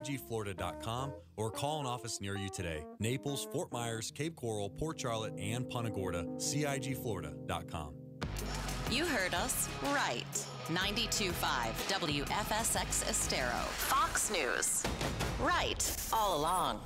CIGFlorida.com or call an office near you today. Naples, Fort Myers, Cape Coral, Port Charlotte, and Punta Gorda. CIGFlorida.com. You heard us right. 92.5 WFSX Estero. Fox News. Right all along.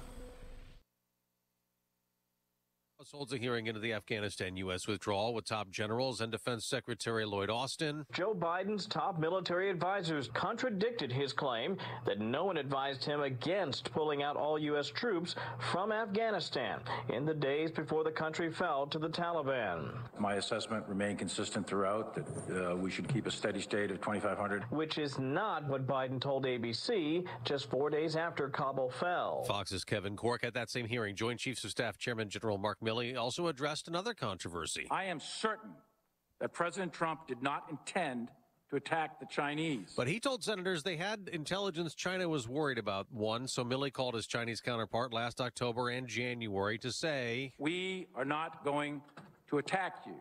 House holds a hearing into the Afghanistan U.S. withdrawal with top generals and Defense Secretary Lloyd Austin. Joe Biden's top military advisors contradicted his claim that no one advised him against pulling out all U.S. troops from Afghanistan in the days before the country fell to the Taliban. My assessment remained consistent throughout that we should keep a steady state of 2,500. Which is not what Biden told ABC just 4 days after Kabul fell. Fox's Kevin Corke at that same hearing. Joint Chiefs of Staff Chairman General Mark Milley also addressed another controversy. I am certain that President Trump did not intend to attack the Chinese. But he told senators they had intelligence China was worried about. One, so Milley called his Chinese counterpart last October and January to say, we are not going to attack you.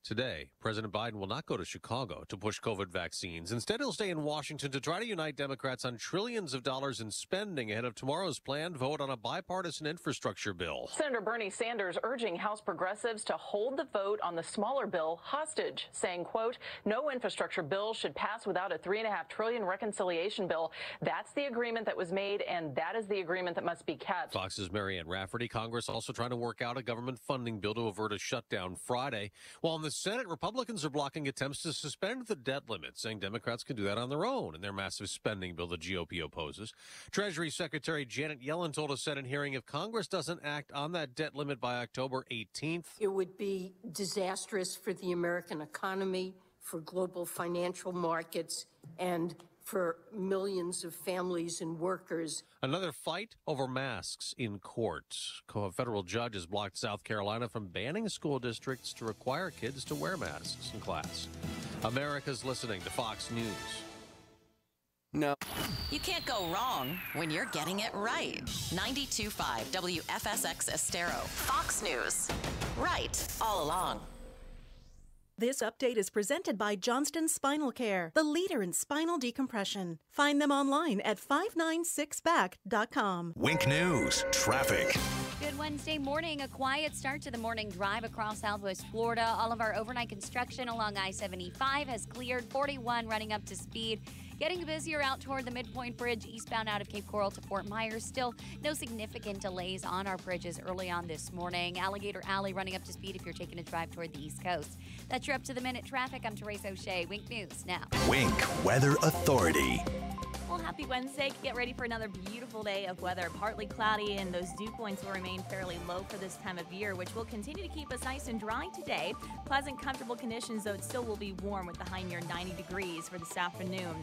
Today, President Biden will not go to Chicago to push COVID vaccines. Instead, he'll stay in Washington to try to unite Democrats on trillions of dollars in spending ahead of tomorrow's planned vote on a bipartisan infrastructure bill. Senator Bernie Sanders urging House progressives to hold the vote on the smaller bill hostage, saying, quote, no infrastructure bill should pass without a $3.5 trillion reconciliation bill. That's the agreement that was made, and that is the agreement that must be kept. Fox's Marianne Rafferty. Congress also trying to work out a government funding bill to avert a shutdown Friday. While in the Senate, Republicans are blocking attempts to suspend the debt limit, saying Democrats can do that on their own in their massive spending bill the GOP opposes. Treasury Secretary Janet Yellen told a Senate hearing if Congress doesn't act on that debt limit by October 18th, it would be disastrous for the American economy, for global financial markets, and for millions of families and workers. Another fight over masks in court. A federal judge has blocked South Carolina from banning school districts to require kids to wear masks in class. America's listening to Fox News. No. You can't go wrong when you're getting it right. 92.5 WFSX Estero. Fox News. Right all along. This update is presented by Johnston Spinal Care, the leader in spinal decompression. Find them online at 596back.com. Wink News, traffic. Good Wednesday morning. A quiet start to the morning drive across Southwest Florida. All of our overnight construction along I-75 has cleared. 41 running up to speed. Getting busier out toward the Midpoint Bridge, eastbound out of Cape Coral to Fort Myers. Still no significant delays on our bridges early on this morning. Alligator Alley running up to speed if you're taking a drive toward the East Coast. That's your up-to-the-minute traffic. I'm Therese O'Shea. Wink News now. Wink Weather Authority. Well, happy Wednesday. Get ready for another beautiful day of weather. Partly cloudy, and those dew points will remain fairly low for this time of year, which will continue to keep us nice and dry today. Pleasant, comfortable conditions, though it still will be warm with the high near 90 degrees for this afternoon.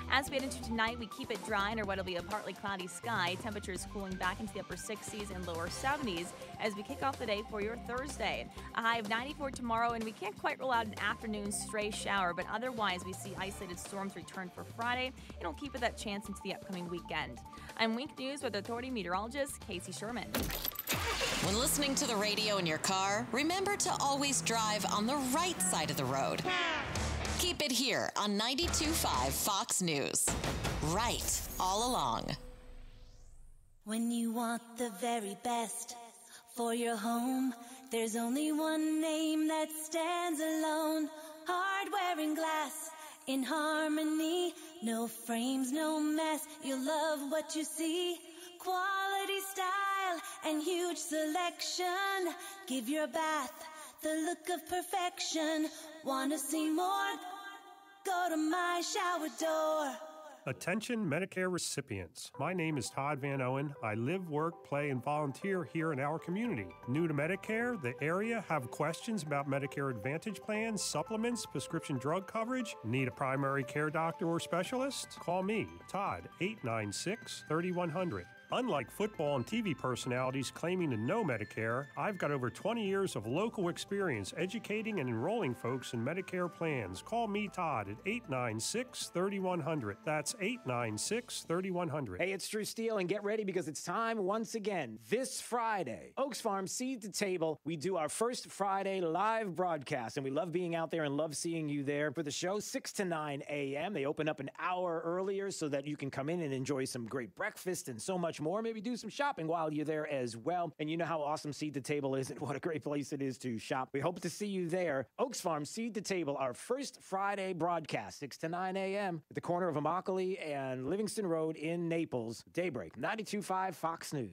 As we head into tonight, we keep it dry under what will be a partly cloudy sky. Temperatures cooling back into the upper 60s and lower 70s as we kick off the day for your Thursday. A high of 94 tomorrow, and we can't quite rule out an afternoon stray shower, but otherwise we see isolated storms return for Friday, and it'll keep it that chance into the upcoming weekend. I'm Wink News with Authority meteorologist Casey Sherman. When listening to the radio in your car, remember to always drive on the right side of the road. Keep it here on 92.5 Fox News. Right all along. When you want the very best for your home, there's only one name that stands alone. Hardware and glass in harmony. No frames, no mess. You'll love what you see. Quality, style, and huge selection. Give your bath the look of perfection. Want to see more? Go to My Shower Door. Attention Medicare recipients. My name is Todd Van Owen. I live, work, play, and volunteer here in our community. New to Medicare, the area, have questions about Medicare Advantage plans, supplements, prescription drug coverage? Need a primary care doctor or specialist? Call me, Todd, 896-3100. Unlike football and TV personalities claiming to know Medicare, I've got over 20 years of local experience educating and enrolling folks in Medicare plans. Call me, Todd, at 896-3100. That's 896-3100. Hey, it's Drew Steele, and get ready because it's time once again. This Friday, Oaks Farm Seed to Table, we do our first Friday live broadcast, and we love being out there and love seeing you there for the show, 6 to 9 a.m. They open up an hour earlier so that you can come in and enjoy some great breakfast and so much more. Maybe do some shopping while you're there as well. And you know how awesome Seed to Table is and what a great place it is to shop. We hope to see you there. Oaks Farm Seed to Table, our first Friday broadcast, 6 to 9 a.m. at the corner of Immokalee and Livingston Road in Naples. Daybreak, 92.5 Fox News.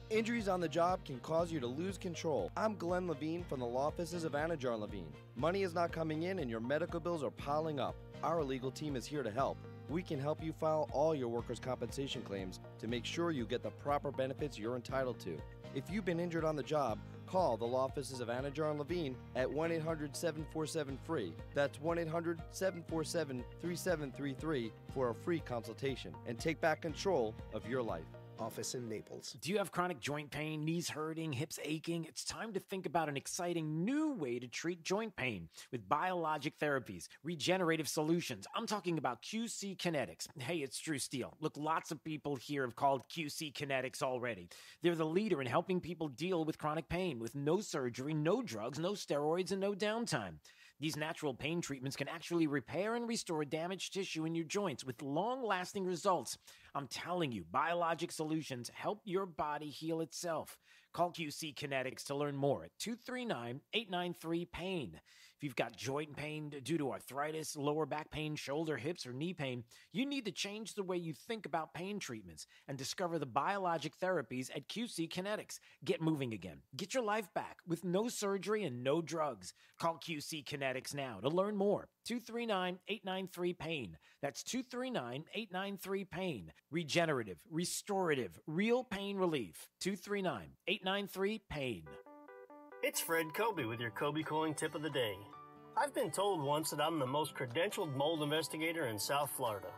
Injuries on the job can cause you to lose control. I'm Glenn Levine from the law offices of Anajar Levine. Money is not coming in and your medical bills are piling up. Our legal team is here to help. We can help you file all your workers' compensation claims to make sure you get the proper benefits you're entitled to. If you've been injured on the job, call the law offices of Anajar and Levine at 1-800-747-FREE. That's 1-800-747-3733 for a free consultation and take back control of your life. Office in Naples. Do you have chronic joint pain, knees hurting, hips aching? It's time to think about an exciting new way to treat joint pain with biologic therapies, regenerative solutions. I'm talking about QC Kinetics. Hey, it's Drew Steele. Look, lots of people here have called QC Kinetics already. They're the leader in helping people deal with chronic pain with no surgery, no drugs, no steroids, and no downtime. These natural pain treatments can actually repair and restore damaged tissue in your joints with long-lasting results. I'm telling you, biologic solutions help your body heal itself. Call QC Kinetics to learn more at 239-893-PAIN. If you've got joint pain due to arthritis, lower back pain, shoulder, hips, or knee pain, you need to change the way you think about pain treatments and discover the biologic therapies at QC Kinetics. Get moving again. Get your life back with no surgery and no drugs. Call QC Kinetics now to learn more. 239-893-PAIN. That's 239-893-PAIN. Regenerative, restorative, real pain relief. 239-893-PAIN. It's Fred Kobe with your Kobe Cooling Tip of the Day. I've been told once that I'm the most credentialed mold investigator in South Florida,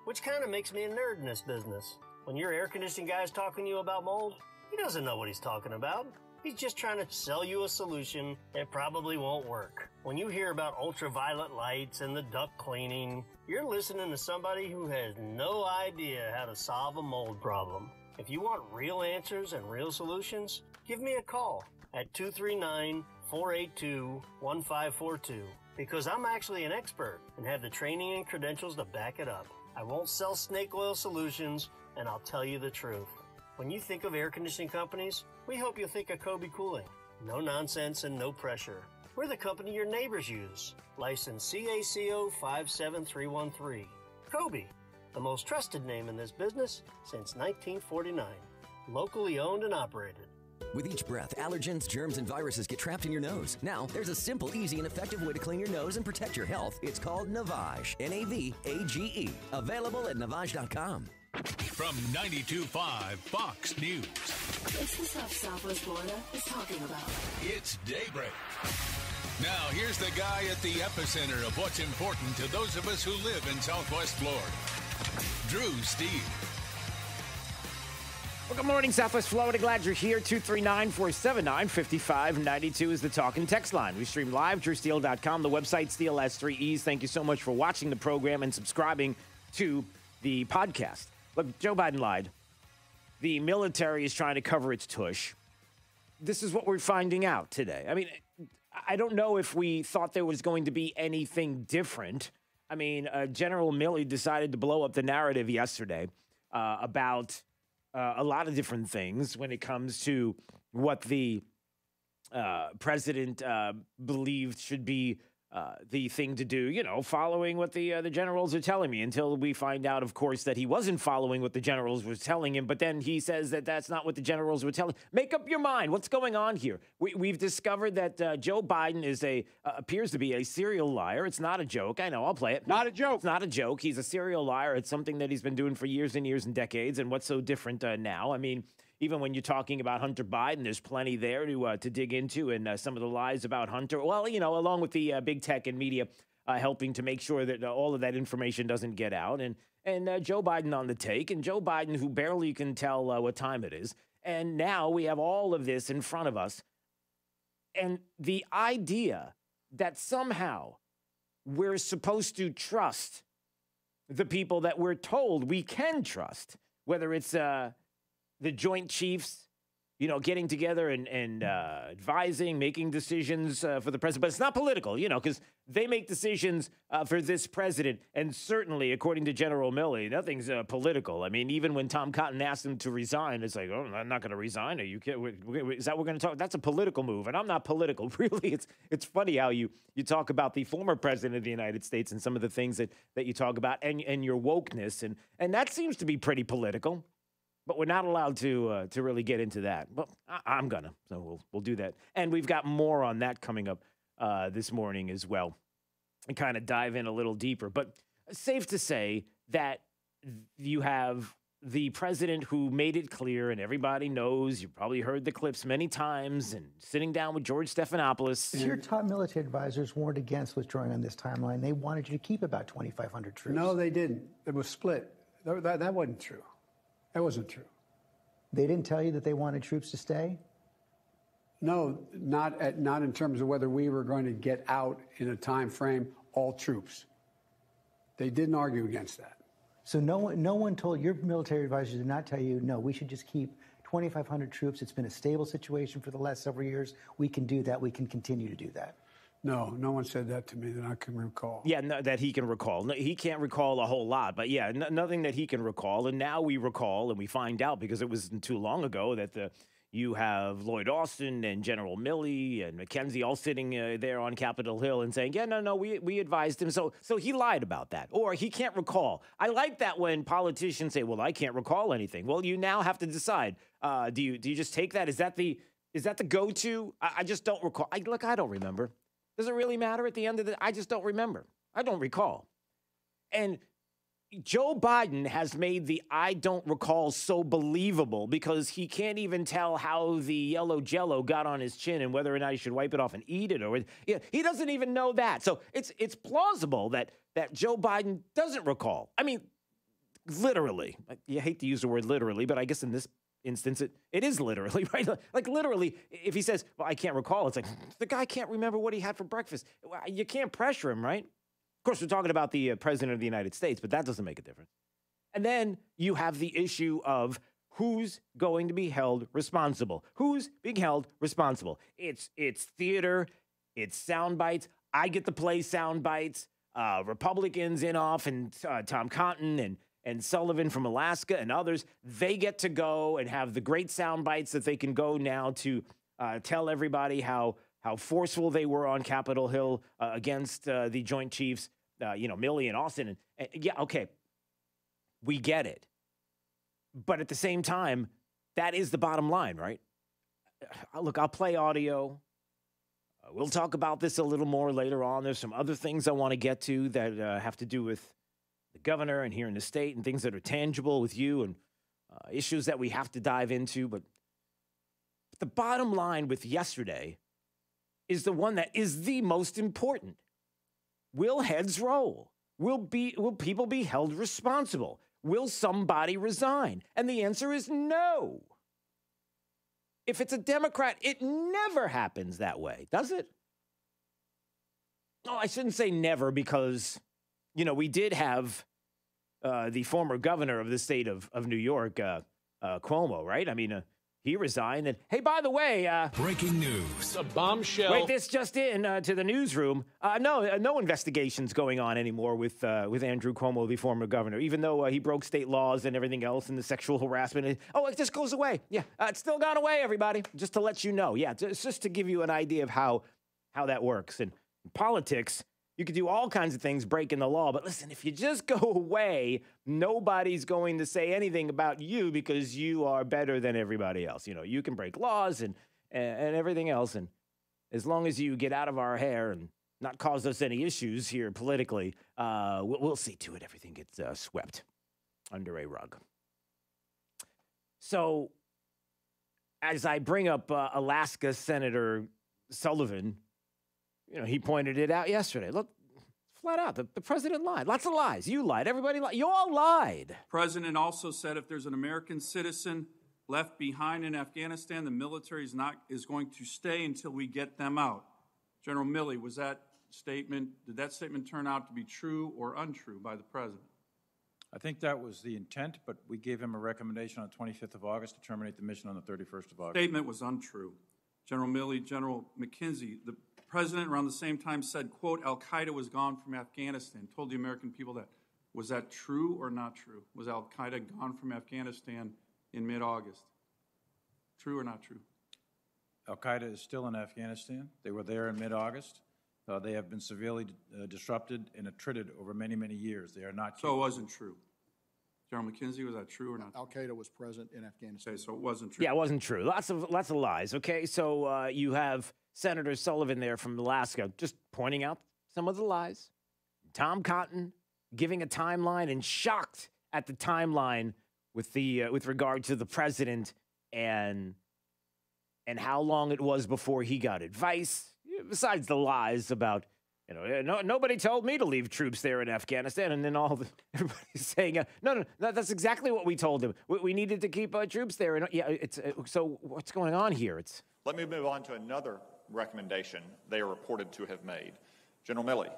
which kind of makes me a nerd in this business. When your air conditioning guy's talking to you about mold, he doesn't know what he's talking about. He's just trying to sell you a solution that probably won't work. When you hear about ultraviolet lights and the duct cleaning, you're listening to somebody who has no idea how to solve a mold problem. If you want real answers and real solutions, give me a call at 239-482-1542 because I'm actually an expert and have the training and credentials to back it up. I won't sell snake oil solutions, and I'll tell you the truth. When you think of air conditioning companies, we hope you think of Kobe Cooling. No nonsense and no pressure. We're the company your neighbors use. License CACO 57313. Kobe, the most trusted name in this business since 1949. Locally owned and operated. With each breath, allergens, germs, and viruses get trapped in your nose. Now, there's a simple, easy, and effective way to clean your nose and protect your health. It's called Navage. N-A-V-A-G-E. Available at Navage.com. From 92.5 Fox News. It's the stuff Southwest Florida is talking about. It's Daybreak. Now, here's the guy at the epicenter of what's important to those of us who live in Southwest Florida. Drew Steele. Well, good morning, Southwest Florida. Glad you're here. 239-479-5592 is the talk and text line. We stream live, drewsteele.com. The website, Steele has 3 E's. Thank you so much for watching the program and subscribing to the podcast. Look, Joe Biden lied. The military is trying to cover its tush. This is what we're finding out today. I mean, I don't know if we thought there was going to be anything different. I mean, General Milley decided to blow up the narrative yesterday about a lot of different things when it comes to what the president believed should be the thing to do, you know, following what the generals are telling me, until we find out, of course, that he wasn't following what the generals were telling him. But then he says that that's not what the generals were telling. Make up your mind. What's going on here? We've discovered that Joe Biden is appears to be a serial liar. It's not a joke. I know. I'll play it. Not a joke. It's not a joke. He's a serial liar. It's something that he's been doing for years and years and decades. And what's so different now? I mean, even when you're talking about Hunter Biden, there's plenty there to dig into, and some of the lies about Hunter. Well, you know, along with the big tech and media helping to make sure that all of that information doesn't get out. And and Joe Biden on the take, and Joe Biden who barely can tell what time it is. And now we have all of this in front of us. And the idea that somehow we're supposed to trust the people that we're told we can trust, whether it's the Joint Chiefs, getting together and advising, making decisions for the president. But it's not political, because they make decisions for this president. And certainly, according to General Milley, nothing's political. I mean, even when Tom Cotton asked him to resign, it's like, oh, I'm not going to resign. Are you kidding? Is that what we're going to talk? That's a political move. And I'm not political. Really, it's funny how you talk about the former president of the United States and some of the things that you talk about and your wokeness. And that seems to be pretty political. But we're not allowed to really get into that. But I'm gonna, so we'll do that. And we've got more on that coming up this morning as well, and kind of dive in a little deeper. But safe to say that you have the president who made it clear, and everybody knows. You probably heard the clips many times, and sitting down with George Stephanopoulos. Your top military advisors warned against withdrawing on this timeline. They wanted you to keep about 2,500 troops. No, they didn't. It was split. That wasn't true. That wasn't true. They didn't tell you that they wanted troops to stay? No, not in terms of whether we were going to get out in a time frame, all troops. They didn't argue against that. So no one told, your military advisors did not tell you, no, we should just keep 2,500 troops. It's been a stable situation for the last several years. We can do that. We can continue to do that. No, no one said that to me that I can recall. Yeah, no, that he can recall. No, he can't recall a whole lot, but yeah, nothing that he can recall. And now we recall, and we find out because it wasn't too long ago that you have Lloyd Austin and General Milley and McKenzie all sitting there on Capitol Hill and saying, yeah, no, we advised him. So he lied about that, or he can't recall. I like that when politicians say, well, I can't recall anything. Well, you now have to decide. Do you just take that? Is that the go-to? I just don't recall. I don't remember. Does it really matter at the end of I just don't remember. I don't recall. And Joe Biden has made the I don't recall so believable because he can't even tell how the yellow Jell-O got on his chin and whether or not he should wipe it off and eat it. He doesn't even know that. So it's plausible that Joe Biden doesn't recall. I mean, literally. You hate to use the word literally, but I guess in this instance, it is literally, right? Like literally, if he says, well, I can't recall, it's like, the guy can't remember what he had for breakfast. You can't pressure him, right? Of course, we're talking about the president of the United States, but that doesn't make a difference. And then you have the issue of who's going to be held responsible. Who's being held responsible? It's theater, it's sound bites. I get to play sound bites. Republicans Inhofe and Tom Cotton and Sullivan from Alaska and others, they get to go and have the great sound bites that they can go now to tell everybody how forceful they were on Capitol Hill against the Joint Chiefs, Milley and Austin. And yeah, okay, we get it. But at the same time, that is the bottom line, right? Look, I'll play audio. We'll talk about this a little more later on. There's some other things I want to get to that have to do with the governor and here in the state and things that are tangible with you and issues that we have to dive into. But the bottom line with yesterday is the one that is the most important. Will heads roll? Will people be held responsible? Will somebody resign? And the answer is no. If it's a Democrat, it never happens that way, does it? Oh, I shouldn't say never because, we did have the former governor of the state of New York, Cuomo, right? I mean, he resigned. And hey, by the way, breaking news. A bombshell. Wait, this just in to the newsroom. No investigations going on anymore with Andrew Cuomo, the former governor, even though he broke state laws and everything else and the sexual harassment. It just goes away. Yeah, it's still gone away, everybody, just to let you know. Yeah, it's just to give you an idea of how that works. And in politics, you could do all kinds of things breaking the law. But listen, if you just go away, nobody's going to say anything about you because you are better than everybody else. You can break laws and everything else. And as long as you get out of our hair and not cause us any issues here politically, we'll see to it. Everything gets swept under a rug. So as I bring up Alaska Senator Sullivan, he pointed it out yesterday. Look, Flat out, the president lied. Lots of lies. You lied. Everybody lied. You all lied. The president also said if there's an American citizen left behind in Afghanistan, the military is going to stay until we get them out. General Milley, did that statement turn out to be true or untrue by the president? I think that was the intent, but we gave him a recommendation on the 25th of August to terminate the mission on the 31st of August. Statement was untrue. General Milley, General McKenzie, the president around the same time said, quote, Al-Qaeda was gone from Afghanistan, told the American people that. Was that true or not true? Was Al-Qaeda gone from Afghanistan in mid-August? True or not true? Al-Qaeda is still in Afghanistan. They were there in mid-August. They have been severely disrupted and attrited over many, many years. They are not. So it wasn't true. General McKenzie, was that true or not? Al-Qaeda was present in Afghanistan. Okay, so it wasn't true. Yeah, it wasn't true. Lots of lies. Okay, so you have Senator Sullivan there from Alaska just pointing out some of the lies. Tom Cotton giving a timeline and shocked at the timeline with regard to the president and how long it was before he got advice. Besides the lies about, nobody told me to leave troops there in Afghanistan, and then everybody's saying, no, that's exactly what we told him. We needed to keep troops there, and so what's going on here? Let me move on to another recommendation they are reported to have made. General Milley,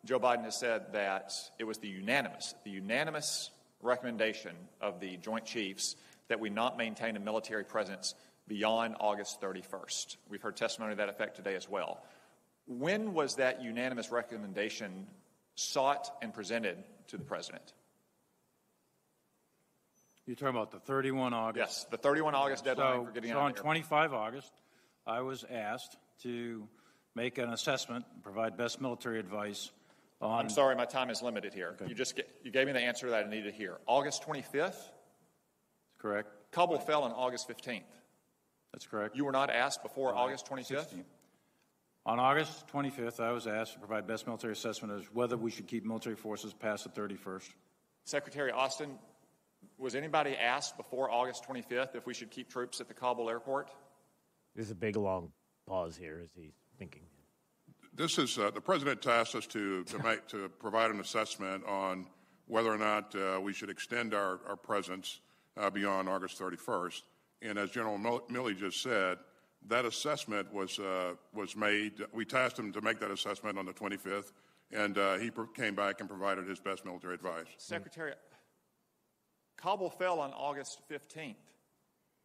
Joe Biden has said that it was the unanimous recommendation of the Joint Chiefs that we not maintain a military presence beyond August 31st. We've heard testimony to that effect today as well. When was that unanimous recommendation sought and presented to the president? You're talking about the 31 August? Yes, the 31 August deadline for getting out of on here. 25 August, I was asked to make an assessment and provide best military advice on... I'm sorry, my time is limited here. Okay. You gave me the answer that I needed to hear. August 25th? Correct. Kabul fell on August 15th. That's correct. You were not asked before August 25th? 16th. On August 25th, I was asked to provide best military assessment as whether we should keep military forces past the 31st. Secretary Austin, was anybody asked before August 25th if we should keep troops at the Kabul airport? There's a big, long pause here as he's thinking. This is the president tasked us to provide an assessment on whether or not we should extend our presence beyond August 31st. And as General Milley just said, that assessment was made. We tasked him to make that assessment on the 25th, and he came back and provided his best military advice. Secretary, Kabul fell on August 15th.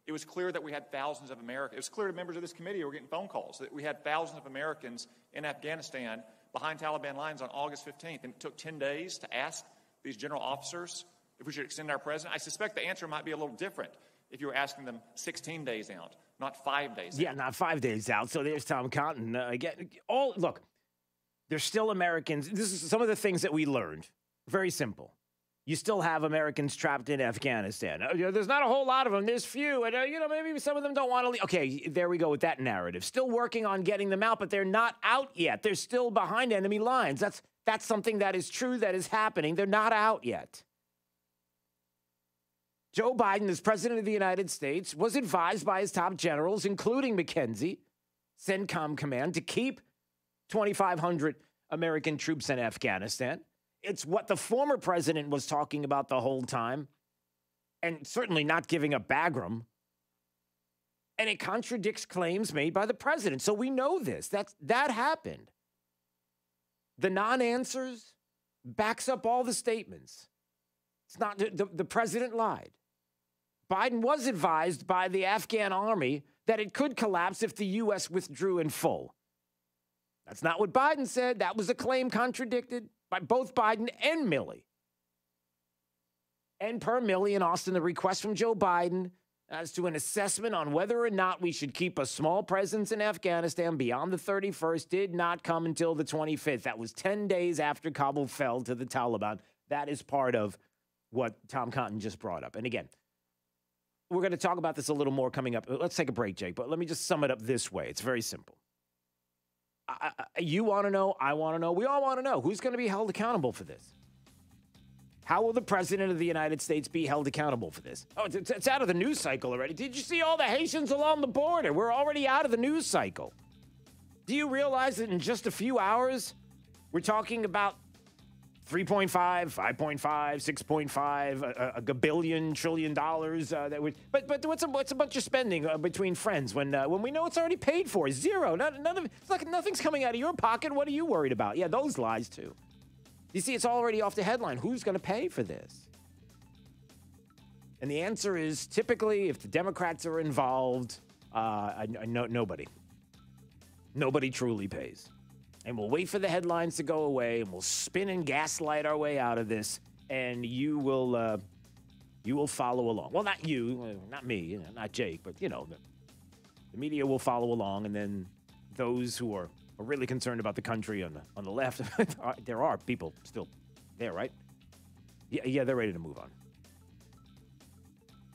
It was clear that we had thousands of Americans. It was clear to members of this committee who were getting phone calls that we had thousands of Americans in Afghanistan behind Taliban lines on August 15th. And it took 10 days to ask these general officers if we should extend our presence. I suspect the answer might be a little different if you were asking them 16 days out, not 5 days out. Yeah, not 5 days out. So there's Tom Cotton. Again, look, there's still Americans. This is some of the things that we learned. Very simple. You still have Americans trapped in Afghanistan. There's not a whole lot of them. There's few. And, maybe some of them don't want to leave. Okay, there we go with that narrative. Still working on getting them out, but they're not out yet. They're still behind enemy lines. That's something that is true, that is happening. They're not out yet. Joe Biden, as president of the United States, was advised by his top generals, including McKenzie, CENTCOM Command, to keep 2,500 American troops in Afghanistan. It's what the former president was talking about the whole time, and certainly not giving up Bagram. And it contradicts claims made by the president. So we know this. That happened. The non-answers backs up all the statements. It's not the president lied. Biden was advised by the Afghan army that it could collapse if the U.S. withdrew in full. That's not what Biden said. That was a claim contradicted by both Biden and Milley. And per Milley and Austin, the request from Joe Biden as to an assessment on whether or not we should keep a small presence in Afghanistan beyond the 31st did not come until the 25th. That was 10 days after Kabul fell to the Taliban. That is part of what Tom Cotton just brought up. And again, we're going to talk about this a little more coming up. Let's take a break, Jake, but let me just sum it up this way. It's very simple. You want to know, I want to know, we all want to know who's going to be held accountable for this. How will the president of the United States be held accountable for this? Oh, it's out of the news cycle already. Did you see all the Haitians along the border? We're already out of the news cycle. Do you realize that in just a few hours, We're talking about 3.5, 5.5, 6.5, a gabillion, trillion dollars. That would, but what's a bunch of spending between friends when we know it's already paid for? Zero. It's like nothing's coming out of your pocket. What are you worried about? Yeah, those lies too. You see, it's already off the headline. Who's going to pay for this? And the answer is typically, if the Democrats are involved, nobody. Nobody truly pays. And we'll wait for the headlines to go away, and we'll spin and gaslight our way out of this, and you will follow along. Well, not you, not me, not Jake, but, the media will follow along, and then those who are really concerned about the country on the left, there are people still there, right? Yeah, they're ready to move on.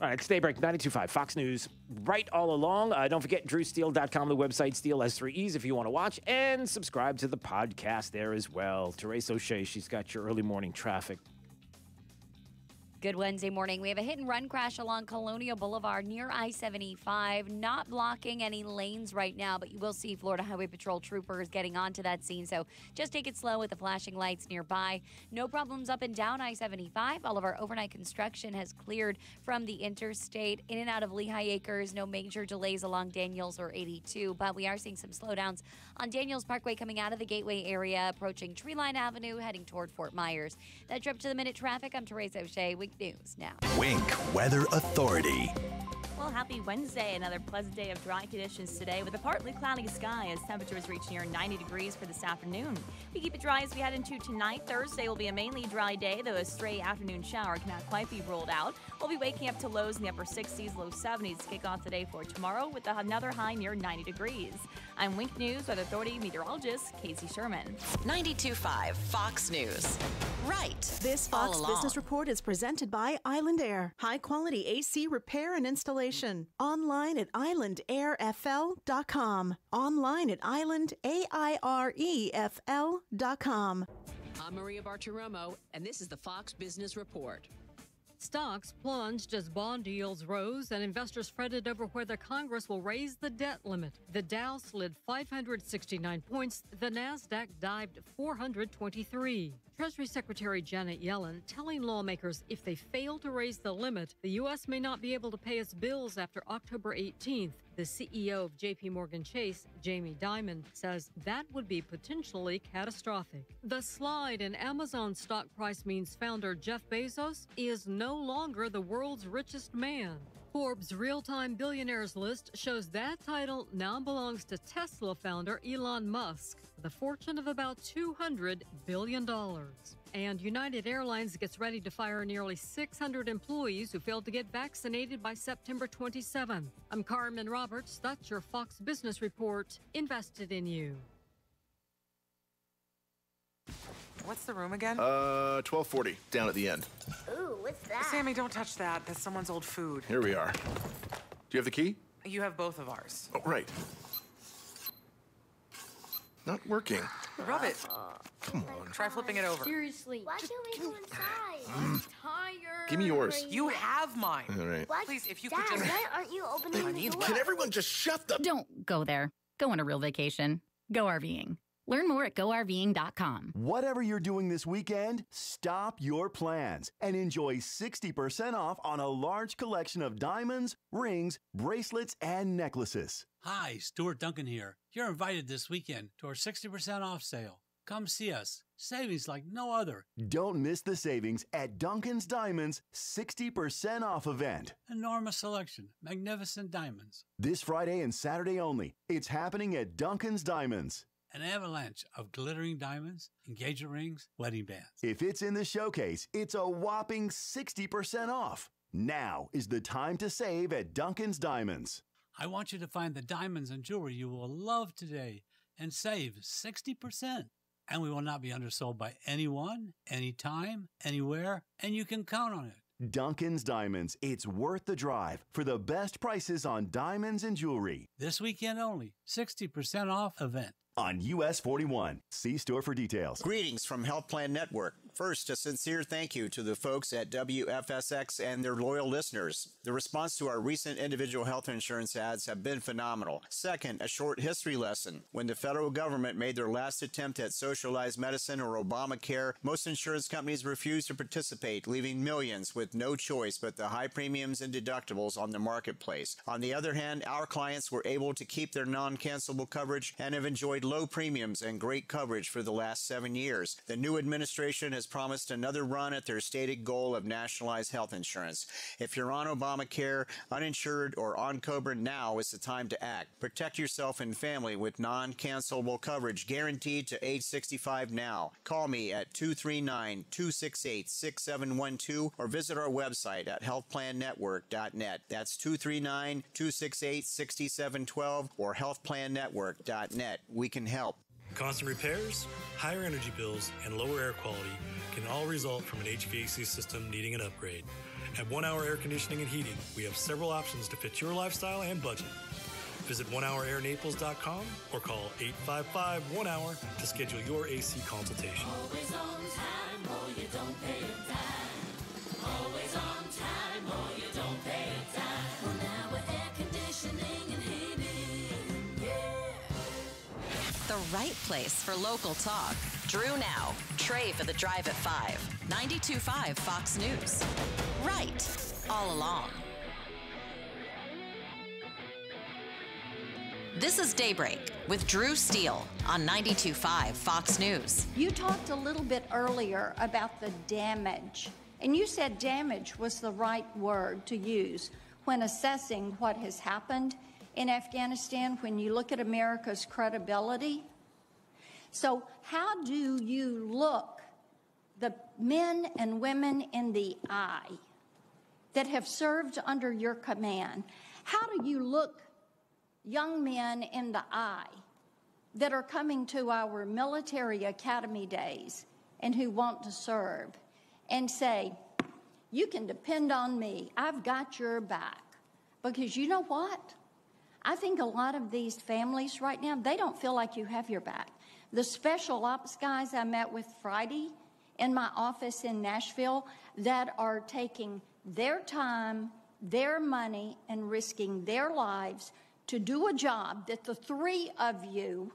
All right, it's Daybreak 92.5 Fox News, right all along. Don't forget drewsteele.com, the website. Steele has 3 E's if you want to watch, and subscribe to the podcast there as well. Therese O'Shea, she's got your early morning traffic. Good Wednesday morning. We have a hit-and-run crash along Colonial Boulevard near I-75. Not blocking any lanes right now, but you will see Florida Highway Patrol troopers getting onto that scene. So just take it slow with the flashing lights nearby. No problems up and down I-75. All of our overnight construction has cleared from the interstate. In and out of Lehigh Acres. No major delays along Daniels or 82. But we are seeing some slowdowns on Daniels Parkway coming out of the Gateway area, approaching Treeline Avenue, heading toward Fort Myers. That trip to the Minute Traffic, I'm Therese O'Shea. News now. Wink Weather Authority. Well, happy Wednesday. Another pleasant day of dry conditions today with a partly cloudy sky as temperatures reach near 90 degrees for this afternoon. We keep it dry as we head into tonight. Thursday will be a mainly dry day, though a stray afternoon shower cannot quite be ruled out. We'll be waking up to lows in the upper 60s, low 70s to kick off the day for tomorrow with another high near 90 degrees. I'm Wink News Weather Authority meteorologist Casey Sherman. 92.5 Fox News. Right. This Fox Business Report is presented by Island Air. High-quality AC repair and installation. Online at islandairfl.com. Online at islandairefl.com. I'm Maria Bartiromo, and this is the Fox Business Report. Stocks plunged as bond yields rose and investors fretted over whether Congress will raise the debt limit. The Dow slid 569 points. The Nasdaq dived 423. Treasury Secretary Janet Yellen telling lawmakers if they fail to raise the limit, the U.S. may not be able to pay its bills after October 18th. The CEO of J.P. Morgan Chase, Jamie Dimon, says that would be potentially catastrophic. The slide in Amazon stock price means founder Jeff Bezos is no longer the world's richest man. Forbes' real-time billionaires list shows that title now belongs to Tesla founder Elon Musk, with a fortune of about $200 billion. And United Airlines gets ready to fire nearly 600 employees who failed to get vaccinated by September 27th. I'm Carmen Roberts. That's your Fox Business Report. Invested in you. What's the room again? 1240, down at the end. Ooh, what's that? Sammy, don't touch that. That's someone's old food. Here we are. Do you have the key? You have both of ours. Oh, right. Not working. Rub it. Come on. Try flipping it over. Seriously. Why can't we go inside? I'm tired. Give me yours. You have mine. All right. What? Please, if you Dad, could just... why aren't you opening the door? Can everyone just shut the... Don't go there. Go on a real vacation. Go RVing. Learn more at GoRVing.com. Whatever you're doing this weekend, stop your plans and enjoy 60% off on a large collection of diamonds, rings, bracelets, and necklaces. Hi, Stuart Duncan here. You're invited this weekend to our 60% off sale. Come see us. Savings like no other. Don't miss the savings at Duncan's Diamonds 60% off event. Enormous selection. Magnificent diamonds. This Friday and Saturday only. It's happening at Duncan's Diamonds. An avalanche of glittering diamonds, engagement rings, wedding bands. If it's in the showcase, it's a whopping 60% off. Now is the time to save at Duncan's Diamonds. I want you to find the diamonds and jewelry you will love today and save 60%. And we will not be undersold by anyone, anytime, anywhere, and you can count on it. Duncan's Diamonds. It's worth the drive for the best prices on diamonds and jewelry. This weekend only, 60% off event. on US 41. See store for details. Greetings from Health Plan Network. First, a sincere thank you to the folks at WFSX and their loyal listeners. The response to our recent individual health insurance ads have been phenomenal. Second, a short history lesson. When the federal government made their last attempt at socialized medicine or Obamacare, most insurance companies refused to participate, leaving millions with no choice but the high premiums and deductibles on the marketplace. On the other hand, our clients were able to keep their non-cancelable coverage and have enjoyed low premiums and great coverage for the last 7 years. The new administration has promised another run at their stated goal of nationalized health insurance. If you're on Obamacare, uninsured, or on COBRA, now is the time to act. Protect yourself and family with non-cancelable coverage guaranteed to age 65 now. Call me at 239-268-6712 or visit our website at healthplannetwork.net. That's 239-268-6712 or healthplannetwork.net. We can help. Constant repairs, higher energy bills, and lower air quality can all result from an HVAC system needing an upgrade. At 1 Hour Air Conditioning and Heating, we have several options to fit your lifestyle and budget. Visit onehourairnaples.com or call 855-1-HOUR to schedule your AC consultation. Always on time or you don't pay a dime. Always on time or you don't pay a dime. 1 Hour Air Conditioning and Heating. Yeah. The right place for local talk. Drew now. Trey for the Drive at 5. 92.5 Fox News. Right. All along. This is Daybreak with Drew Steele on 92.5 Fox News. You talked a little bit earlier about the damage, and you said damage was the right word to use when assessing what has happened in Afghanistan when you look at America's credibility. So how do you look the men and women in the eye that have served under your command? How do you look young men in the eye that are coming to our military academy days and who want to serve and say, you can depend on me, I've got your back? Because you know what? I think a lot of these families right now, they don't feel like you have your back. The special ops guys I met with Friday in my office in Nashville that are taking their time, their money, and risking their lives to do a job that the three of you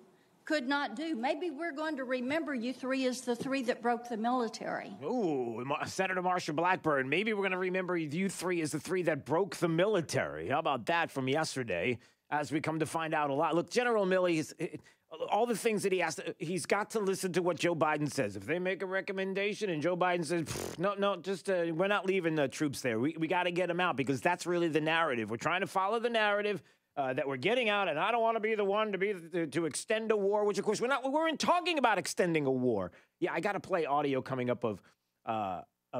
could not do. Maybe we're going to remember you three as the three that broke the military. Ooh, Senator Marsha Blackburn, maybe we're going to remember you three as the three that broke the military. How about that from yesterday, as we come to find out a lot? Look, General Milley, all the things that he has to, he's got to listen to what Joe Biden says. If they make a recommendation and Joe Biden says, no, just we're not leaving the troops there. We got to get them out, because that's really the narrative. We're trying to follow the narrative that we're getting out, and I don't want to be the one to extend a war, which of course we weren't talking about extending a war. Yeah, I got to play audio coming up of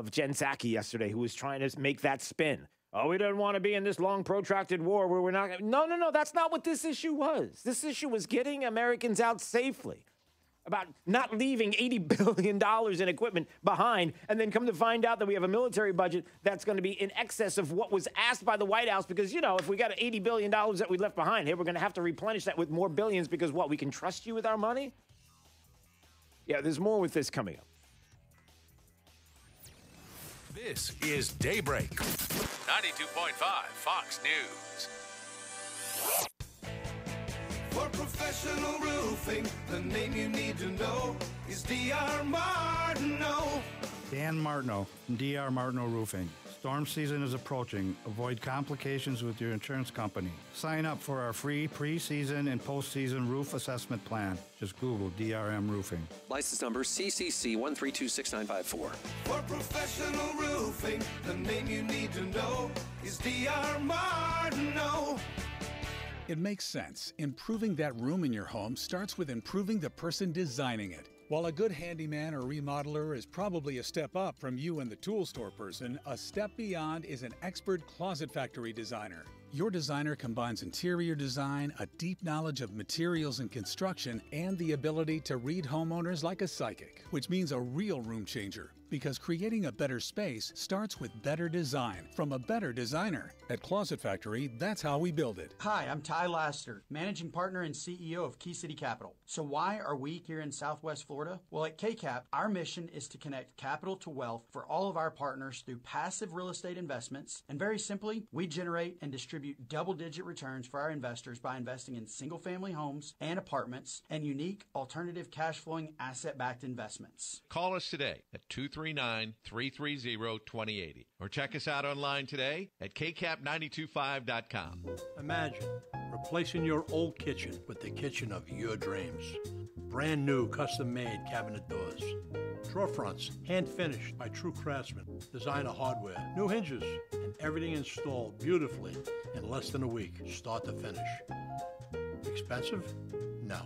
Jen Psaki yesterday, who was trying to make that spin. Oh, we don't want to be in this long, protracted war where we're not. No, that's not what this issue was. This issue was getting Americans out safely, about not leaving $80 billion in equipment behind, and then come to find out that we have a military budget that's going to be in excess of what was asked by the White House, because, if we got $80 billion that we left behind here, we're going to have to replenish that with more billions, because what, we can trust you with our money? Yeah, there's more with this coming up. This is Daybreak. 92.5 Fox News. For professional roofing, the name you need to know is D.R. Martineau. Dan Martineau from D.R. Martineau Roofing. Storm season is approaching. Avoid complications with your insurance company. Sign up for our free pre-season and post-season roof assessment plan. Just Google DRM Roofing. License number CCC 1326954. For professional roofing, the name you need to know is D.R. Martineau. It makes sense. Improving that room in your home starts with improving the person designing it. While a good handyman or remodeler is probably a step up from you and the tool store person, a step beyond is an expert closet factory designer. Your designer combines interior design, a deep knowledge of materials and construction, and the ability to read homeowners like a psychic, which means a real room changer. because creating a better space starts with better design from a better designer. At Closet Factory, that's how we build it. Hi, I'm Ty Laster, Managing Partner and CEO of Key City Capital. So why are we here in Southwest Florida? Well, at KCAP, our mission is to connect capital to wealth for all of our partners through passive real estate investments. And very simply, we generate and distribute double-digit returns for our investors by investing in single-family homes and apartments and unique alternative cash-flowing asset-backed investments. Call us today at 239-330-2080 or check us out online today at kcap925.com. Imagine replacing your old kitchen with the kitchen of your dreams. Brand new custom-made cabinet doors. Drawer fronts, hand-finished by true craftsmen. Designer hardware, new hinges, and everything installed beautifully in less than a week, start to finish. Expensive? No.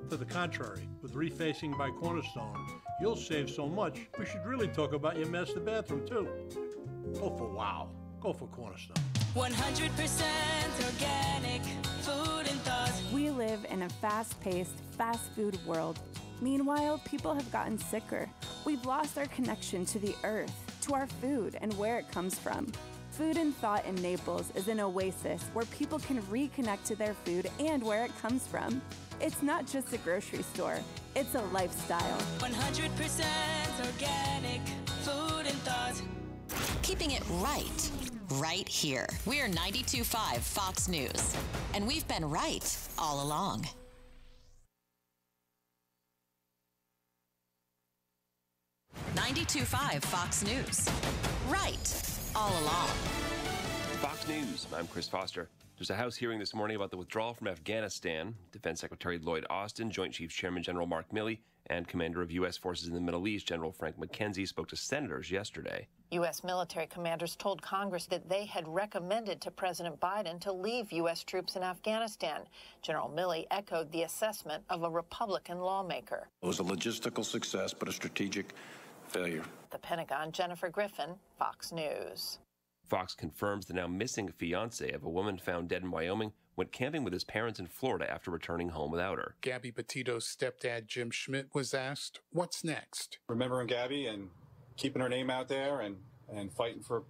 To the contrary, with refacing by Cornerstone, you'll save so much, we should really talk about your master bathroom, too. Go for wow. Go for Cornerstone. 100% organic food and thoughts. We live in a fast-paced, fast food world. Meanwhile, people have gotten sicker. We've lost our connection to the earth, to our food, and where it comes from. Food and Thought in Naples is an oasis where people can reconnect to their food and where it comes from. It's not just a grocery store, it's a lifestyle. 100% organic food and thoughts. Keeping it right here. We're 92.5 Fox News, and we've been right all along. .5 Fox News. Right all along. Fox News, I'm Chris Foster. There's a House hearing this morning about the withdrawal from Afghanistan. Defense Secretary Lloyd Austin, Joint Chiefs Chairman General Mark Milley, and Commander of U.S. Forces in the Middle East, General Frank McKenzie, spoke to senators yesterday. U.S. military commanders told Congress that they had recommended to President Biden to leave U.S. troops in Afghanistan. General Milley echoed the assessment of a Republican lawmaker. It was a logistical success, but a strategic failure. The Pentagon, Jennifer Griffin, Fox News. Fox confirms the now missing fiancé of a woman found dead in Wyoming went camping with his parents in Florida after returning home without her. Gabby Petito's stepdad, Jim Schmidt, was asked, what's next? Remembering Gabby and keeping her name out there and fighting for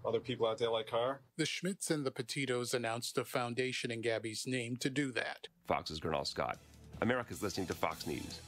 other people out there like her. The Schmidts and the Petitos announced a foundation in Gabby's name to do that. Fox's Gernal Scott. America's listening to Fox News.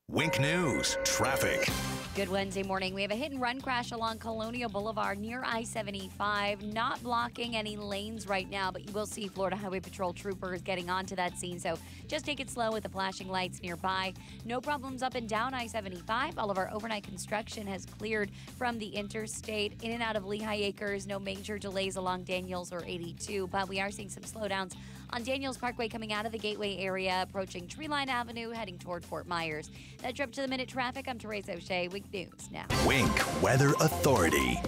Wink News, traffic. Good Wednesday morning. We have a hit and run crash along Colonial Boulevard near I-75. Not blocking any lanes right now, but you will see Florida Highway Patrol troopers getting onto that scene. So just take it slow with the flashing lights nearby. No problems up and down I-75. All of our overnight construction has cleared from the interstate. In and out of Lehigh Acres. No major delays along Daniels or 82, but we are seeing some slowdowns on Daniels Parkway coming out of the Gateway area, approaching Treeline Avenue, heading toward Fort Myers. That's your up to the minute traffic. I'm Teresa O'Shea. Wink News now. Wink Weather Authority.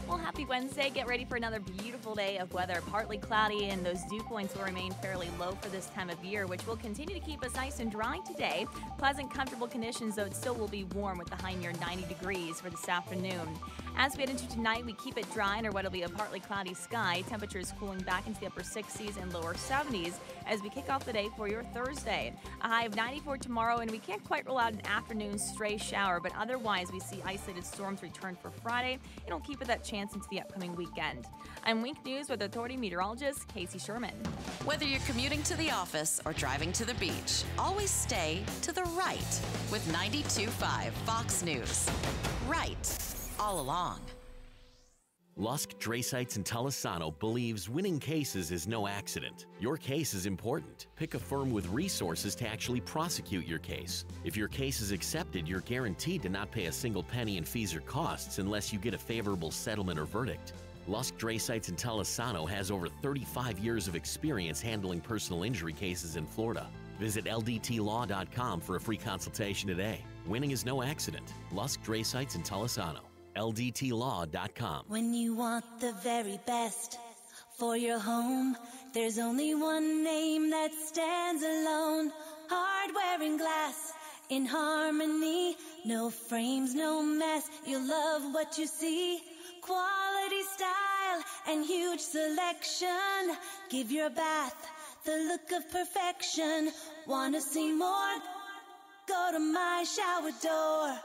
Well, happy Wednesday. Get ready for another beautiful day of weather. Partly cloudy, and those dew points will remain fairly low for this time of year, which will continue to keep us nice and dry today. Pleasant, comfortable conditions, though it still will be warm with the high near 90 degrees for this afternoon. As we head into tonight, we keep it dry under what will be a partly cloudy sky. Temperatures cooling back into the upper 60s and lower 70s as we kick off the day for your Thursday. A high of 94 tomorrow, and we can't quite rule out an afternoon stray shower, but otherwise we see isolated storms return for Friday. It'll keep it that chance into the upcoming weekend. I'm Wink News Weather Authority meteorologist Casey Sherman. Whether you're commuting to the office or driving to the beach, always stay to the right with 92.5 Fox News. Right all along. Lusk Dray Sites in Talisano believes winning cases is no accident. Your case is important. Pick a firm with resources to actually prosecute your case. If your case is accepted, you're guaranteed to not pay a single penny in fees or costs unless you get a favorable settlement or verdict. Lusk Dray Sites in Talisano has over 35 years of experience handling personal injury cases in Florida. Visit ldtlaw.com for a free consultation today. Winning is no accident. Lusk Dray Sites in Talisano. ldtlaw.com. When you want the very best for your home, there's only one name that stands alone. Hardware and glass in harmony. No frames, no mess. You'll love what you see. Quality, style, and huge selection. Give your bath the look of perfection. Wanna see more? Go to my shower door.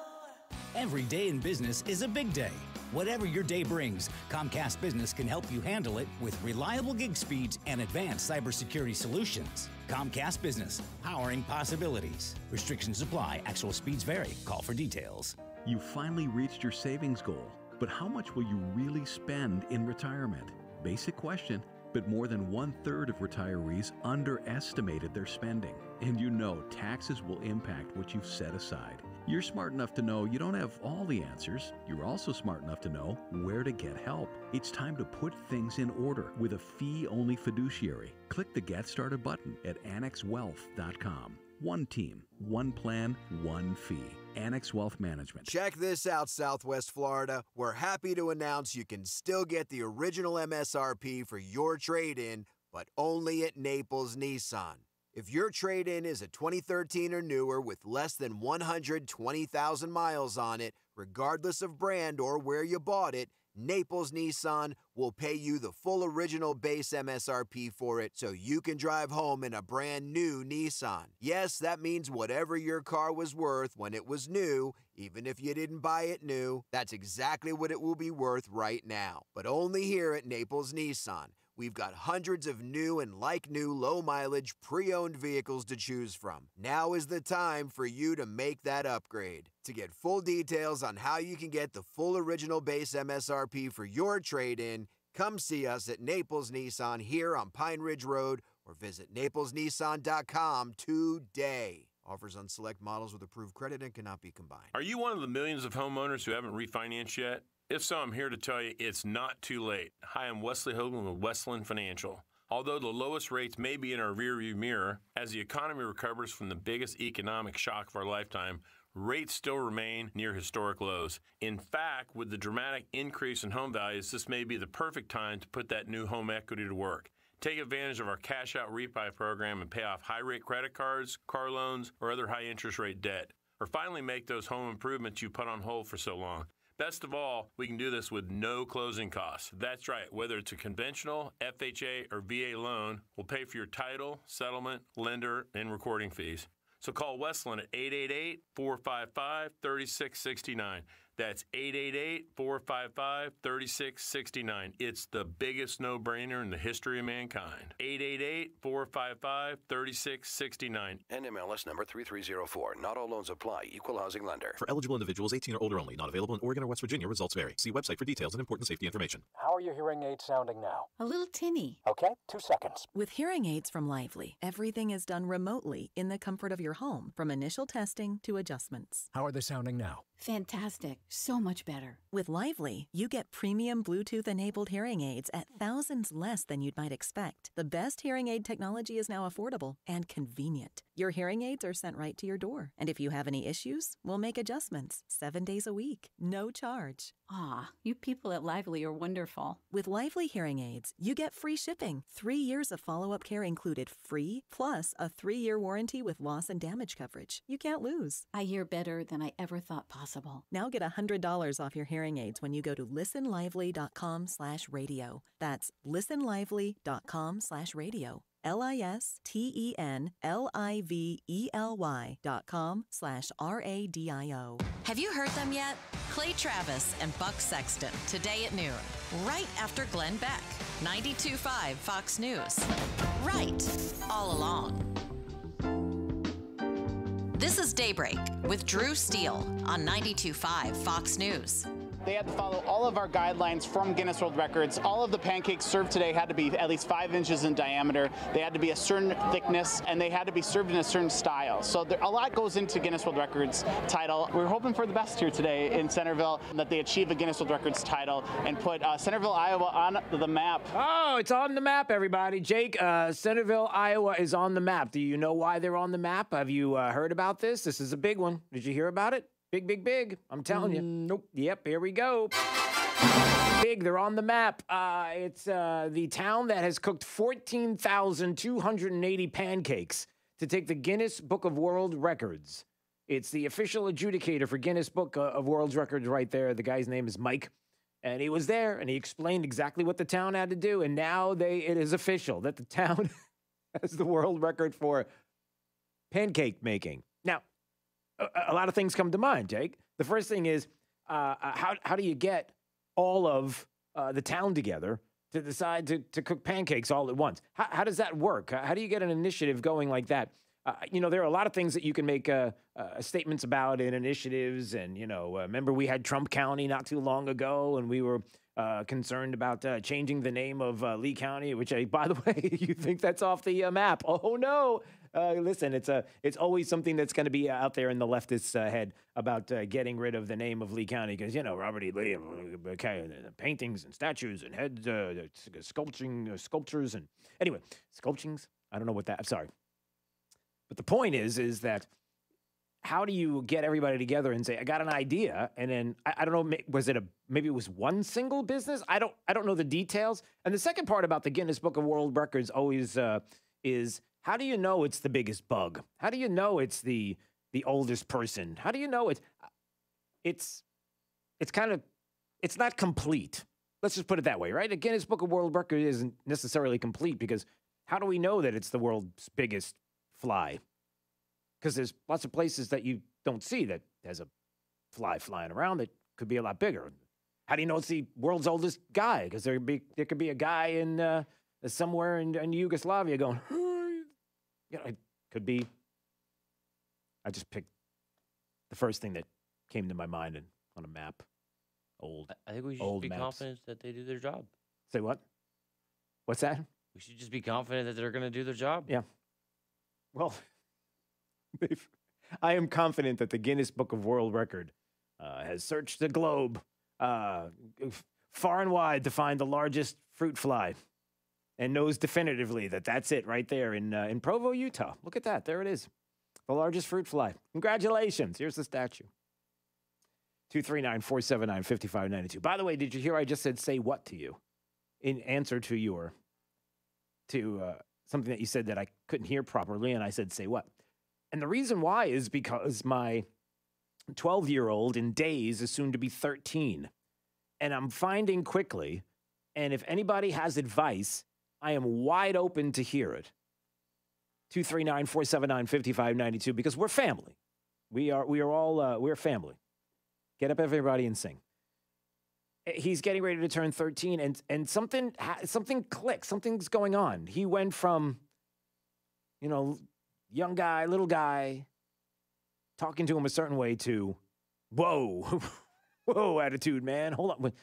Every day in business is a big day. Whatever your day brings, Comcast Business can help you handle it with reliable gig speeds and advanced cybersecurity solutions. Comcast Business, powering possibilities. Restrictions apply. Actual speeds vary. Call for details. You finally reached your savings goal, but how much will you really spend in retirement? Basic question, but more than 1/3 of retirees underestimated their spending. And you know taxes will impact what you've set aside. You're smart enough to know you don't have all the answers. You're also smart enough to know where to get help. It's time to put things in order with a fee-only fiduciary. Click the Get Started button at annexwealth.com. One team, one plan, one fee. Annex Wealth Management. Check this out, Southwest Florida. We're happy to announce you can still get the original MSRP for your trade-in, but only at Naples Nissan. If your trade-in is a 2013 or newer with less than 120,000 miles on it, regardless of brand or where you bought it, Naples Nissan will pay you the full original base MSRP for it so you can drive home in a brand new Nissan. Yes, that means whatever your car was worth when it was new, even if you didn't buy it new, that's exactly what it will be worth right now. But only here at Naples Nissan. We've got hundreds of new and like-new low-mileage pre-owned vehicles to choose from. Now is the time for you to make that upgrade. To get full details on how you can get the full original base MSRP for your trade-in, come see us at Naples Nissan here on Pine Ridge Road or visit naplesnissan.com today. Offers on select models with approved credit and cannot be combined. Are you one of the millions of homeowners who haven't refinanced yet? If so, I'm here to tell you it's not too late. Hi, I'm Wesley Hogan with Westland Financial. Although the lowest rates may be in our rearview mirror, as the economy recovers from the biggest economic shock of our lifetime, rates still remain near historic lows. In fact, with the dramatic increase in home values, this may be the perfect time to put that new home equity to work. Take advantage of our cash-out refi program and pay off high-rate credit cards, car loans, or other high-interest rate debt. Or finally make those home improvements you put on hold for so long. Best of all, we can do this with no closing costs. That's right. Whether it's a conventional, FHA, or VA loan, we'll pay for your title, settlement, lender, and recording fees. So call Westland at 888-455-3669. That's 888-455-3669. It's the biggest no-brainer in the history of mankind. 888-455-3669. NMLS number 3304. Not all loans apply. Equal housing lender. For eligible individuals 18 or older only. Not available in Oregon or West Virginia. Results vary. See website for details and important safety information. How are your hearing aids sounding now? A little tinny. Okay, 2 seconds. With hearing aids from Lively, everything is done remotely in the comfort of your home, from initial testing to adjustments. How are they sounding now? Fantastic. So much better. With Lively, you get premium Bluetooth-enabled hearing aids at thousands less than you'd might expect. The best hearing aid technology is now affordable and convenient. Your hearing aids are sent right to your door. And if you have any issues, we'll make adjustments 7 days a week. No charge. Ah, you people at Lively are wonderful. With Lively hearing aids, you get free shipping, 3 years of follow-up care included free, plus a 3-year warranty with loss and damage coverage. You can't lose. I hear better than I ever thought possible. Now get $100 off your hearing aids when you go to listenlively.com/radio. That's listenlively.com/radio. listenlively.com/radio. Have you heard them yet? Clay Travis and Buck Sexton, today at noon, right after Glenn Beck. 92.5 Fox News. Right, all along. This is Daybreak with Drew Steele on 92.5 Fox News. They had to follow all of our guidelines from Guinness World Records. All of the pancakes served today had to be at least 5 inches in diameter. They had to be a certain thickness, and they had to be served in a certain style. So a lot goes into Guinness World Records title. We're hoping for the best here today in Centerville, that they achieve a Guinness World Records title and put Centerville, Iowa on the map. Oh, it's on the map, everybody. Jake, Centerville, Iowa is on the map. Do you know why they're on the map? Have you heard about this? This is a big one. Did you hear about it? Big, big, big. I'm telling you. Nope. Yep, here we go. Big, they're on the map. It's the town that has cooked 14,280 pancakes to take the Guinness Book of World Records. It's the official adjudicator for Guinness Book of World Records right there. The guy's name is Mike. And he was there, and he explained exactly what the town had to do. And now it is official that the town has the world record for pancake making. Now, a lot of things come to mind, Jake. The first thing is, how do you get all of the town together to decide to cook pancakes all at once? How does that work? How do you get an initiative going like that? There are a lot of things that you can make statements about in initiatives. And, remember we had Trump County not too long ago, and we were concerned about changing the name of Lee County, which, by the way, you think that's off the map. Oh, no. Listen, it's always something that's going to be out there in the leftist's head about getting rid of the name of Lee County because, Robert E. Lee, paintings and statues and heads, sculptures and anyway, sculptings. I don't know what that. I'm sorry. But the point is that how do you get everybody together and say, I got an idea, and then I don't know, maybe it was one single business? I don't know the details. And the second part about the Guinness Book of World Records always is, how do you know it's the biggest bug? How do you know it's the oldest person? How do you know it's not complete? Let's just put it that way, right? The Guinness Book of World Records isn't necessarily complete because how do we know that it's the world's biggest fly? Because there's lots of places that you don't see that has a fly flying around that could be a lot bigger. How do you know it's the world's oldest guy? Because there could be a guy in somewhere in Yugoslavia going, it could be. I just picked the first thing that came to my mind and on a map. I think we should be confident that they do their job. Say what? What's that? We should just be confident that they're going to do their job. Yeah. Well, I am confident that the Guinness Book of World Record has searched the globe far and wide to find the largest fruit fly and knows definitively that that's it right there in Provo, Utah. Look at that. There it is. The largest fruit fly. Congratulations. Here's the statue. 239-479-5592. By the way, did you hear I just said say what to you in answer to something that you said that I couldn't hear properly, and I said say what? And the reason why is because my 12-year-old in days is soon to be 13. And I'm finding quickly, and if anybody has advice, I am wide open to hear it. 239-479-5592, because we're family. We're family. Get up, everybody, and sing. He's getting ready to turn 13, and something clicks. Something's going on. He went from, young guy, little guy, talking to him a certain way to, whoa, whoa, attitude, man. Hold on.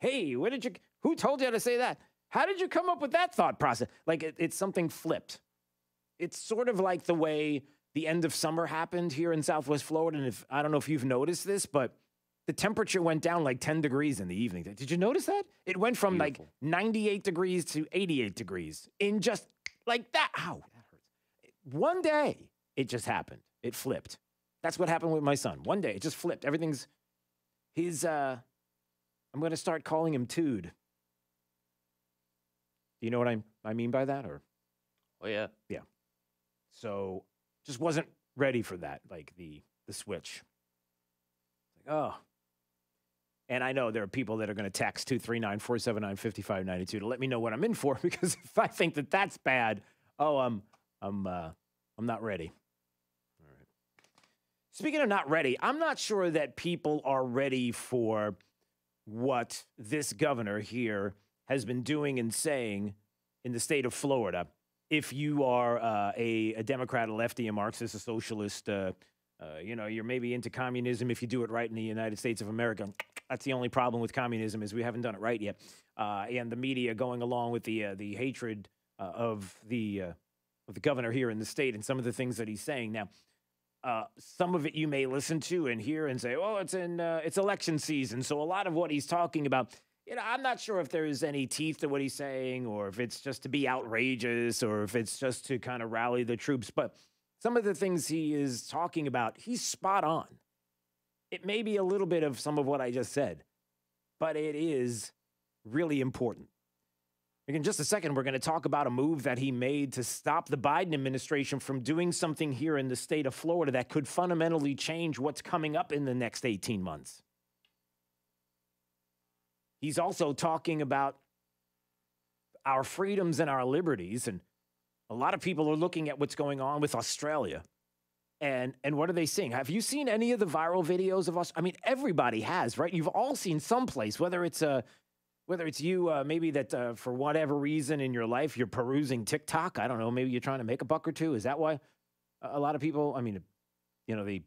Hey, who told you to say that? How did you come up with that thought process? Like it's something flipped. It's sort of like the way the end of summer happened here in Southwest Florida. And I don't know if you've noticed this, but the temperature went down like 10 degrees in the evening. Did you notice that? It went from like 98 degrees to 88 degrees in just like that. Ow, that hurts. One day, it just happened. It flipped. That's what happened with my son. One day, it just flipped. I'm going to start calling him Tude. Do you know what I mean by that? Or? Oh, yeah. Yeah. So, just wasn't ready for that, like the switch. Like, oh. And I know there are people that are going to text 239-479-5592 to let me know what I'm in for, because if I think that that's bad, I'm not ready. All right. Speaking of not ready, I'm not sure that people are ready for what this governor here has been doing and saying in the state of Florida. If you are a Democrat, a lefty, a Marxist, a socialist, you're maybe into communism if you do it right in the United States of America. That's the only problem with communism, is we haven't done it right yet. And the media going along with the hatred of the governor here in the state and some of the things that he's saying. Now, some of it you may listen to and hear and say, "Oh, it's election season, so a lot of what he's talking about." I'm not sure if there's any teeth to what he's saying, or if it's just to be outrageous, or if it's just to kind of rally the troops. But some of the things he is talking about, he's spot on. It may be a little bit of some of what I just said, but it is really important. In just a second, we're going to talk about a move that he made to stop the Biden administration from doing something here in the state of Florida that could fundamentally change what's coming up in the next 18 months. He's also talking about our freedoms and our liberties and a lot of people are looking at what's going on with Australia. And what are they seeing? Have you seen any of the viral videos of us? I mean, everybody has, right? You've all seen someplace, whether it's you, maybe that for whatever reason in your life, you're perusing TikTok. I don't know. Maybe you're trying to make a buck or two. Is that why a lot of people, I mean, you know, the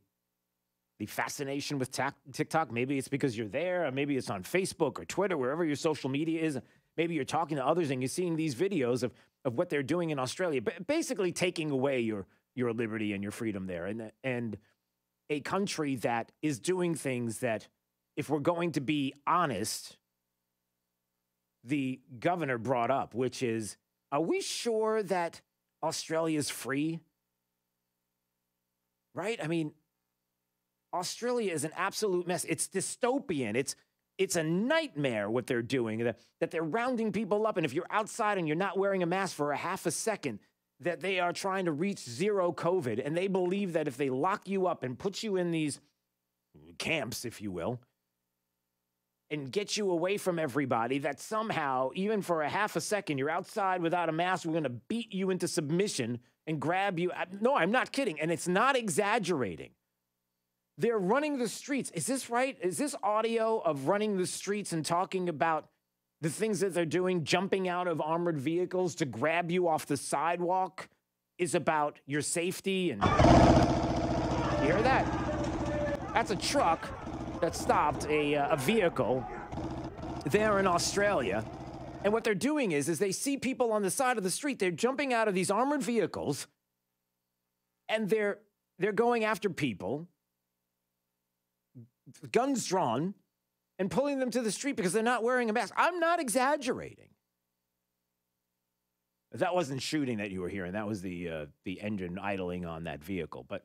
fascination with TikTok, maybe it's because you're there, or maybe it's on Facebook or Twitter, wherever your social media is. Maybe you're talking to others and you're seeing these videos of what they're doing in Australia, basically taking away your liberty and your freedom there. And a country that is doing things that, if we're going to be honest, the governor brought up, which is, are we sure that Australia is free? Right? I mean, Australia is an absolute mess. It's dystopian. It's a nightmare what they're doing, that they're rounding people up. And if you're outside and you're not wearing a mask for a half a second, that they are trying to reach zero COVID. And they believe that if they lock you up and put you in these camps, if you will, and get you away from everybody, that somehow, even for a half a second, you're outside without a mask, we're going to beat you into submission and grab you. No, I'm not kidding. And it's not exaggerating. They're running the streets. Is this right? Is this audio of running the streets and talking about the things that they're doing, jumping out of armored vehicles to grab you off the sidewalk, is about your safety? And you hear that? That's a truck that stopped a vehicle there in Australia. And what they're doing is they see people on the side of the street. They're jumping out of these armored vehicles, and they're going after people, guns drawn, and pulling them to the street because they're not wearing a mask. I'm not exaggerating. That wasn't shooting that you were hearing. That was the engine idling on that vehicle. But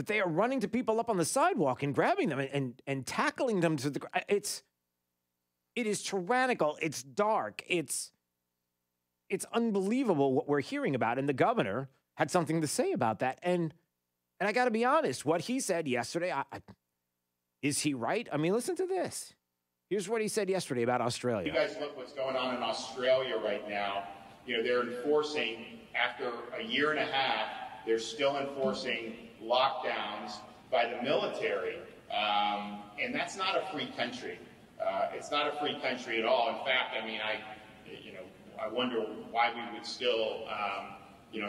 they are running to people up on the sidewalk and grabbing them and tackling them to the ground. It is tyrannical. It's dark. It's unbelievable what we're hearing about. And the governor had something to say about that. And I got to be honest, what he said yesterday, is he right? I mean, listen to this. Here's what he said yesterday about Australia. You guys look what's going on in Australia right now. You know, they're enforcing, after a year and a half, they're still enforcing lockdowns by the military. And that's not a free country. It's not a free country at all. In fact, I mean, I wonder why we would still,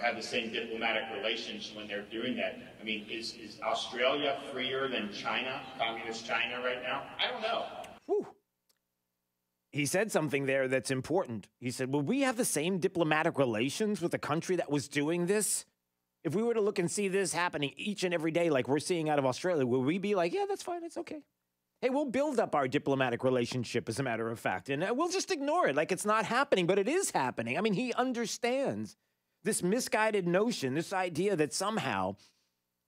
have the same diplomatic relations when they're doing that. I mean, is Australia freer than China, communist China right now? I don't know. Whew. He said something there that's important. He said, will we have the same diplomatic relations with a country that was doing this? If we were to look and see this happening each and every day like we're seeing out of Australia, will we be like, yeah, that's fine, it's okay? Hey, we'll build up our diplomatic relationship, as a matter of fact, and we'll just ignore it like it's not happening, but it is happening. I mean, he understands this misguided notion, this idea that somehow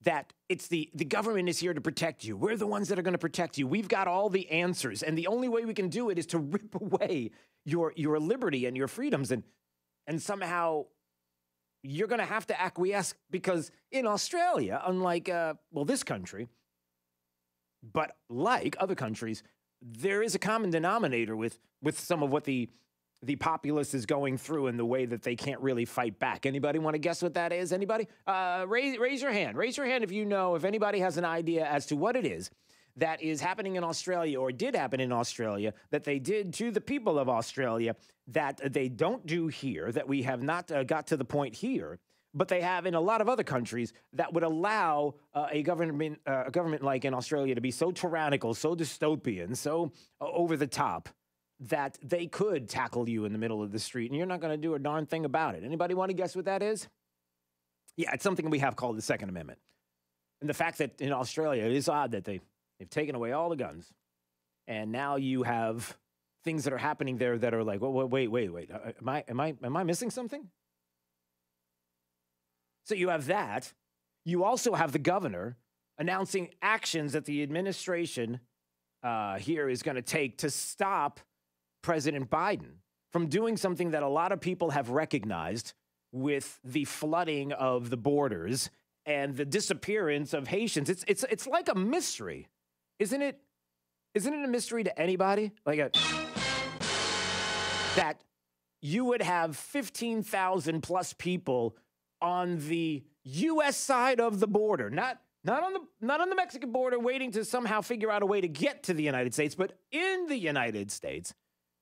that it's the government is here to protect you. We're the ones that are going to protect you. We've got all the answers, and the only way we can do it is to rip away your liberty and your freedoms, and somehow you're going to have to acquiesce, because in Australia, unlike, this country, but like other countries, there is a common denominator with some of what the populace is going through and the way that they can't really fight back. Anybody want to guess what that is? Anybody? Raise your hand. Raise your hand if anybody has an idea as to what it is that is happening in Australia, or did happen in Australia, that they did to the people of Australia that they don't do here, that we have not got to the point here, but they have in a lot of other countries that would allow a government like in Australia to be so tyrannical, so dystopian, so over the top, that they could tackle you in the middle of the street and you're not going to do a darn thing about it. Anybody want to guess what that is? Yeah, it's something we have called the Second Amendment. And the fact that in Australia, it is odd that they've taken away all the guns. And now you have things that are happening there that are like, well, wait. Am I missing something? So you have that. You also have the governor announcing actions that the administration here is going to take to stop President Biden from doing something that a lot of people have recognized with the flooding of the borders and the disappearance of Haitians. It's like a mystery, isn't it? Isn't it a mystery to anybody? That you would have 15,000 plus people on the U.S. side of the border, not on the Mexican border, waiting to somehow figure out a way to get to the United States, but in the United States,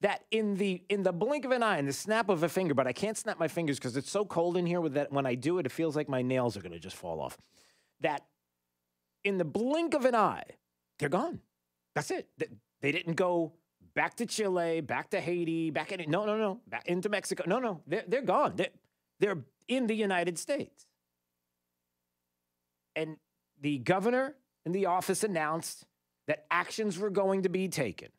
that in the blink of an eye, in the snap of a finger, but I can't snap my fingers because it's so cold in here with that when I do it, it feels like my nails are going to just fall off. That in the blink of an eye, they're gone. That's it. They didn't go back to Chile, back to Haiti, back into Mexico. No, they're gone. They're in the United States. And the governor in the office announced that actions were going to be taken.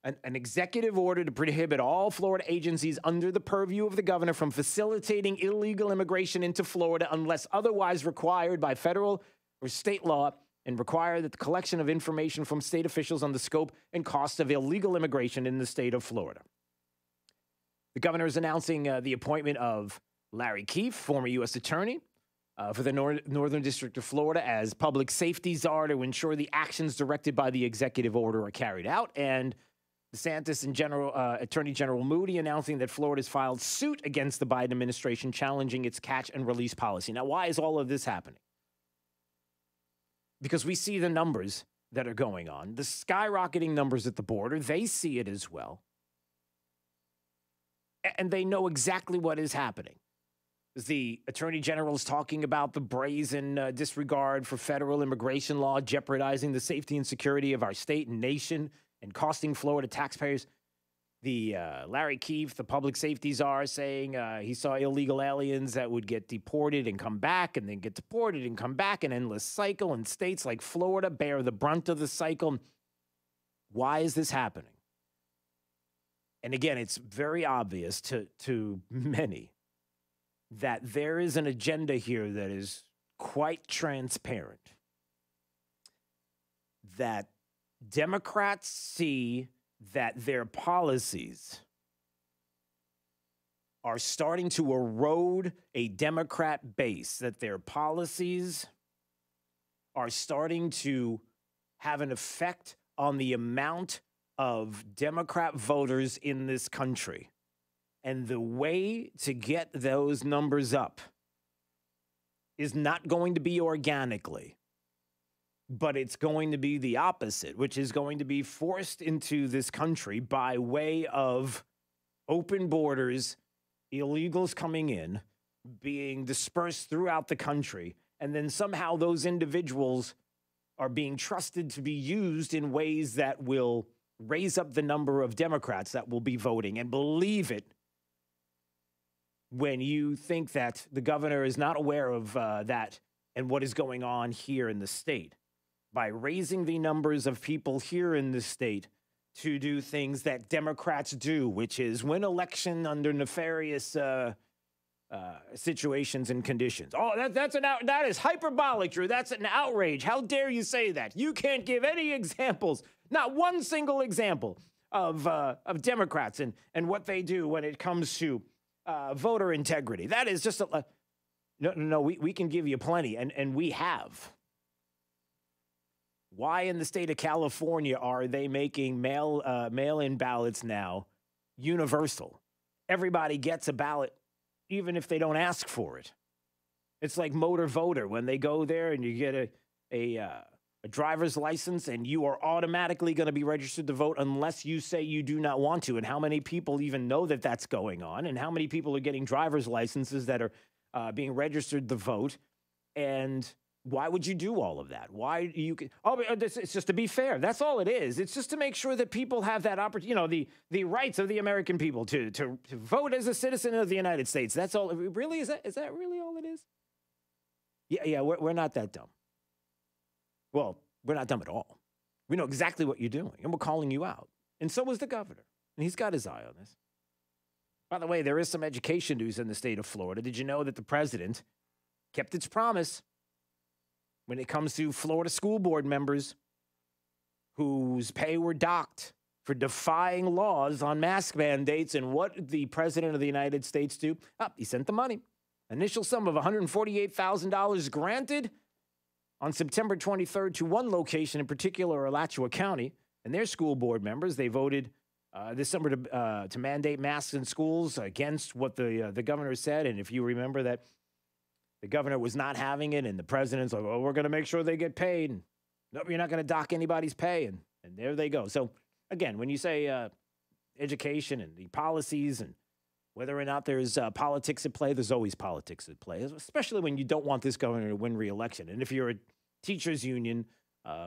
An executive order to prohibit all Florida agencies under the purview of the governor from facilitating illegal immigration into Florida unless otherwise required by federal or state law, and require that the collection of information from state officials on the scope and cost of illegal immigration in the state of Florida. The governor is announcing the appointment of Larry Keefe, former U.S. attorney, for the Northern District of Florida as public safety czar to ensure the actions directed by the executive order are carried out, and DeSantis and Attorney General Moody announcing that Florida has filed suit against the Biden administration challenging its catch and release policy. Now, why is all of this happening? Because we see the numbers that are going on, the skyrocketing numbers at the border. They see it as well. And they know exactly what is happening. The Attorney General is talking about the brazen disregard for federal immigration law, jeopardizing the safety and security of our state and nation and costing Florida taxpayers. The Larry Keefe, the public safety czar, saying he saw illegal aliens that would get deported and come back and then get deported and come back, an endless cycle, and states like Florida bear the brunt of the cycle. Why is this happening? And again, it's very obvious to many that there is an agenda here that is quite transparent. That Democrats see that their policies are starting to erode a Democrat base, that their policies are starting to have an effect on the amount of Democrat voters in this country. And the way to get those numbers up is not going to be organically, but it's going to be the opposite, which is going to be forced into this country by way of open borders, illegals coming in, being dispersed throughout the country, and then somehow those individuals are being trusted to be used in ways that will raise up the number of Democrats that will be voting. And believe it, when you think that the governor is not aware of that and what is going on here in the state, by raising the numbers of people here in the state to do things that Democrats do, which is win election under nefarious situations and conditions. Oh, that is hyperbolic, Drew. That's an outrage. How dare you say that? You can't give any examples, not one single example of Democrats and what they do when it comes to voter integrity. That is just no. We can give you plenty, and we have. Why in the state of California are they making mail-in ballots now universal? Everybody gets a ballot, even if they don't ask for it. It's like motor voter. When they go there and you get a driver's license and you are automatically going to be registered to vote unless you say you do not want to. And how many people even know that that's going on? And how many people are getting driver's licenses that are being registered to vote? And why would you do all of that? Why do you? Oh, it's just to be fair. That's all it is. It's just to make sure that people have that opportunity. You know, the rights of the American people to vote as a citizen of the United States. That's all. Really, is that really all it is? Yeah. We're not that dumb. Well, we're not dumb at all. We know exactly what you're doing, and we're calling you out. And so is the governor, and he's got his eye on this. By the way, there is some education news in the state of Florida. Did you know that the president kept its promise when it comes to Florida school board members whose pay were docked for defying laws on mask mandates? And what did the president of the United States do? He sent the money. Initial sum of $148,000 granted on September 23rd to one location in particular, Alachua County, and their school board members. They voted this summer to mandate masks in schools against what the governor said. And if you remember that the governor was not having it, and the president's like, "Oh, we're going to make sure they get paid." And, nope, you're not going to dock anybody's pay. And there they go. So, again, when you say education and the policies and whether or not there's politics at play, there's always politics at play, especially when you don't want this governor to win re-election. And if you're a teachers union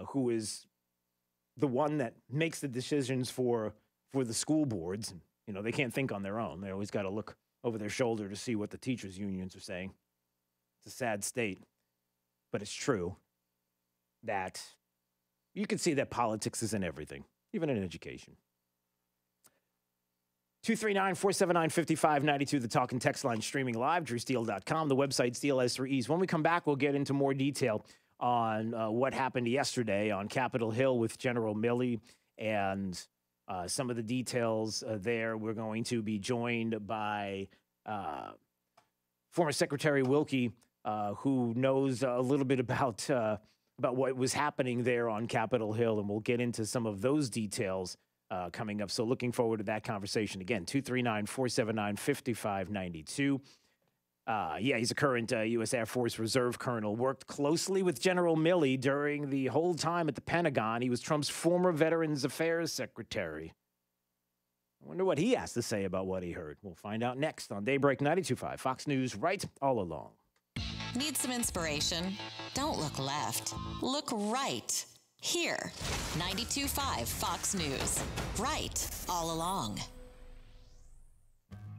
who is the one that makes the decisions for the school boards, you know, they can't think on their own. They always got to look over their shoulder to see what the teachers unions are saying. It's a sad state, but it's true that you can see that politics is in everything, even in education. 239-479-5592, the talk and text line, streaming live, drewsteele.com. The website, Steele has 3 E's. When we come back, we'll get into more detail on what happened yesterday on Capitol Hill with General Milley and some of the details there. We're going to be joined by former Secretary Wilkie, who knows a little bit about what was happening there on Capitol Hill, and we'll get into some of those details coming up. So looking forward to that conversation. Again, 239-479-5592. He's a current U.S. Air Force Reserve colonel, worked closely with General Milley during the whole time at the Pentagon. He was Trump's former Veterans Affairs Secretary. I wonder what he has to say about what he heard. We'll find out next on Daybreak 92.5, Fox News, right all along. Need some inspiration? Don't look left. Look right. Here, 92.5 Fox News. Right all along.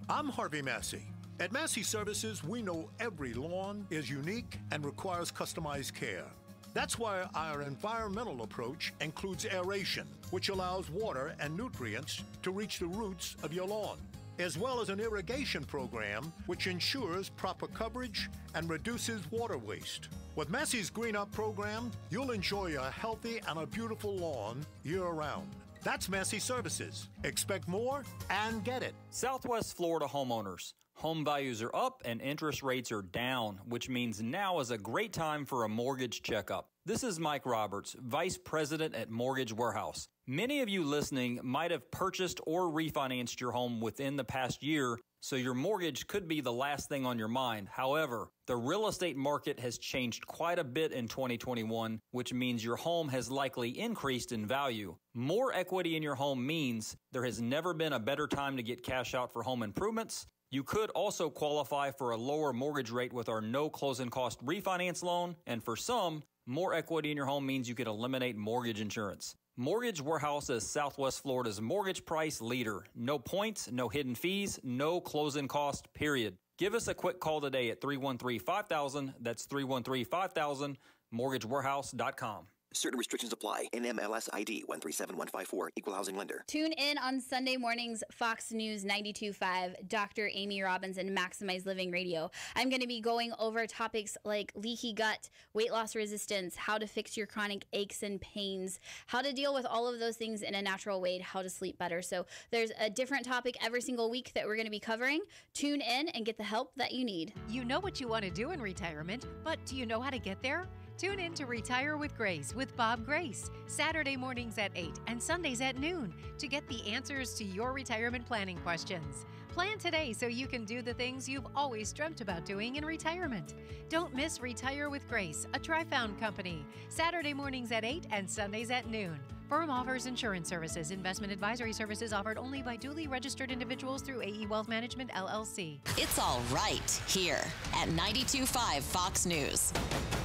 I'm Harvey Massey. At Massey Services, we know every lawn is unique and requires customized care. That's why our environmental approach includes aeration, which allows water and nutrients to reach the roots of your lawn, as well as an irrigation program which ensures proper coverage and reduces water waste. With Massey's Green Up program, you'll enjoy a healthy and a beautiful lawn year-round. That's Massey Services. Expect more and get it. Southwest Florida homeowners. Home values are up and interest rates are down, which means now is a great time for a mortgage checkup. This is Mike Roberts, Vice President at Mortgage Warehouse. Many of you listening might have purchased or refinanced your home within the past year, so your mortgage could be the last thing on your mind. However, the real estate market has changed quite a bit in 2021, which means your home has likely increased in value. More equity in your home means there has never been a better time to get cash out for home improvements. You could also qualify for a lower mortgage rate with our no closing cost refinance loan, and for some, more equity in your home means you could eliminate mortgage insurance. Mortgage Warehouse is Southwest Florida's mortgage price leader. No points, no hidden fees, no closing cost, period. Give us a quick call today at 313-5000. That's 313-5000, mortgagewarehouse.com. Certain restrictions apply. NMLS ID 137154, Equal Housing Lender. Tune in on Sunday mornings, Fox News 92.5, Dr. Amy Robbins, and Maximize Living Radio. I'm going to be going over topics like leaky gut, weight loss resistance, how to fix your chronic aches and pains, how to deal with all of those things in a natural way, how to sleep better. So there's a different topic every single week that we're going to be covering. Tune in and get the help that you need. You know what you want to do in retirement, but do you know how to get there? Tune in to Retire with Grace with Bob Grace, Saturday mornings at 8 and Sundays at noon to get the answers to your retirement planning questions. Plan today so you can do the things you've always dreamt about doing in retirement. Don't miss Retire with Grace, a Tri-Found company, Saturday mornings at 8 and Sundays at noon. Firm offers insurance services. Investment advisory services offered only by duly registered individuals through AE Wealth Management, LLC. It's all right here at 92.5 Fox News.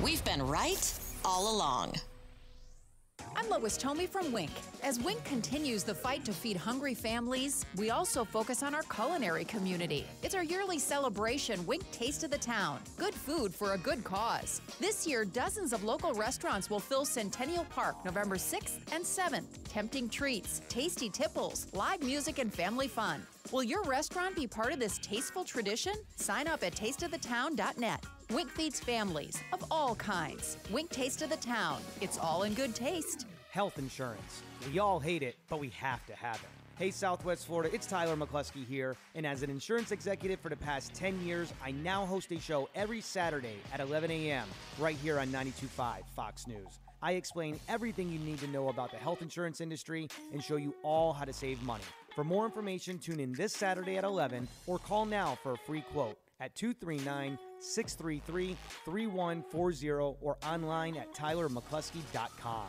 We've been right all along. I'm Lois Tomey from Wink. As Wink continues the fight to feed hungry families, we also focus on our culinary community. It's our yearly celebration, Wink Taste of the Town. Good food for a good cause. This year, dozens of local restaurants will fill Centennial Park November 6th and 7th. Tempting treats, tasty tipples, live music, and family fun. Will your restaurant be part of this tasteful tradition? Sign up at tasteofthetown.net. Wink feeds families of all kinds. Wink Taste of the Town. It's all in good taste. Health insurance. We all hate it, but we have to have it. Hey, Southwest Florida, it's Tyler McCluskey here, and as an insurance executive for the past 10 years, I now host a show every Saturday at 11 a.m. right here on 92.5 Fox News. I explain everything you need to know about the health insurance industry and show you all how to save money. For more information, tune in this Saturday at 11 or call now for a free quote at 239-633-3140 or online at tylermccluskey.com.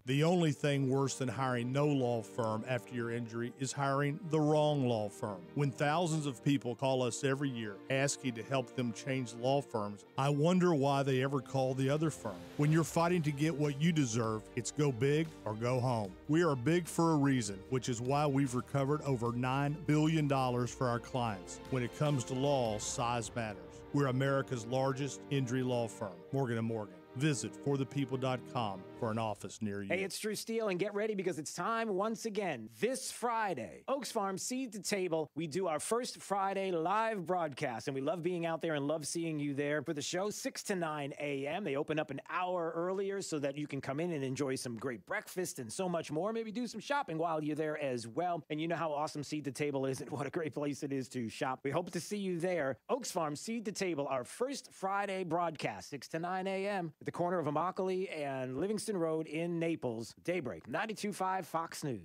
The only thing worse than hiring no law firm after your injury is hiring the wrong law firm. When thousands of people call us every year asking to help them change law firms, I wonder why they ever call the other firm. When you're fighting to get what you deserve, it's go big or go home. We are big for a reason, which is why we've recovered over $9 billion for our clients. When it comes to law, size matters. We're America's largest injury law firm, Morgan & Morgan. Visit forthepeople.com for an office near you. Hey, it's Drew Steele, and get ready because it's time once again. This Friday, Oaks Farm Seed to Table. We do our first Friday live broadcast, and we love being out there and love seeing you there for the show, 6 to 9 a.m. They open up an hour earlier so that you can come in and enjoy some great breakfast and so much more. Maybe do some shopping while you're there as well. And you know how awesome Seed to Table is and what a great place it is to shop. We hope to see you there. Oaks Farm Seed to Table, our first Friday broadcast, 6 to 9 a.m. at the corner of Immokalee and Livingston Road in Naples. Daybreak, 92.5 Fox News.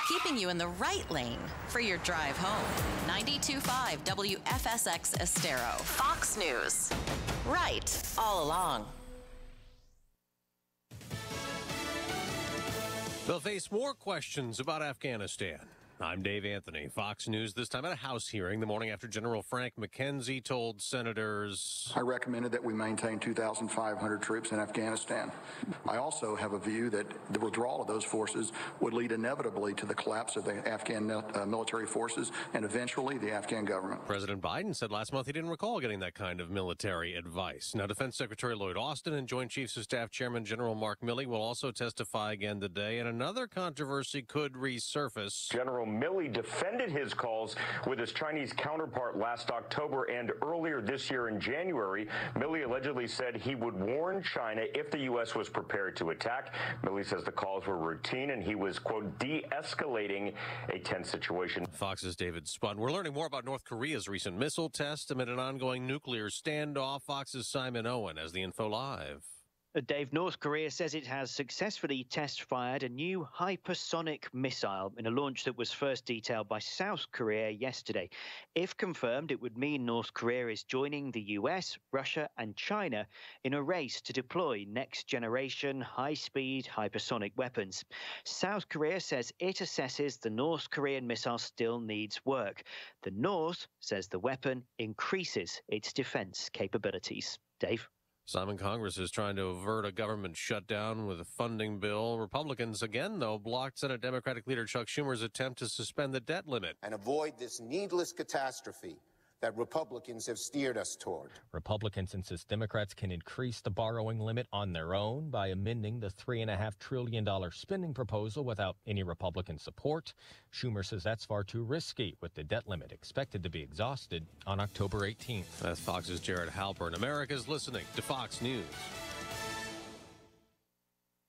Keeping you in the right lane for your drive home. 92.5 WFSX Estero. Fox News. Right all along. They'll face more questions about Afghanistan. I'm Dave Anthony, Fox News, this time at a House hearing the morning after General Frank McKenzie told senators, I recommended that we maintain 2,500 troops in Afghanistan. I also have a view that the withdrawal of those forces would lead inevitably to the collapse of the Afghan military forces and eventually the Afghan government. President Biden said last month he didn't recall getting that kind of military advice. Now, Defense Secretary Lloyd Austin and Joint Chiefs of Staff Chairman General Mark Milley will also testify again today, and another controversy could resurface. General Milley defended his calls with his Chinese counterpart last October and earlier this year in January. Milley allegedly said he would warn China if the U.S. was prepared to attack. Milley says the calls were routine and he was, quote, de-escalating a tense situation. Fox's David Spun. We're learning more about North Korea's recent missile test amid an ongoing nuclear standoff. Fox's Simon Owen has the info live. Dave, North Korea says it has successfully test-fired a new hypersonic missile in a launch that was first detailed by South Korea yesterday. If confirmed, it would mean North Korea is joining the US, Russia and China in a race to deploy next-generation high-speed hypersonic weapons. South Korea says it assesses the North Korean missile still needs work. The North says the weapon increases its defense capabilities. Dave? Simon, Congress is trying to avert a government shutdown with a funding bill. Republicans, again, though, blocked Senate Democratic leader Chuck Schumer's attempt to suspend the debt limit. And avoid this needless catastrophe that Republicans have steered us toward. Republicans insist Democrats can increase the borrowing limit on their own by amending the $3.5 trillion spending proposal without any Republican support. Schumer says that's far too risky, with the debt limit expected to be exhausted on October 18th. That's Fox's Jared Halpern. America's listening to Fox News.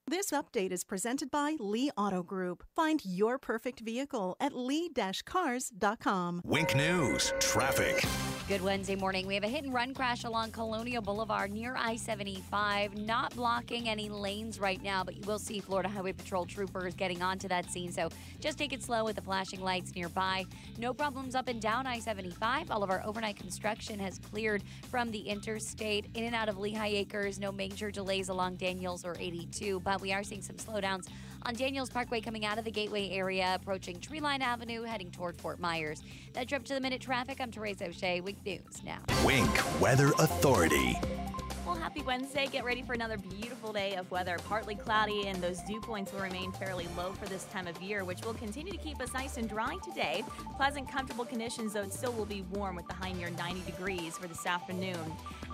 This update is presented by Lee Auto Group. Find your perfect vehicle at lee-cars.com. Wink News, traffic. Good Wednesday morning. We have a hit-and-run crash along Colonial Boulevard near I-75. Not blocking any lanes right now, but you will see Florida Highway Patrol troopers getting onto that scene. So just take it slow with the flashing lights nearby. No problems up and down I-75. All of our overnight construction has cleared from the interstate. In and out of Lehigh Acres. No major delays along Daniels or 82, but we are seeing some slowdowns on Daniels Parkway coming out of the Gateway area, approaching Treeline Avenue, heading toward Fort Myers. That's your up to the minute traffic. I'm Teresa O'Shea. Wink News now. Wink Weather Authority. Well, happy Wednesday. Get ready for another beautiful day of weather. Partly cloudy, and those dew points will remain fairly low for this time of year, which will continue to keep us nice and dry today. Pleasant, comfortable conditions, though it still will be warm with the high near 90 degrees for this afternoon.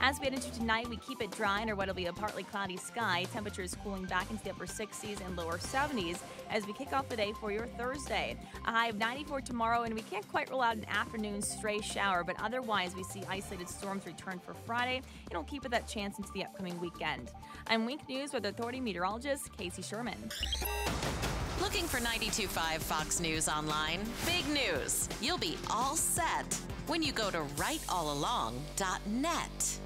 As we head into tonight, we keep it dry under what will be a partly cloudy sky. Temperatures cooling back into the upper 60s and lower 70s as we kick off the day for your Thursday. A high of 94 tomorrow, and we can't quite rule out an afternoon stray shower, but otherwise we see isolated storms return for Friday, and it'll keep it that chance into the upcoming weekend. I'm Wink News Weather Authority meteorologist Casey Sherman. Looking for 92.5 Fox News online? Big news! You'll be all set when you go to rightallalong.net.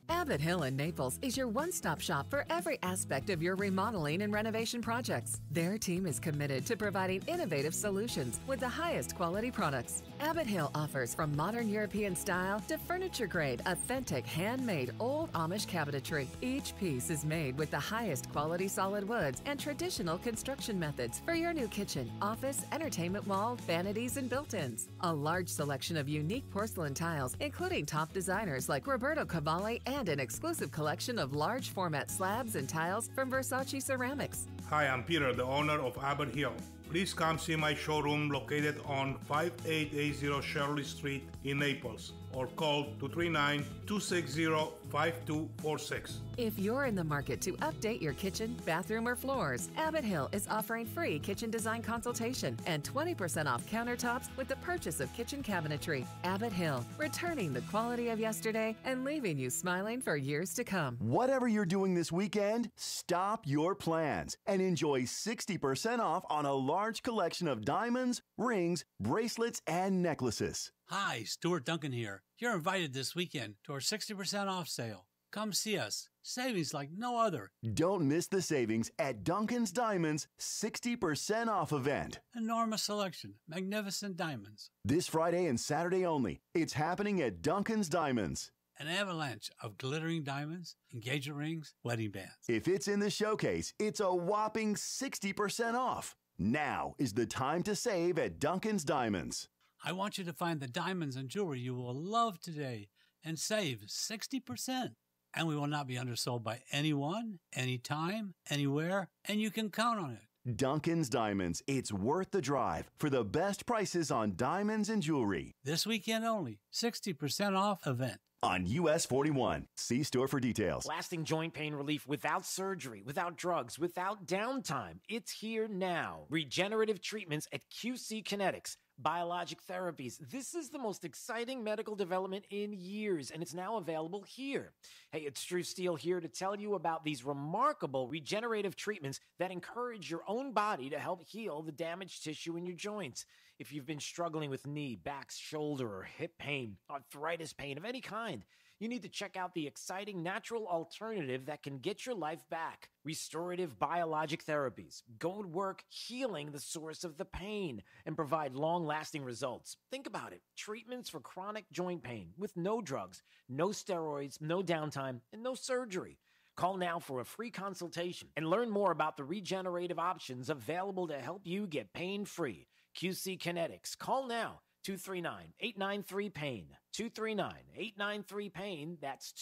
Abbott Hill in Naples is your one-stop shop for every aspect of your remodeling and renovation projects. Their team is committed to providing innovative solutions with the highest quality products. Abbott Hill offers from modern European style to furniture-grade, authentic, handmade old Amish cabinetry. Each piece is made with the highest quality solid woods and traditional construction methods for your new kitchen, office, entertainment wall, vanities, and built-ins. A large selection of unique porcelain tiles, including top designers like Roberto Cavalli, and an exclusive collection of large format slabs and tiles from Versace Ceramics. Hi, I'm Peter, the owner of Abbott Hill. Please come see my showroom located on 5880 Shirley Street in Naples, or call 239-260-5246. If you're in the market to update your kitchen, bathroom, or floors, Abbott Hill is offering free kitchen design consultation and 20% off countertops with the purchase of kitchen cabinetry. Abbott Hill, returning the quality of yesterday and leaving you smiling for years to come. Whatever you're doing this weekend, stop your plans and enjoy 60% off on a large collection of diamonds, rings, bracelets, and necklaces. Hi, Stuart Duncan here. You're invited this weekend to our 60% off sale. Come see us. Savings like no other. Don't miss the savings at Duncan's Diamonds 60% off event. Enormous selection. Magnificent diamonds. This Friday and Saturday only. It's happening at Duncan's Diamonds. An avalanche of glittering diamonds, engagement rings, wedding bands. If it's in the showcase, it's a whopping 60% off. Now is the time to save at Duncan's Diamonds. I want you to find the diamonds and jewelry you will love today and save 60%. And we will not be undersold by anyone, anytime, anywhere, and you can count on it. Duncan's Diamonds. It's worth the drive for the best prices on diamonds and jewelry. This weekend only, 60% off event. On US 41. See store for details. Lasting joint pain relief without surgery, without drugs, without downtime. It's here now. Regenerative treatments at QC Kinetics. Biologic therapies. This is the most exciting medical development in years, and it's now available here. Hey, it's Drew Steele here to tell you about these remarkable regenerative treatments that encourage your own body to help heal the damaged tissue in your joints. If you've been struggling with knee, back, shoulder, or hip pain, arthritis pain of any kind, you need to check out the exciting natural alternative that can get your life back. Restorative biologic therapies go to work healing the source of the pain and provide long-lasting results. Think about it. Treatments for chronic joint pain with no drugs, no steroids, no downtime, and no surgery. Call now for a free consultation and learn more about the regenerative options available to help you get pain-free. QC Kinetics. Call now. 239-893-PAIN. 239-893-PAIN. That's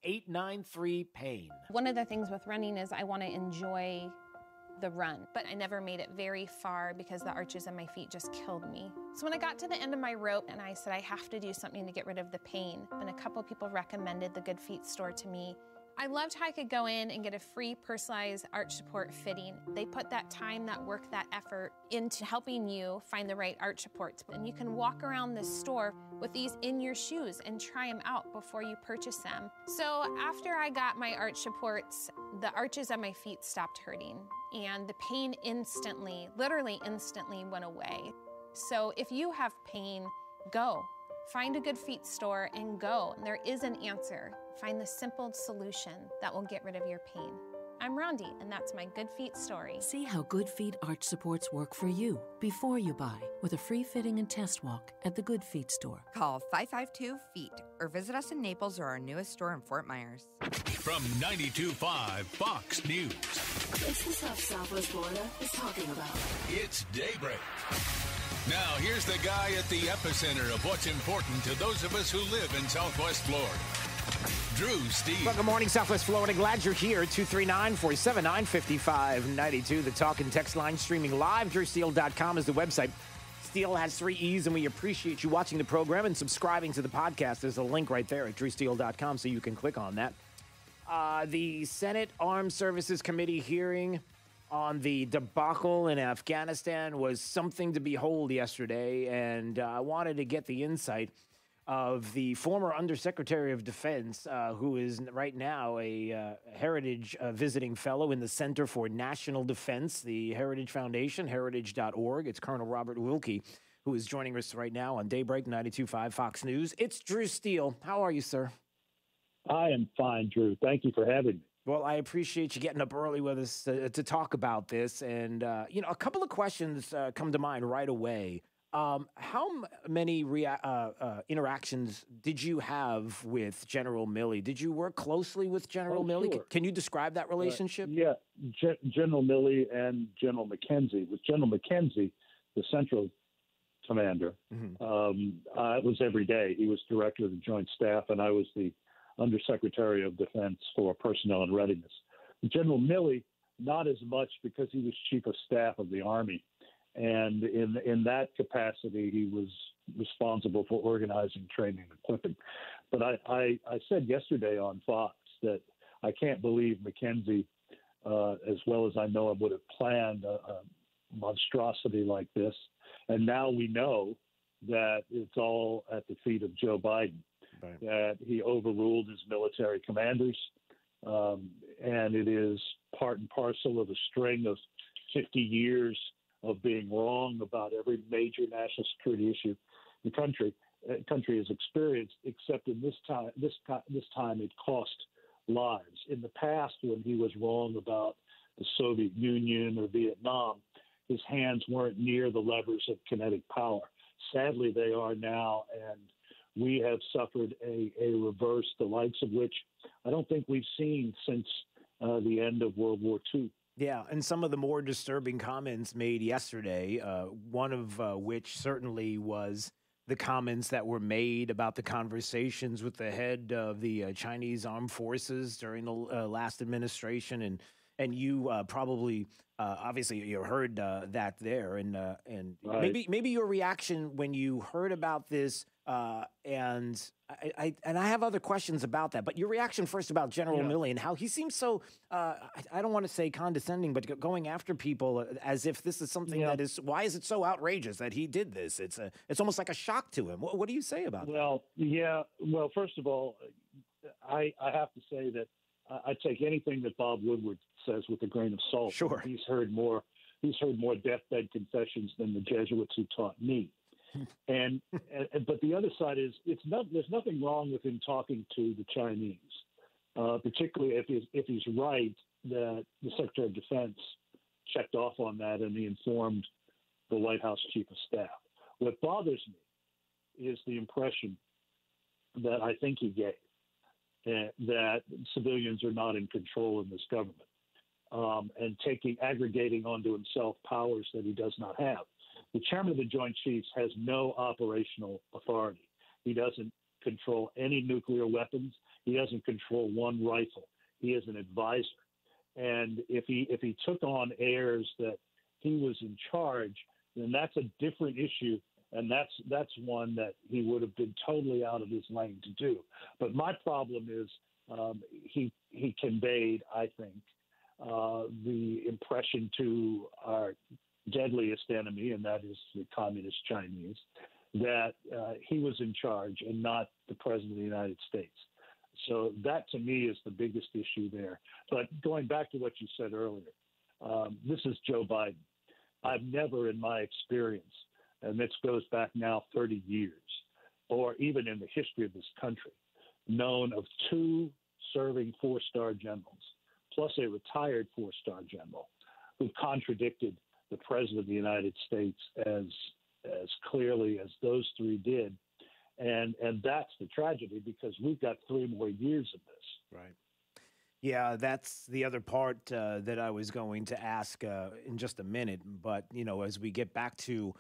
239-893-PAIN. One of the things with running is I want to enjoy the run, but I never made it very far because the arches in my feet just killed me. So when I got to the end of my rope and I said I have to do something to get rid of the pain, and a couple people recommended the Good Feet store to me. I loved how I could go in and get a free personalized arch support fitting. They put that time, that work, that effort into helping you find the right arch supports. And you can walk around this store with these in your shoes and try them out before you purchase them. So after I got my arch supports, the arches on my feet stopped hurting and the pain instantly, literally instantly went away. So if you have pain, go. Find a Good Feet store and go. There is an answer. Find the simple solution that will get rid of your pain. I'm Rondi, and that's my Good Feet story. See how Good Feet arch supports work for you before you buy with a free fitting and test walk at the Good Feet store. Call 552-FEET or visit us in Naples or our newest store in Fort Myers. From 92.5 Fox News. It's the stuff Southwest Florida is talking about. It's Daybreak. Now, here's the guy at the epicenter of what's important to those of us who live in Southwest Florida. Drew Steele. Well, good morning, Southwest Florida. Glad you're here. 239-479-5592. The talk and text line streaming live. DrewSteele.com is the website. Steele has 3 E's, and we appreciate you watching the program and subscribing to the podcast. There's a link right there at DrewSteele.com, so you can click on that. The Senate Armed Services Committee hearing on the debacle in Afghanistan was something to behold yesterday, and I wanted to get the insight of the former Undersecretary of Defense, who is right now a Heritage visiting fellow in the Center for National Defense, the Heritage Foundation, heritage.org. It's Colonel Robert Wilkie, who is joining us right now on Daybreak 92.5 Fox News. It's Drew Steele. How are you, sir? I am fine, Drew. Thank you for having me. Well, I appreciate you getting up early with us to talk about this. And, a couple of questions come to mind right away. How many interactions did you have with General Milley? Did you work closely with General Milley? Sure. Can you describe that relationship? General Milley and General McKenzie. With General McKenzie, the Central Commander, it was every day. He was Director of the Joint Staff, and I was the Undersecretary of Defense for Personnel and Readiness. General Milley, not as much because he was Chief of Staff of the Army. And in that capacity, he was responsible for organizing, training, and equipping. But I said yesterday on Fox that I can't believe McKenzie, as well as I know him, would have planned a monstrosity like this. And now we know that it's all at the feet of Joe Biden, that he overruled his military commanders. And it is part and parcel of a string of 50 years of being wrong about every major national security issue the country has experienced, except in this time it cost lives. In the past, when he was wrong about the Soviet Union or Vietnam, his hands weren't near the levers of kinetic power. Sadly, they are now, and we have suffered a reverse, the likes of which I don't think we've seen since the end of World War II. Yeah, and some of the more disturbing comments made yesterday, one of which certainly was the comments that were made about the conversations with the head of the Chinese armed forces during the last administration, and you probably obviously you heard that there, and right. maybe your reaction when you heard about this, and I have other questions about that, but your reaction first about General Milley and how he seems so I don't want to say condescending, but going after people as if this is something that is, why is it so outrageous that he did this? It's almost like a shock to him. What do you say about that? Well, first of all, I have to say that I take anything that Bob Woodward says with a grain of salt. Sure. He's heard more deathbed confessions than the Jesuits who taught me. But the other side is there's nothing wrong with him talking to the Chinese, particularly if he's right that the Secretary of Defense checked off on that and he informed the White House Chief of Staff. What bothers me is the impression that I think he gave, that civilians are not in control in this government, and aggregating onto himself powers that he does not have. The chairman of the Joint Chiefs has no operational authority. He doesn't control any nuclear weapons. He doesn't control one rifle. He is an advisor. And if he took on airs that he was in charge, then that's a different issue. And that's one that he would have been totally out of his lane to do. But my problem is he conveyed, I think, the impression to our deadliest enemy, and that is the communist Chinese, that he was in charge and not the President of the United States. So that, to me, is the biggest issue there. But going back to what you said earlier, this is Joe Biden. I've never in my experience, and this goes back now 30 years, or even in the history of this country, known of two serving four-star generals, plus a retired four-star general, who contradicted the President of the United States as clearly as those three did. And that's the tragedy, because we've got 3 more years of this. Right. Yeah, that's the other part that I was going to ask in just a minute. But, as we get back to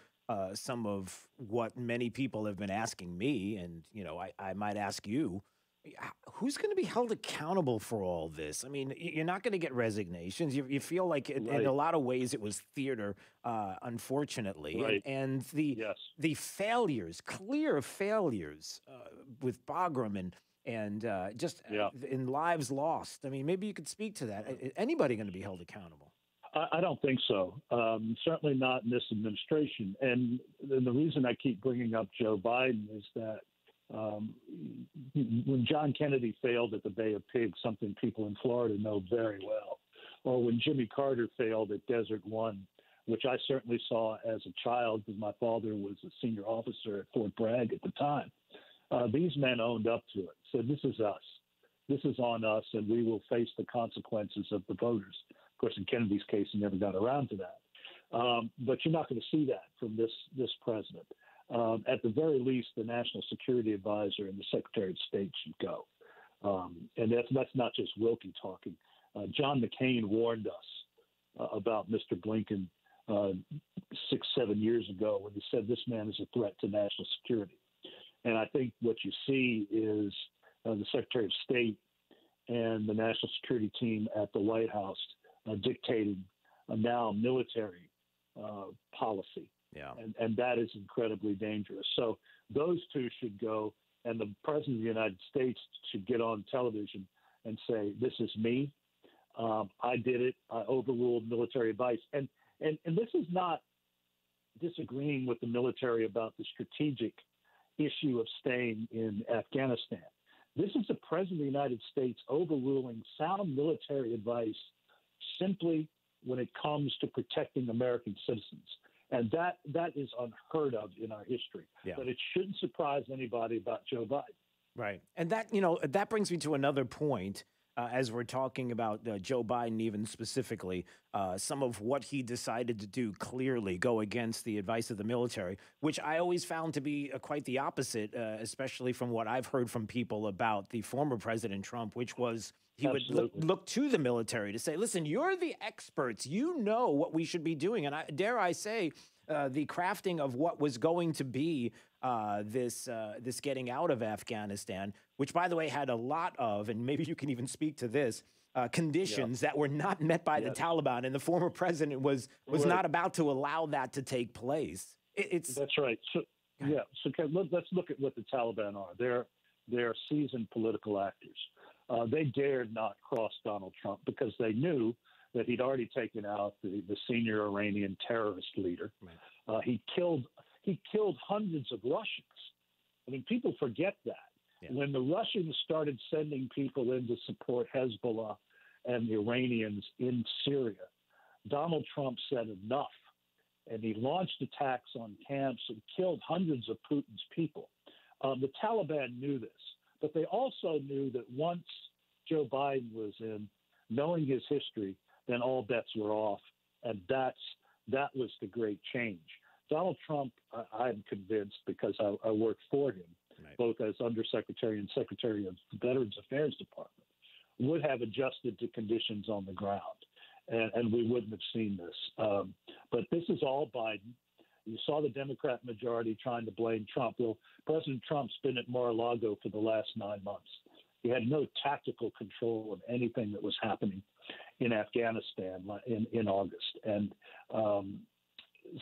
some of what many people have been asking me, and, I might ask you, who's going to be held accountable for all this? I mean, you're not going to get resignations. You feel like in a lot of ways it was theater, unfortunately. Right. And the failures, clear failures with Bagram and in lives lost. I mean, maybe you could speak to that. Anybody going to be held accountable? I don't think so. Certainly not in this administration. And the reason I keep bringing up Joe Biden is that when John Kennedy failed at the Bay of Pigs, something people in Florida know very well, or when Jimmy Carter failed at Desert One, which I certainly saw as a child because my father was a senior officer at Fort Bragg at the time, these men owned up to it, said, this is us. this is on us, and we will face the consequences of the voters. Of course, in Kennedy's case, he never got around to that. But you're not going to see that from this president. At the very least, the National Security Advisor and the Secretary of State should go. And that's not just Wilkie talking. John McCain warned us about Mr. Blinken 6-7 years ago when he said this man is a threat to national security. And I think what you see is the Secretary of State and the national security team at the White House dictating a now military policy. Yeah. And that is incredibly dangerous. So those two should go, and the President of the United States should get on television and say, this is me. I did it. I overruled military advice. And this is not disagreeing with the military about the strategic issue of staying in Afghanistan. This is the President of the United States overruling sound military advice simply when it comes to protecting American citizens. And that is unheard of in our history. Yeah. But it shouldn't surprise anybody about Joe Biden. Right. And that brings me to another point. As we're talking about Joe Biden, even specifically, some of what he decided to do clearly go against the advice of the military, which I always found to be quite the opposite, especially from what I've heard from people about the former President Trump, which was he would look to the military to say, listen, you're the experts. You know what we should be doing. And dare I say, the crafting of what was going to be this getting out of Afghanistan, which, by the way, had a lot of, and maybe you can even speak to this, conditions that were not met by the Taliban, and the former president was not about to allow that to take place. That's right. So let's look at what the Taliban are. They're seasoned political actors. They dared not cross Donald Trump because they knew that he'd already taken out the senior Iranian terrorist leader. Right. He killed hundreds of Russians. I mean, people forget that. Yeah. When the Russians started sending people in to support Hezbollah and the Iranians in Syria, Donald Trump said enough, and he launched attacks on camps and killed hundreds of Putin's people. The Taliban knew this, but they also knew that once Joe Biden was in, knowing his history, then all bets were off, and that was the great change. Donald Trump, I'm convinced, because I worked for him, both as Undersecretary and Secretary of the Veterans Affairs Department, would have adjusted to conditions on the ground, and we wouldn't have seen this. But this is all Biden. You saw the Democrat majority trying to blame Trump. Well, President Trump's been at Mar-a-Lago for the last 9 months. He had no tactical control of anything that was happening in Afghanistan in August. And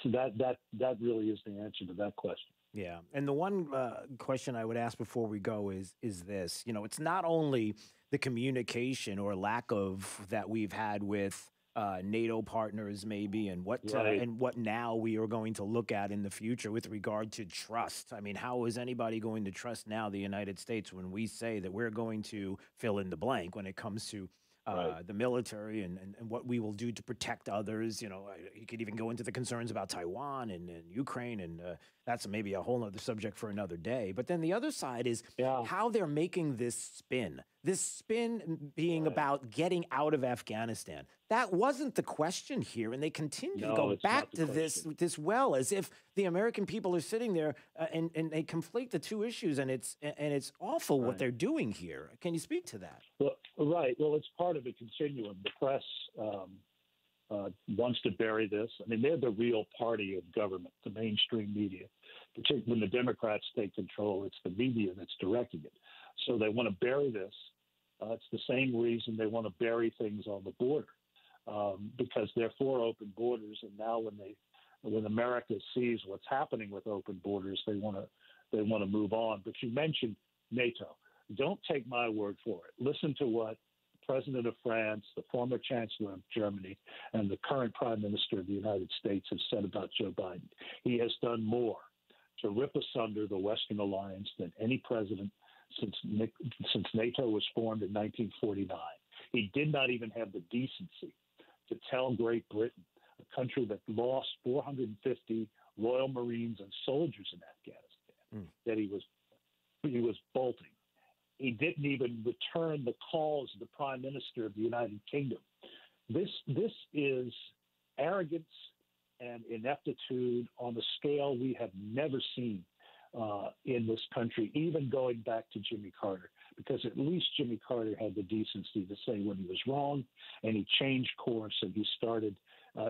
so that really is the answer to that question. Yeah. And the one question I would ask before we go is this. It's not only the communication or lack of that we've had with NATO partners maybe and what now we are going to look at in the future with regard to trust. I mean, how is anybody going to trust now the United States when we say that we're going to fill in the blank when it comes to the military and what we will do to protect others? You could even go into the concerns about Taiwan and Ukraine, and that's maybe a whole other subject for another day. But then the other side is how they're making this spin being about getting out of Afghanistan. That wasn't the question here, and they continue to go back to this as if the American people are sitting there and they conflate the two issues, and it's awful what they're doing here. Can you speak to that? Well, right. Well, it's part of a continuum. The press wants to bury this. I mean, they're the real party of government, the mainstream media. Particularly when the Democrats take control, it's the media that's directing it. So they want to bury this. It's the same reason they want to bury things on the border, because they're for open borders. And now when America sees what's happening with open borders, they want to move on. But you mentioned NATO. Don't take my word for it. Listen to what the President of France, the former Chancellor of Germany, and the current Prime Minister of the United States have said about Joe Biden. He has done more to rip asunder the Western alliance than any president since NATO was formed in 1949. He did not even have the decency to tell Great Britain, a country that lost 450 Royal Marines and soldiers in Afghanistan, that he was bolting. He didn't even return the calls of the Prime Minister of the United Kingdom. This is arrogance and ineptitude on a scale we have never seen in this country, even going back to Jimmy Carter, because at least Jimmy Carter had the decency to say when he was wrong, and he changed course, and he started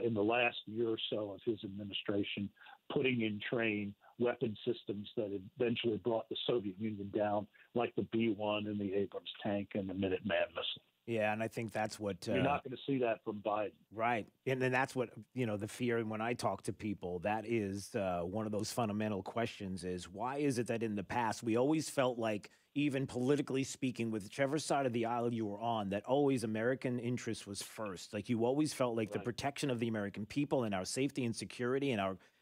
in the last year or so of his administration putting in train weapon systems that eventually brought the Soviet Union down, like the B-1 and the Abrams tank and the Minuteman missile. Yeah, and I think that's what... You're not going to see that from Biden. Right. And then that's what, the fear. And when I talk to people, that is one of those fundamental questions is, why is it that in the past we always felt like, even politically speaking, with whichever side of the aisle you were on, that always American interest was first? Like, you always felt like the protection of the American people and our safety and security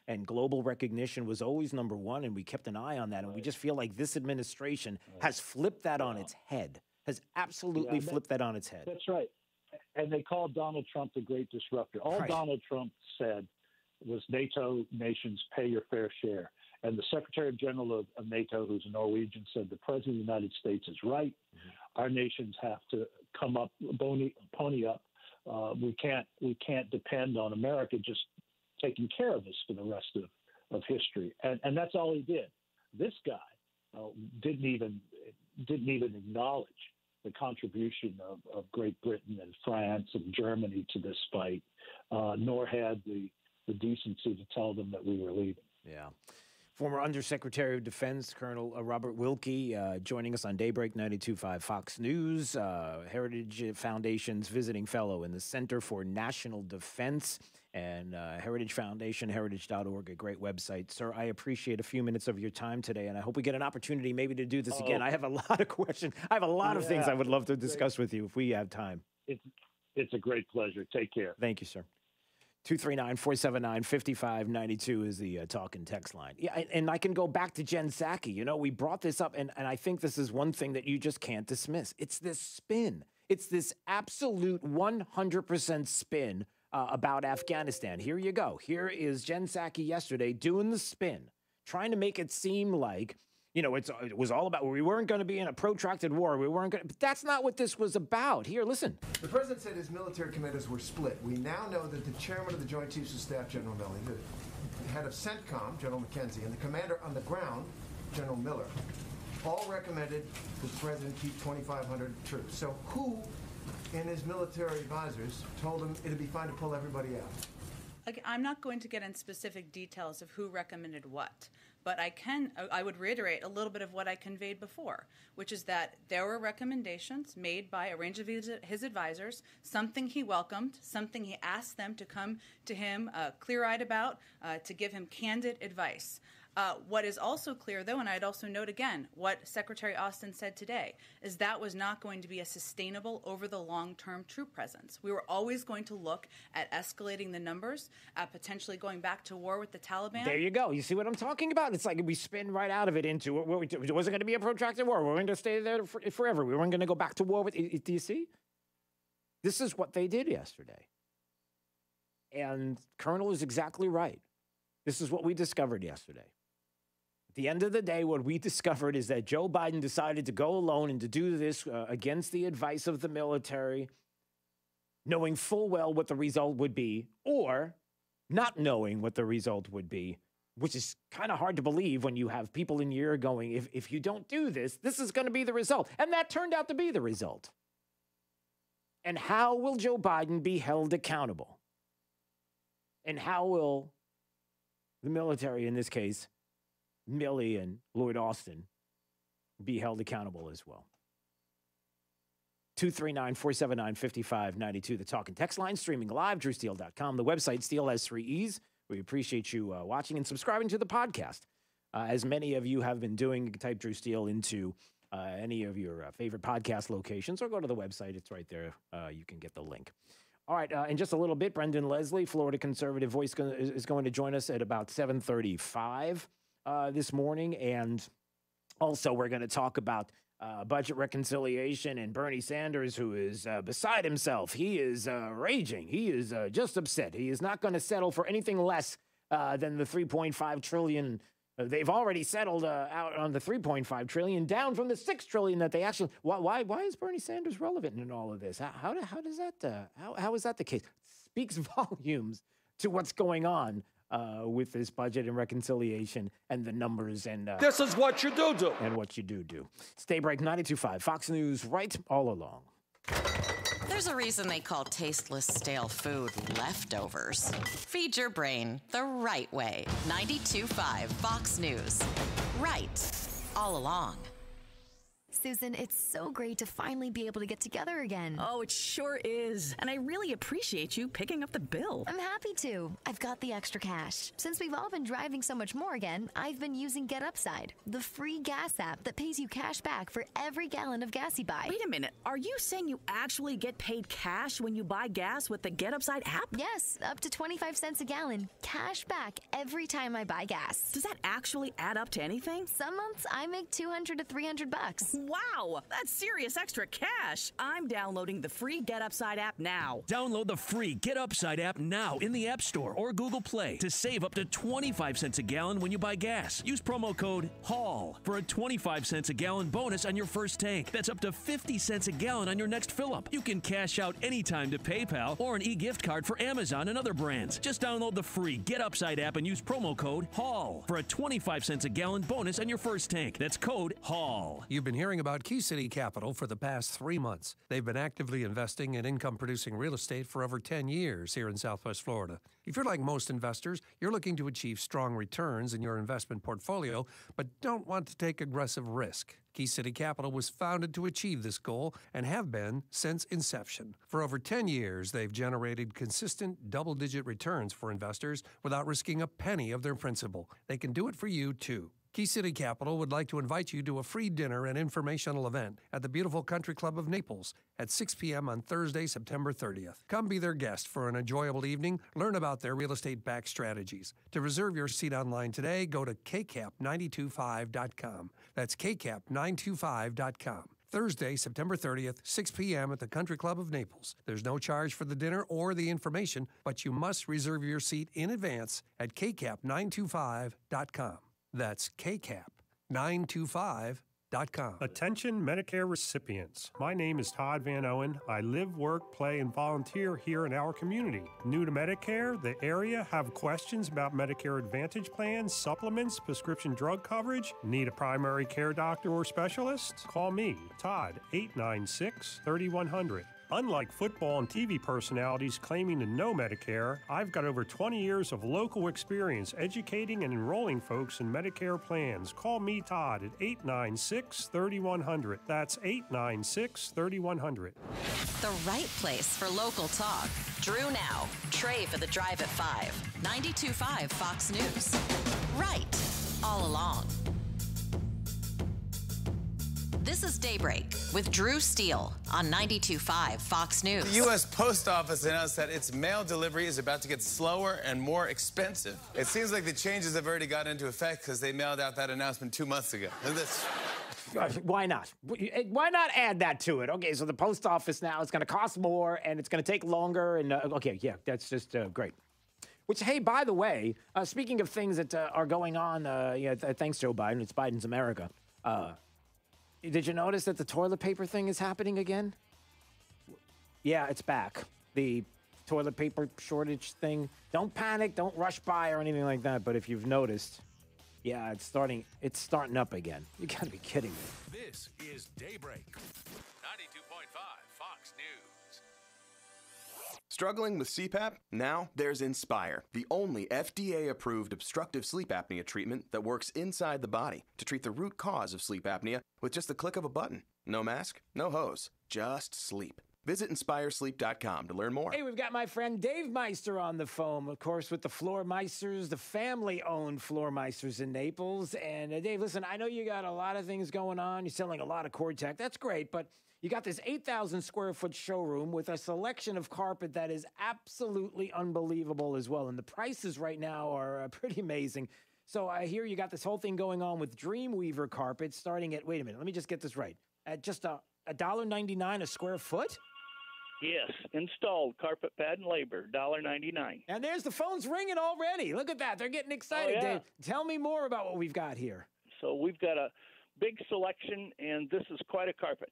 and global recognition was always number one, and we kept an eye on that. And we just feel like this administration has flipped that on its head. Has absolutely flipped that on its head. That's right. And they called Donald Trump the great disruptor. All Donald Trump said was, NATO nations, pay your fair share. And the Secretary General of NATO, who's a Norwegian, said the President of the United States is right. Our nations have to come up, pony up. We can't depend on America just taking care of us for the rest of history. And that's all he did. This guy didn't even acknowledge the contribution of Great Britain and France and Germany to this fight, nor had the decency to tell them that we were leaving. Yeah. Former Undersecretary of Defense Colonel Robert Wilkie joining us on Daybreak 92.5 Fox News, Heritage Foundation's visiting fellow in the Center for National Defense, and Heritage Foundation, heritage.org, a great website. Sir, I appreciate a few minutes of your time today, and I hope we get an opportunity maybe to do this again. I have a lot of questions. I have a lot of things I would love to discuss with you if we have time. It's a great pleasure. Take care. Thank you, sir. 239-479-5592 is the talk and text line. Yeah, and I can go back to Jen Psaki. We brought this up, and I think this is one thing that you just can't dismiss. It's this spin. It's this absolute 100% spin about Afghanistan. Here you go. Here is Jen Psaki yesterday doing the spin, trying to make it seem like, it was all about, we weren't going to be in a protracted war. But that's not what this was about. Here, listen. The president said his military commanders were split. We now know that the chairman of the Joint Chiefs of Staff, General Milley, the head of CENTCOM, General McKenzie, and the commander on the ground, General Miller, all recommended the president keep 2,500 troops. So who in his military advisors told him it'd be fine to pull everybody out? I'm not going to get in specific details of who recommended what, but I would reiterate a little bit of what I conveyed before, which is that there were recommendations made by a range of his advisors, something he welcomed, something he asked them to come to him clear-eyed about, to give him candid advice. What is also clear, though, and I'd also note again what Secretary Austin said today, is that was not going to be a sustainable over the long-term troop presence. We were always going to look at escalating the numbers, at potentially going back to war with the Taliban. There you go. You see what I'm talking about? It's like we spin right out of it into, it wasn't going to be a protracted war. We're going to stay there forever. We weren't going to go back to war with, do you see? This is what they did yesterday. And Colonel is exactly right. This is what we discovered yesterday. At the end of the day, what we discovered is that Joe Biden decided to go alone and to do this against the advice of the military, knowing full well what the result would be, or not knowing what the result would be, which is kind of hard to believe when you have people in your ear going, if you don't do this, this is going to be the result. And that turned out to be the result. And how will Joe Biden be held accountable? And how will the military, in this case, Milley and Lloyd Austin, be held accountable as well? 239-479-5592, the talk and text line, streaming live, drewsteele.com, the website, Steele has 3 E's. We appreciate you watching and subscribing to the podcast. As many of you have been doing, you can type Drew Steele into any of your favorite podcast locations, or go to the website. It's right there. You can get the link. All right, in just a little bit, Brendan Leslie, Florida conservative voice, is going to join us at about 7:35 this morning. And also, we're going to talk about budget reconciliation and Bernie Sanders, who is beside himself. He is raging. He is just upset. He is not going to settle for anything less than the $3.5 trillion They've already settled out on the $3.5 trillion, down from the $6 trillion that they actually. Why is Bernie Sanders relevant in all of this? How does that? How is that the case? Speaks volumes to what's going on with this budget and reconciliation and the numbers and. This is what you do. And what you do. It's Daybreak 92.5 Fox News, right all along. There's a reason they call tasteless, stale food leftovers. Feed your brain the right way. 92.5 Fox News. Right all along. Susan, it's so great to finally be able to get together again. Oh, it sure is. And I really appreciate you picking up the bill. I'm happy to. I've got the extra cash. Since we've all been driving so much more again, I've been using Get Upside, the free gas app that pays you cash back for every gallon of gas you buy. Wait a minute. Are you saying you actually get paid cash when you buy gas with the Get Upside app? Yes, up to 25 cents a gallon. Cash back every time I buy gas. Does that actually add up to anything? Some months I make $200 to $300. Wow, that's serious extra cash. I'm downloading the free Get Upside app now. Download the free Get Upside app now in the App Store or Google Play to save up to 25 cents a gallon when you buy gas. Use promo code HAUL for a 25 cents a gallon bonus on your first tank. That's up to 50 cents a gallon on your next fill-up. You can cash out anytime to PayPal or an e-gift card for Amazon and other brands. Just download the free Get Upside app and use promo code HAUL for a 25 cents a gallon bonus on your first tank. That's code HAUL. You've been hearing about Key City Capital for the past 3 months. They've been actively investing in income-producing real estate for over 10 years here in Southwest Florida. If you're like most investors, you're looking to achieve strong returns in your investment portfolio, but don't want to take aggressive risk. Key City Capital was founded to achieve this goal and have been since inception. For over 10 years, they've generated consistent double-digit returns for investors without risking a penny of their principal. They can do it for you, too. Key City Capital would like to invite you to a free dinner and informational event at the beautiful Country Club of Naples at 6 p.m. on Thursday, September 30th. Come be their guest for an enjoyable evening. Learn about their real estate-backed strategies. To reserve your seat online today, go to kcap925.com. That's kcap925.com. Thursday, September 30th, 6 p.m. at the Country Club of Naples. There's no charge for the dinner or the information, but you must reserve your seat in advance at kcap925.com. That's kcap925.com. Attention Medicare recipients. My name is Todd Van Owen. I live, work, play, and volunteer here in our community. New to Medicare, the area, have questions about Medicare Advantage plans, supplements, prescription drug coverage? Need a primary care doctor or specialist? Call me, Todd, 896-3100. Unlike football and TV personalities claiming to know Medicare, I've got over 20 years of local experience educating and enrolling folks in Medicare plans. Call me, Todd, at 896-3100. That's 896-3100. The right place for local talk. Drew now. Trey for the drive at 5. 92.5 Fox News. Right all along. This is Daybreak with Drew Steele on 92.5 Fox News. The U.S. Post Office announced that its mail delivery is about to get slower and more expensive. It seems like the changes have already got into effect because they mailed out that announcement 2 months ago. Why not? Why not add that to it? Okay, so the post office now is going to cost more and it's going to take longer. And okay, yeah, that's just great. Which, hey, by the way, speaking of things that are going on, thanks, Joe Biden. It's Biden's America. Did you notice that the toilet paper thing is happening again? Yeah, it's back. The toilet paper shortage thing. Don't panic, don't rush by or anything like that. But if you've noticed, yeah, it's starting up again. You gotta be kidding me. This is Daybreak. 92.5 Fox News. Struggling with CPAP? Now there's Inspire, the only FDA-approved obstructive sleep apnea treatment that works inside the body to treat the root cause of sleep apnea with just the click of a button. No mask, no hose, just sleep. Visit InspireSleep.com to learn more. Hey, we've got my friend Dave Meister on the phone, of course, with the Floor Meisters, the family-owned Floor Meisters in Naples. And Dave, listen, I know you got a lot of things going on. You're selling a lot of cord tech. That's great, but you got this 8,000 square foot showroom with a selection of carpet that is absolutely unbelievable as well. And the prices right now are pretty amazing. So I hear you got this whole thing going on with Dreamweaver carpet starting at, wait a minute, let me just get this right, at just $1.99 a square foot? Yes, installed carpet pad and labor, $1.99. And there's the phones ringing already. Look at that. They're getting excited. Oh, yeah. Dave, tell me more about what we've got here. So we've got a big selection, and this is quite a carpet.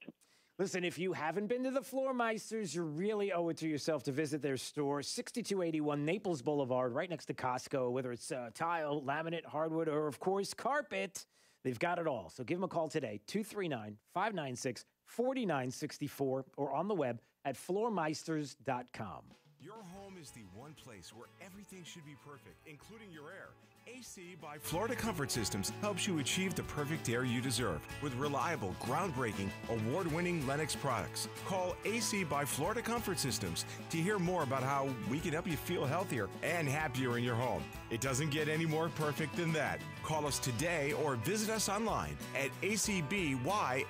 Listen, if you haven't been to the Floor Meisters, you really owe it to yourself to visit their store, 6281 Naples Boulevard, right next to Costco. Whether it's tile, laminate, hardwood, or, of course, carpet, they've got it all. So give them a call today, 239-596-4964, or on the web at floormeisters.com. Your home is the one place where everything should be perfect, including your air. AC by Florida Comfort Systems helps you achieve the perfect air you deserve with reliable, groundbreaking, award-winning Lennox products. Call AC by Florida Comfort Systems to hear more about how we can help you feel healthier and happier in your home. It doesn't get any more perfect than that. Call us today or visit us online at acbyfcs.com.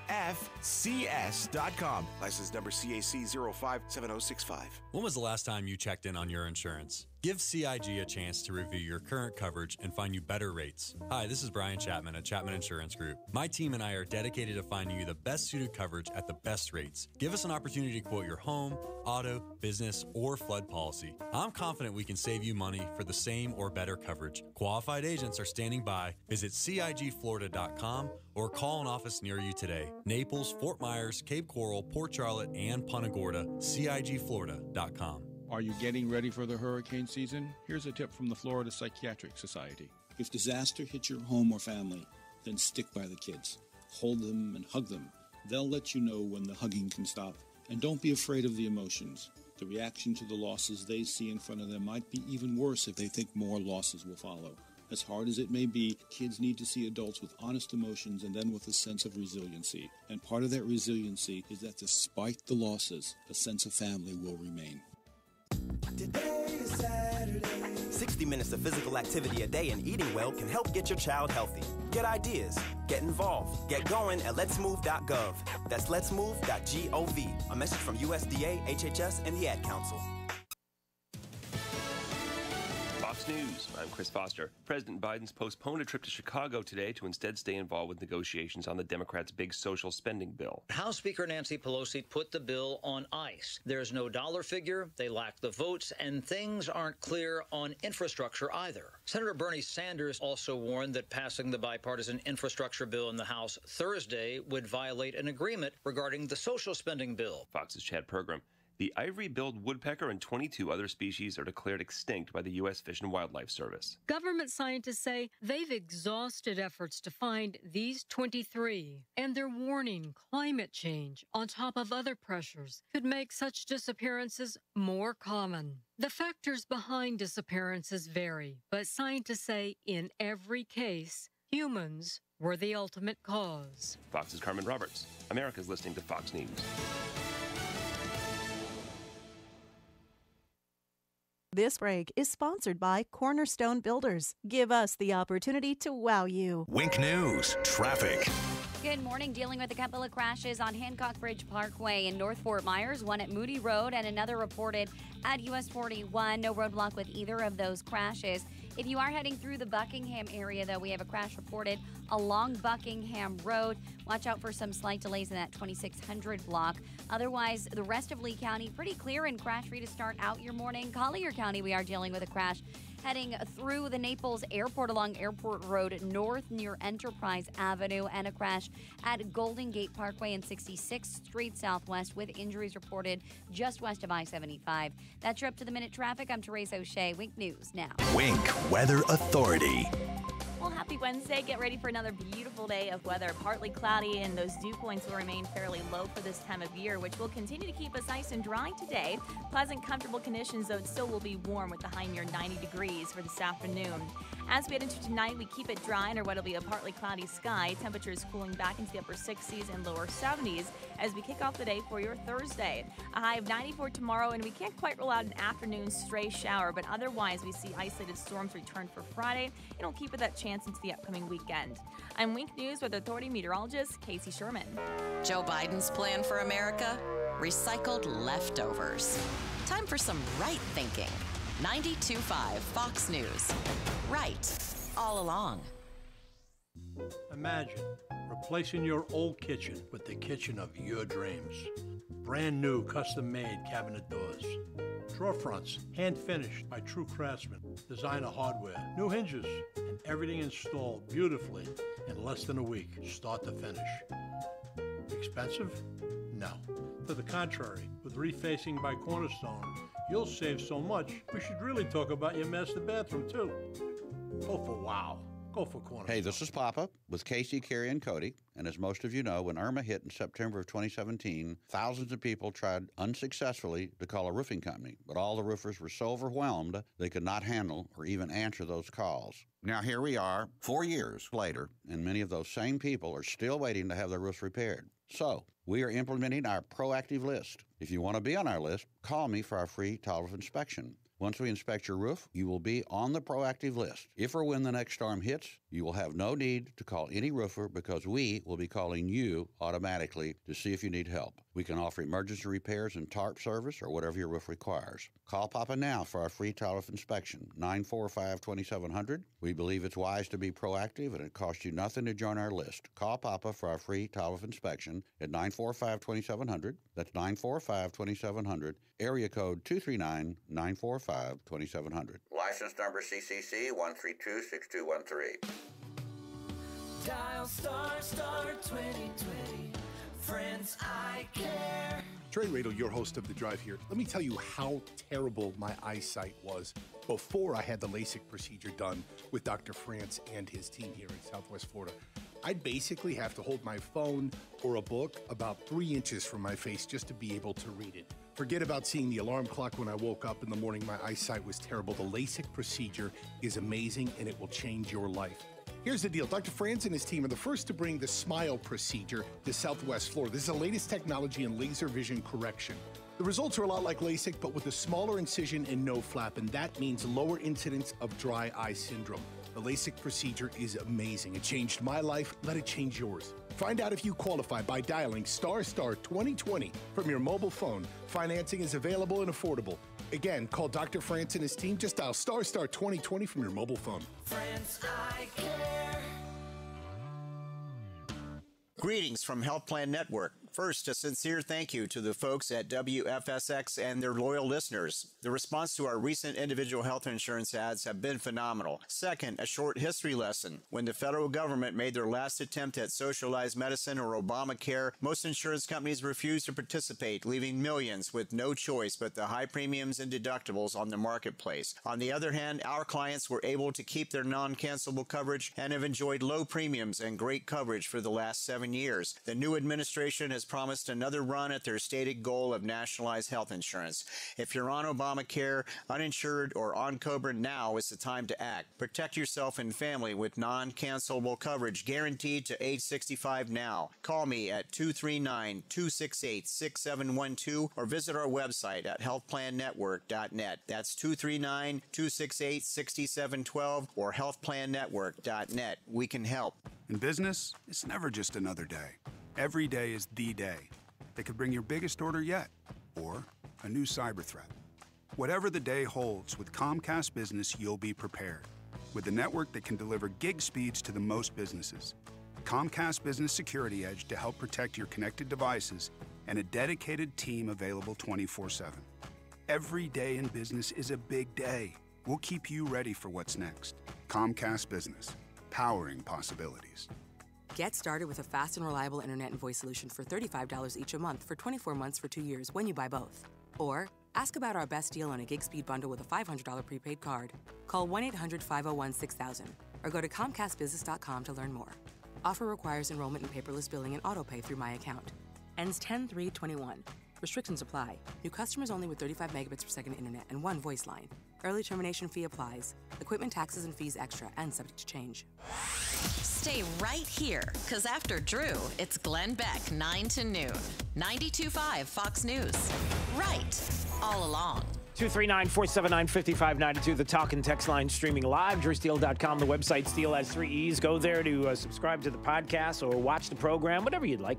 License number CAC 057065. When was the last time you checked in on your insurance? Give CIG a chance to review your current coverage and find you better rates. Hi, this is Brian Chapman at Chapman Insurance Group. My team and I are dedicated to finding you the best suited coverage at the best rates. Give us an opportunity to quote your home, auto, business, or flood policy. I'm confident we can save you money for the same or better coverage. Qualified agents are standing by. Visit CIGFlorida.com or call an office near you today. Naples, Fort Myers, Cape Coral, Port Charlotte, and Punta Gorda. CIGFlorida.com. Are you getting ready for the hurricane season? Here's a tip from the Florida Psychiatric Society. If disaster hits your home or family, then stick by the kids. Hold them and hug them. They'll let you know when the hugging can stop. And don't be afraid of the emotions. The reaction to the losses they see in front of them might be even worse if they think more losses will follow. As hard as it may be, kids need to see adults with honest emotions and then with a sense of resiliency. And part of that resiliency is that despite the losses, a sense of family will remain. Today is Saturday. 60 minutes of physical activity a day and eating well can help get your child healthy. Get ideas, get involved, get going at letsmove.gov. That's letsmove.gov. A message from USDA, HHS, and the Ad Council. Fox News. I'm Chris Foster. President Biden's postponed a trip to Chicago today to instead stay involved with negotiations on the Democrats' big social spending bill. House Speaker Nancy Pelosi put the bill on ice. There's no dollar figure, they lack the votes, and things aren't clear on infrastructure either. Senator Bernie Sanders also warned that passing the bipartisan infrastructure bill in the House Thursday would violate an agreement regarding the social spending bill. Fox's Chad Program. The ivory-billed woodpecker and 22 other species are declared extinct by the U.S. Fish and Wildlife Service. Government scientists say they've exhausted efforts to find these 23, and they're warning climate change, on top of other pressures, could make such disappearances more common. The factors behind disappearances vary, but scientists say in every case, humans were the ultimate cause. Fox's Carmen Roberts. America's listening to Fox News. This break is sponsored by Cornerstone Builders. Give us the opportunity to wow you. Wink News, traffic. Good morning. Dealing with a couple of crashes on Hancock Bridge Parkway in North Fort Myers, one at Moody Road and another reported at US 41. No roadblock with either of those crashes. If you are heading through the Buckingham area, though, we have a crash reported along Buckingham Road. Watch out for some slight delays in that 2600 block. Otherwise, the rest of Lee County, pretty clear and crash-free to start out your morning. Collier County, we are dealing with a crash heading through the Naples Airport along Airport Road north near Enterprise Avenue, and a crash at Golden Gate Parkway and 66th Street Southwest with injuries reported just west of I-75. That's your up-to-the-minute traffic. I'm Therese O'Shea. Wink News now. Wink Weather Authority. Well, happy Wednesday. Get ready for another beautiful day of weather. Partly cloudy, and those dew points will remain fairly low for this time of year, which will continue to keep us nice and dry today. Pleasant, comfortable conditions, though it still will be warm with the high near 90 degrees for this afternoon. As we head into tonight, we keep it dry under what will be a partly cloudy sky. Temperatures cooling back into the upper 60s and lower 70s as we kick off the day for your Thursday. A high of 94 tomorrow, and we can't quite rule out an afternoon stray shower, but otherwise we see isolated storms return for Friday. It'll keep it that chance into the upcoming weekend. I'm Wink News Weather Authority meteorologist Casey Sherman. Joe Biden's plan for America? Recycled leftovers. Time for some right thinking. 92.5 Fox News. Right all along. Imagine replacing your old kitchen with the kitchen of your dreams. Brand new custom-made cabinet doors. Drawer fronts, hand-finished by true craftsmen. Designer hardware, new hinges, and everything installed beautifully in less than a week, start to finish. Expensive? No. To the contrary, with refacing by Cornerstone, you'll save so much, we should really talk about your master bathroom, too. Go for wow. Go for Cornerstone. Hey, this is Papa with Casey, Carrie, and Cody. And as most of you know, when Irma hit in September of 2017, thousands of people tried unsuccessfully to call a roofing company, but all the roofers were so overwhelmed they could not handle or even answer those calls. Now here we are, 4 years later, and many of those same people are still waiting to have their roofs repaired. So, we are implementing our proactive list. If you want to be on our list, call me for our free tolerance inspection. Once we inspect your roof, you will be on the proactive list. If or when the next storm hits, you will have no need to call any roofer because we will be calling you automatically to see if you need help. We can offer emergency repairs and tarp service or whatever your roof requires. Call Papa now for our free tolerance inspection, 945-2700. We believe it's wise to be proactive and it costs you nothing to join our list. Call Papa for our free tolerance inspection at 945-2700. That's 945-2700, area code 239-945-2700. License number CCC 1326213. Dial star 2020. Friends, I care. Trey Radel, your host of The Drive here. Let me tell you how terrible my eyesight was before I had the LASIK procedure done with Dr. France and his team here in Southwest Florida. I'd basically have to hold my phone or a book about 3 inches from my face just to be able to read it. Forget about seeing the alarm clock when I woke up in the morning. My eyesight was terrible. The LASIK procedure is amazing and it will change your life. Here's the deal. Dr. Franz and his team are the first to bring the SMILE procedure to Southwest Florida. This is the latest technology in laser vision correction. The results are a lot like LASIK, but with a smaller incision and no flap, and that means lower incidence of dry eye syndrome. The LASIK procedure is amazing. It changed my life. Let it change yours. Find out if you qualify by dialing star 2020 from your mobile phone. Financing is available and affordable. Again, call Dr. France and his team. Just dial star 2020 from your mobile phone. Friends, I care. Greetings from Health Plan Network. First, a sincere thank you to the folks at WFSX and their loyal listeners. The response to our recent individual health insurance ads have been phenomenal. Second, a short history lesson. When the federal government made their last attempt at socialized medicine or Obamacare, most insurance companies refused to participate, leaving millions with no choice but the high premiums and deductibles on the marketplace. On the other hand, our clients were able to keep their non-cancelable coverage and have enjoyed low premiums and great coverage for the last 7 years. The new administration has promised another run at their stated goal of nationalized health insurance. If you're on Obamacare, uninsured, or on COBRA, now is the time to act. Protect yourself and family with non-cancelable coverage guaranteed to age 65 now. Call me at 239-268-6712 or visit our website at healthplannetwork.net. That's 239-268-6712 or healthplannetwork.net. We can help. In business, it's never just another day. Every day is the day that could bring your biggest order yet, or a new cyber threat. Whatever the day holds, with Comcast Business, you'll be prepared. With a network that can deliver gig speeds to the most businesses. Comcast Business Security Edge to help protect your connected devices, and a dedicated team available 24/7. Every day in business is a big day. We'll keep you ready for what's next. Comcast Business, powering possibilities. Get started with a fast and reliable internet and voice solution for $35 each a month for 24 months for 2 years when you buy both. Or ask about our best deal on a gig speed bundle with a $500 prepaid card. Call 1-800-501-6000 or go to ComcastBusiness.com to learn more. Offer requires enrollment in paperless billing and autopay through My Account. Ends 10/3/21. Restrictions apply. New customers only with 35 megabits per second internet and 1 voice line. Early termination fee applies. Equipment taxes and fees extra and subject to change. Stay right here, because after Drew, it's Glenn Beck, 9 to noon. 92.5 Fox News. Right, all along. 239-479-5592, the talk and text line streaming live, drewsteele.com, the website Steele has 3 E's. Go there to subscribe to the podcast or watch the program, whatever you'd like.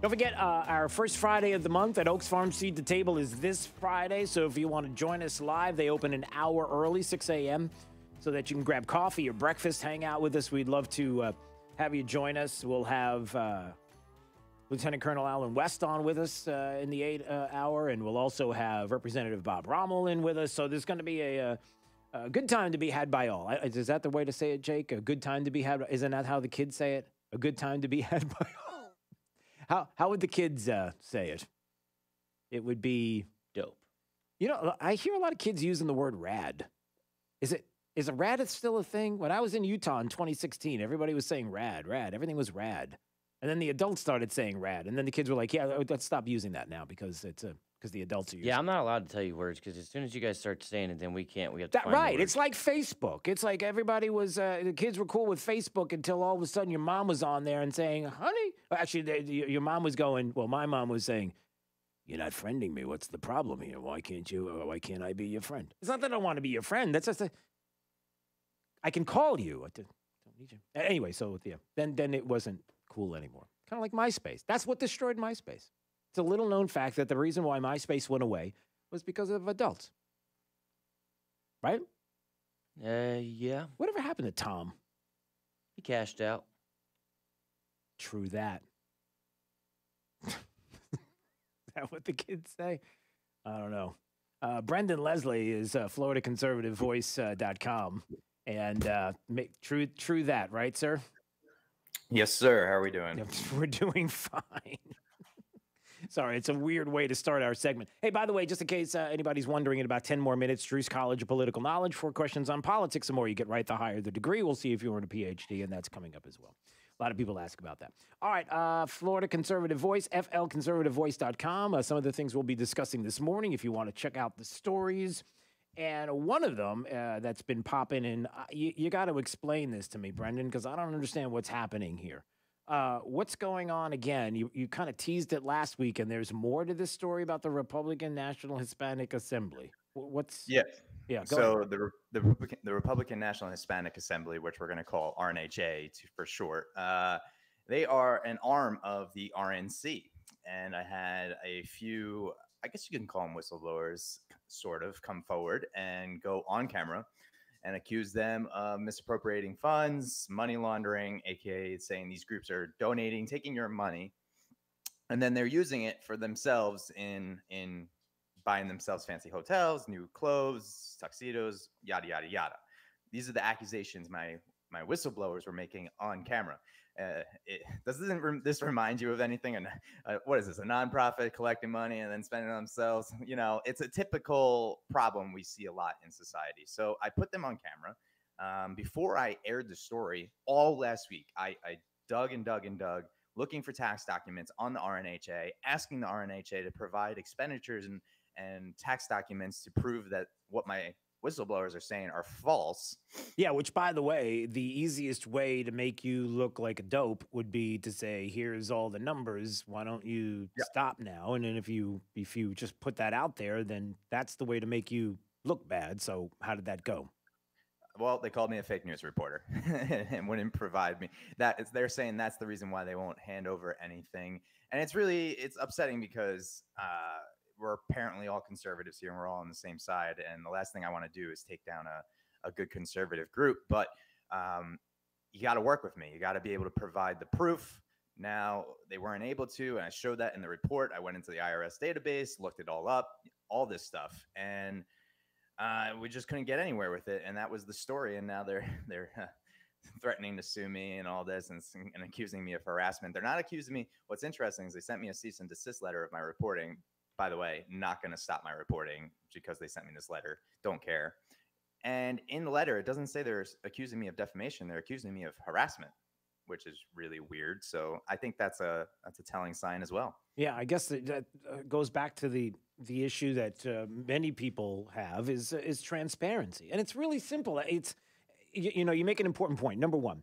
Don't forget, our first Friday of the month at Oaks Farm Seed to Table is this Friday, so if you want to join us live, they open an hour early, 6 a.m., so that you can grab coffee or breakfast, hang out with us. We'd love to have you join us. We'll have Lieutenant Colonel Alan West on with us in the 8 hour, and we'll also have Representative Bob Rommel in with us. So there's going to be a good time to be had by all. Is that the way to say it, Jake? A good time to be had? Isn't that how the kids say it? A good time to be had by all? How would the kids say it? It would be dope. You know, I hear a lot of kids using the word rad. Is a rad still a thing? When I was in Utah in 2016, everybody was saying rad. Everything was rad. And then the adults started saying rad. And then the kids were like, yeah, let's stop using that now because the adults are using it. Yeah, I'm not allowed to tell you words because as soon as you guys start saying it, then we can't. We have to find right. words. It's like Facebook. It's like everybody was, the kids were cool with Facebook until all of a sudden your mom was on there and saying, honey. Actually, your mom was going, well, my mom was saying, you're not friending me. What's the problem here? Why can't I be your friend? It's not that I want to be your friend. That's just I can call you. I don't need you. Anyway, so yeah, then it wasn't cool anymore. Kind of like MySpace. That's what destroyed MySpace. It's a little known fact that the reason why MySpace went away was because of adults. Right? Yeah. Whatever happened to Tom? He cashed out. True that. Is that what the kids say? I don't know. Brendan Leslie is FloridaConservativeVoice.com. And true that, right, sir? Yes, sir. How are we doing? We're doing fine. Sorry, it's a weird way to start our segment. Hey, by the way, just in case anybody's wondering, in about 10 more minutes, Drew's College of Political Knowledge, 4 questions on politics. The more you get right, the higher the degree. We'll see if you earn a PhD, and that's coming up as well. A lot of people ask about that. All right, Florida Conservative Voice, FLConservativeVoice.com. Some of the things we'll be discussing this morning if you want to check out the stories. And one of them that's been popping in, you got to explain this to me, Brendan, because I don't understand what's happening here. What's going on again? You kind of teased it last week, and there's more to this story about the Republican National Hispanic Assembly. Yeah. So the Republican National Hispanic Assembly, which we're going to call RNHA for short, they are an arm of the RNC. And I had a few, I guess you can call them whistleblowers, sort of, come forward and go on camera and accuse them of misappropriating funds, money laundering, aka saying these groups are donating, taking your money, and then they're using it for themselves in buying themselves fancy hotels, new clothes, tuxedos, yada yada yada. These are the accusations my whistleblowers were making on camera. Doesn't this remind you of anything? And what is this? A nonprofit collecting money and then spending it on themselves? You know, it's a typical problem we see a lot in society. So I put them on camera before I aired the story all last week. I dug and dug and dug, looking for tax documents on the RNHA, asking the RNHA to provide expenditures and tax documents to prove that what my whistleblowers are saying are false. Yeah, which, by the way, the easiest way to make you look like a dope would be to say, here's all the numbers. Why don't you stop now? And then if you just put that out there, then that's the way to make you look bad. So how did that go? Well, they called me a fake news reporter and wouldn't provide me that. They're saying that's the reason why they won't hand over anything. And it's upsetting because we're apparently all conservatives here and we're all on the same side. And the last thing I want to do is take down a good conservative group. But you got to work with me. You got to be able to provide the proof. Now, they weren't able to, and I showed that in the report. I went into the IRS database, looked it all up, all this stuff. And we just couldn't get anywhere with it. And that was the story. And now they're threatening to sue me and all this and accusing me of harassment. They're not accusing me. What's interesting is they sent me a cease and desist letter of my reporting. By the way, not going to stop my reporting because they sent me this letter. Don't care. And in the letter, it doesn't say they're accusing me of defamation. They're accusing me of harassment, which is really weird. So I think that's a telling sign as well. Yeah, I guess that goes back to the issue that many people have is transparency. And it's really simple. It's, you make an important point. Number one,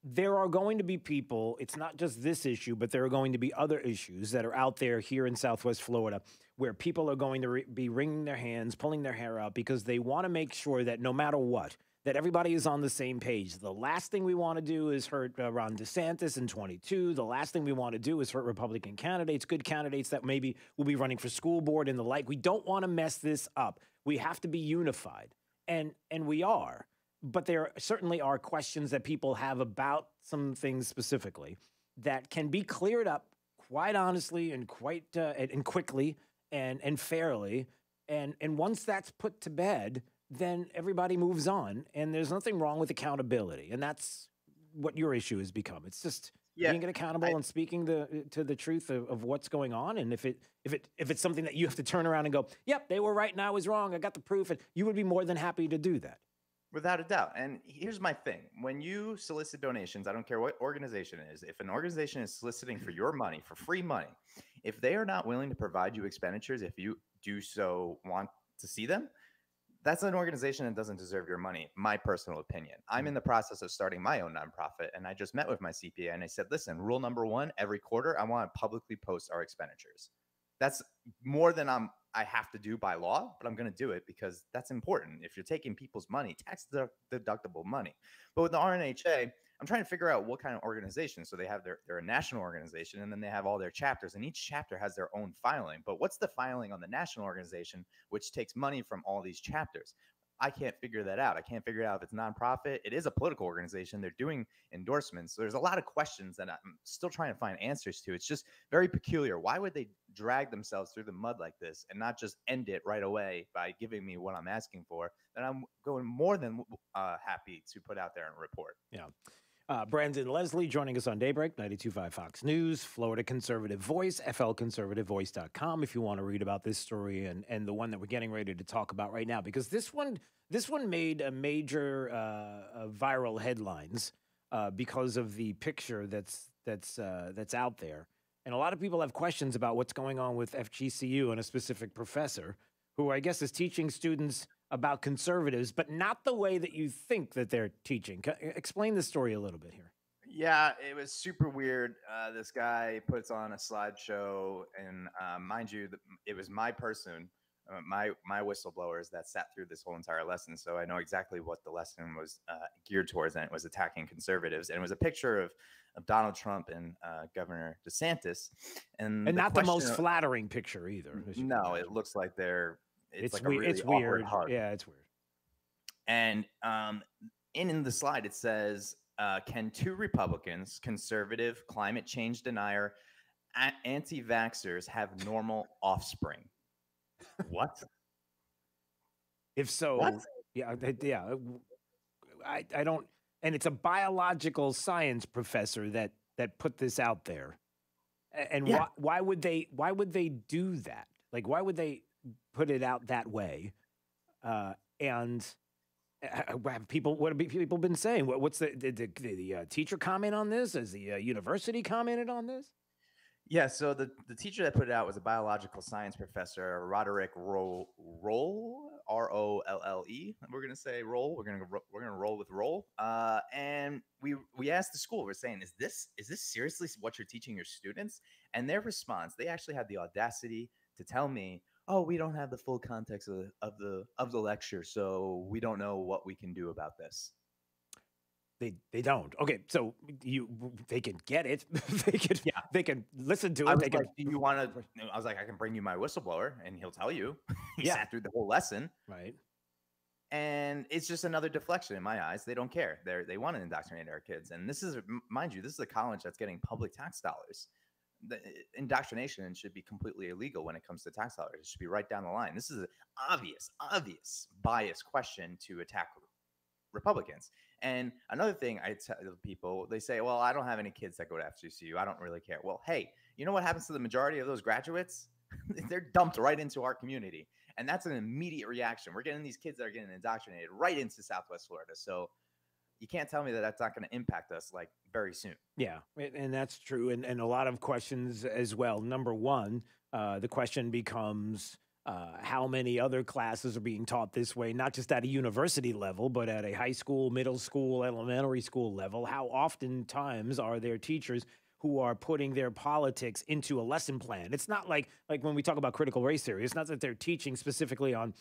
there are going to be people, it's not just this issue, but there are going to be other issues that are out there here in Southwest Florida where people are going to be wringing their hands, pulling their hair out because they want to make sure that no matter what, that everybody is on the same page. The last thing we want to do is hurt Ron DeSantis in 22. The last thing we want to do is hurt Republican candidates, good candidates that maybe will be running for school board and the like. We don't want to mess this up. We have to be unified, and we are. but there certainly are questions that people have about some things specifically that can be cleared up quite honestly and quite and quickly and fairly. And once that's put to bed, then everybody moves on, and there's nothing wrong with accountability. And that's what your issue has become. It's just being accountable and speaking to the truth of what's going on. And if it's something that you have to turn around and go, yep, they were right and I was wrong, I got the proof, and you would be more than happy to do that. Without a doubt. And here's my thing. When you solicit donations, I don't care what organization it is, if an organization is soliciting for your money, for free money, if they are not willing to provide you expenditures, if you do so want to see them, that's an organization that doesn't deserve your money, my personal opinion. I'm in the process of starting my own nonprofit, and I just met with my CPA, and I said, listen, rule number one, every quarter, I want to publicly post our expenditures. That's more than I have to do by law, but I'm going to do it because that's important. If you're taking people's money, tax deductible money. But with the RNHA, I'm trying to figure out what kind of organization. So they have they're a national organization, and then they have all their chapters, and each chapter has their own filing. But what's the filing on the national organization, which takes money from all these chapters? I can't figure that out. I can't figure out if it's nonprofit. It is a political organization. They're doing endorsements. So there's a lot of questions that I'm still trying to find answers to. It's just very peculiar. Why would they drag themselves through the mud like this and not just end it right away by giving me what I'm asking for? Then I'm going more than happy to put out there and report. Yeah. Brandon Leslie joining us on Daybreak, 92.5 Fox News, Florida Conservative Voice, flconservativevoice.com if you want to read about this story and the one that we're getting ready to talk about right now, because this one made a major viral headlines because of the picture that's out there. And a lot of people have questions about what's going on with FGCU and a specific professor who I guess is teaching students about conservatives, but not the way that you think that they're teaching. Explain the story a little bit here. Yeah, it was super weird. This guy puts on a slideshow, and mind you, it was my person, my whistleblowers that sat through this whole entire lesson. So I know exactly what the lesson was geared towards, and it was attacking conservatives. And it was a picture of Donald Trump and Governor DeSantis. And not the most flattering picture either. No, it looks like it's like weird. A really awkward hug. Yeah, it's weird. And in the slide, it says, can two Republicans, conservative, climate change denier, anti-vaxxers have normal offspring? What? If so, what? Yeah. I don't, and it's a biological science professor that put this out there. And why would they do that? Like, why would they put it out that way? And what have people been saying? What's the teacher comment on this? Has the university commented on this? Yeah, so the teacher that put it out was a biological science professor, Roderick Rolle, R-O-L-L-E. We're gonna say Roll. We're gonna roll with Roll. And we asked the school. We're saying, is this seriously what you're teaching your students? And their response, they actually had the audacity to tell me, oh, we don't have the full context of the lecture, so we don't know what we can do about this. They don't. Okay, so they can get it. They can listen to it. I was like, do you want to? I was like, I can bring you my whistleblower, and he'll tell you. He sat through the whole lesson, right? And it's just another deflection in my eyes. They don't care. They want to indoctrinate our kids, and this is, mind you, this is a college that's getting public tax dollars. The indoctrination should be completely illegal when it comes to tax dollars. It should be right down the line. This is an obvious bias question to attack Republicans. And another thing I tell people, they say, well, I don't have any kids that go to FGCU. I don't really care. Well, hey, you know what happens to the majority of those graduates? They're dumped right into our community. And that's an immediate reaction. We're getting these kids that are getting indoctrinated right into Southwest Florida. So you can't tell me that that's not going to impact us like very soon. Yeah, and that's true. And a lot of questions as well. Number one, the question becomes, how many other classes are being taught this way, not just at a university level, but at a high school, middle school, elementary school level? How oftentimes are there teachers who are putting their politics into a lesson plan? It's not like when we talk about critical race theory, it's not that they're teaching specifically on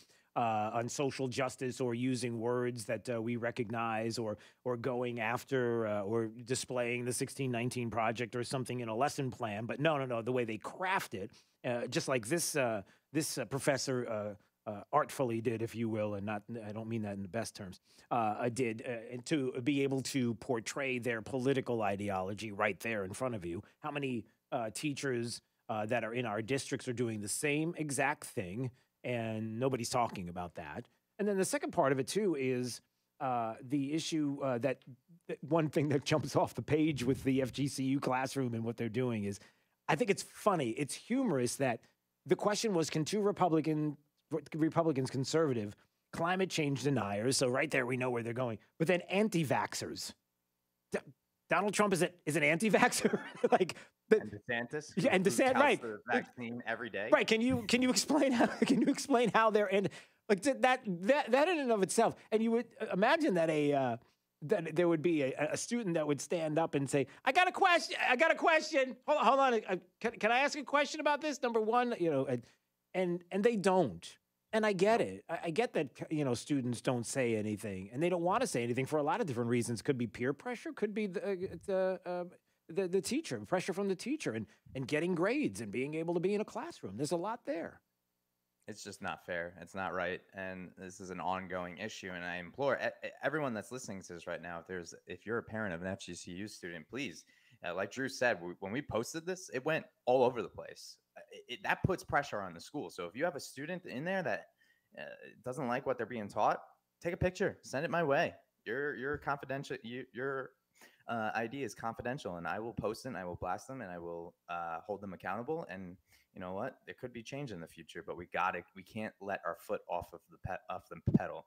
social justice or using words that we recognize or going after or displaying the 1619 Project or something in a lesson plan. But no, the way they craft it, just like this professor artfully did, if you will, and I don't mean that in the best terms, did to be able to portray their political ideology right there in front of you. How many teachers that are in our districts are doing the same exact thing, and nobody's talking about that? And then the second part of it, too, is the issue that one thing that jumps off the page with the FGCU classroom and what they're doing is, I think it's funny, it's humorous that the question was, can two Republicans, conservative, climate change deniers, so right there we know where they're going, but then anti-vaxxers. Donald Trump is an anti-vaxxer? like, and DeSantis, yeah, and DeSantis, right? The vaccine every day, right? Can you explain how they're in like that in and of itself? And you would imagine that that there would be a student that would stand up and say, "I got a question. Hold on. Can I ask a question about this? Number one, and they don't." And I get it. I get that, students don't say anything, and they don't want to say anything for a lot of different reasons. Could be peer pressure, could be the teacher, pressure from the teacher, and getting grades and being able to be in a classroom. There's a lot there. It's just not fair. It's not right. And this is an ongoing issue. And I implore everyone that's listening to this right now, if you're a parent of an FGCU student, please, like Drew said, when we posted this, it went all over the place. That puts pressure on the school. So if you have a student in there that doesn't like what they're being taught, take a picture, send it my way. Your confidential, your ID is confidential, and I will post it, and I will blast them, and I will hold them accountable. And you know what? There could be change in the future, but we can't let our foot off the pedal.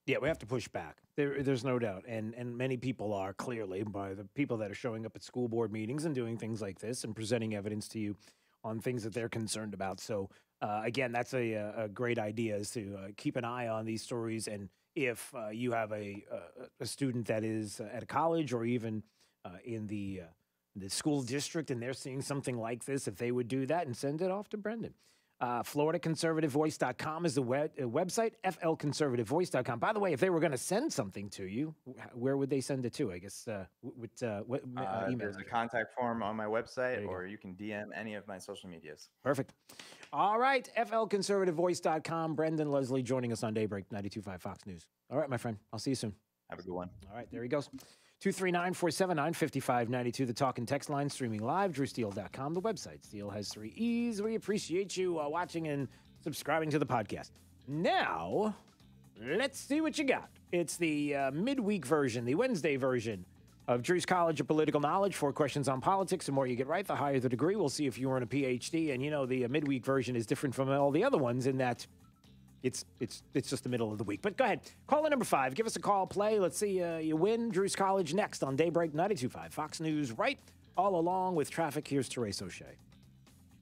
Yeah, we have to push back. There's no doubt. And many people are, clearly, by the people that are showing up at school board meetings and doing things like this and presenting evidence to you on things that they're concerned about. So, again, that's a great idea, is to keep an eye on these stories. And if you have a student that is at a college or even in the school district and they're seeing something like this, if they would do that and send it off to Brendan. FloridaConservativeVoice.com is the website, FLConservativeVoice.com. By the way, if they were going to send something to you, where would they send it to? I guess, what email? There's a contact form on my website, or you can DM any of my social medias. Perfect. All right, FLConservativeVoice.com. Brendan Leslie joining us on Daybreak 92.5 Fox News. All right, my friend. I'll see you soon. Have a good one. All right, there he goes. 239-479-5592, the talk and text line, streaming live, drewsteele.com, the website. Steele has 3 E's. We appreciate you watching and subscribing to the podcast. Now, let's see what you got. It's the midweek version, the Wednesday version of Drew's College of Political Knowledge. 4 questions on politics. The more you get right, the higher the degree. We'll see if you earn a PhD. And, the midweek version is different from all the other ones in that it's just the middle of the week. But go ahead. Caller number 5. Give us a call, play. Let's see you win. Drew's College next on Daybreak 92.5 Fox News, right all along with traffic. Here's Therese O'Shea.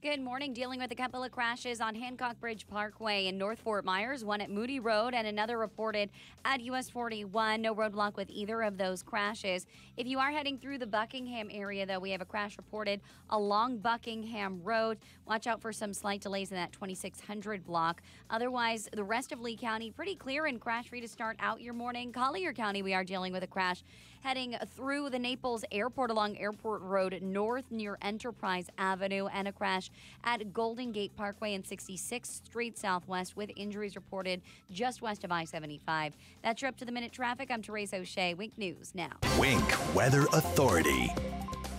Good morning. Dealing with a couple of crashes on Hancock Bridge Parkway in North Fort Myers, one at Moody Road and another reported at US 41. No roadblock with either of those crashes. If you are heading through the Buckingham area, though, we have a crash reported along Buckingham Road. Watch out for some slight delays in that 2600 block. Otherwise, the rest of Lee County pretty clear and crash-free to start out your morning. Collier County, we are dealing with a crash heading through the Naples Airport along Airport Road north near Enterprise Avenue, and a crash at Golden Gate Parkway and 66th Street Southwest with injuries reported just west of I-75. That's your up-to-the-minute traffic. I'm Therese O'Shea. Wink News now. Wink Weather Authority.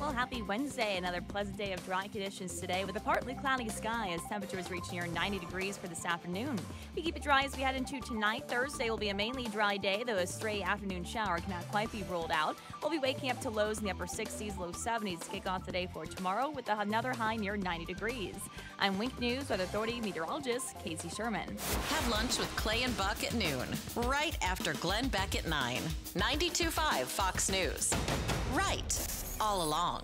Well, happy Wednesday. Another pleasant day of dry conditions today with a partly cloudy sky as temperatures reach near 90 degrees for this afternoon. We keep it dry as we head into tonight. Thursday will be a mainly dry day, though a stray afternoon shower cannot quite be ruled out. We'll be waking up to lows in the upper 60s, low 70s to kick off the day for tomorrow with another high near 90 degrees. I'm Wink News Weather Authority meteorologist Casey Sherman. Have lunch with Clay and Buck at noon, right after Glenn Beck at 9. 92.5 Fox News. Right all along.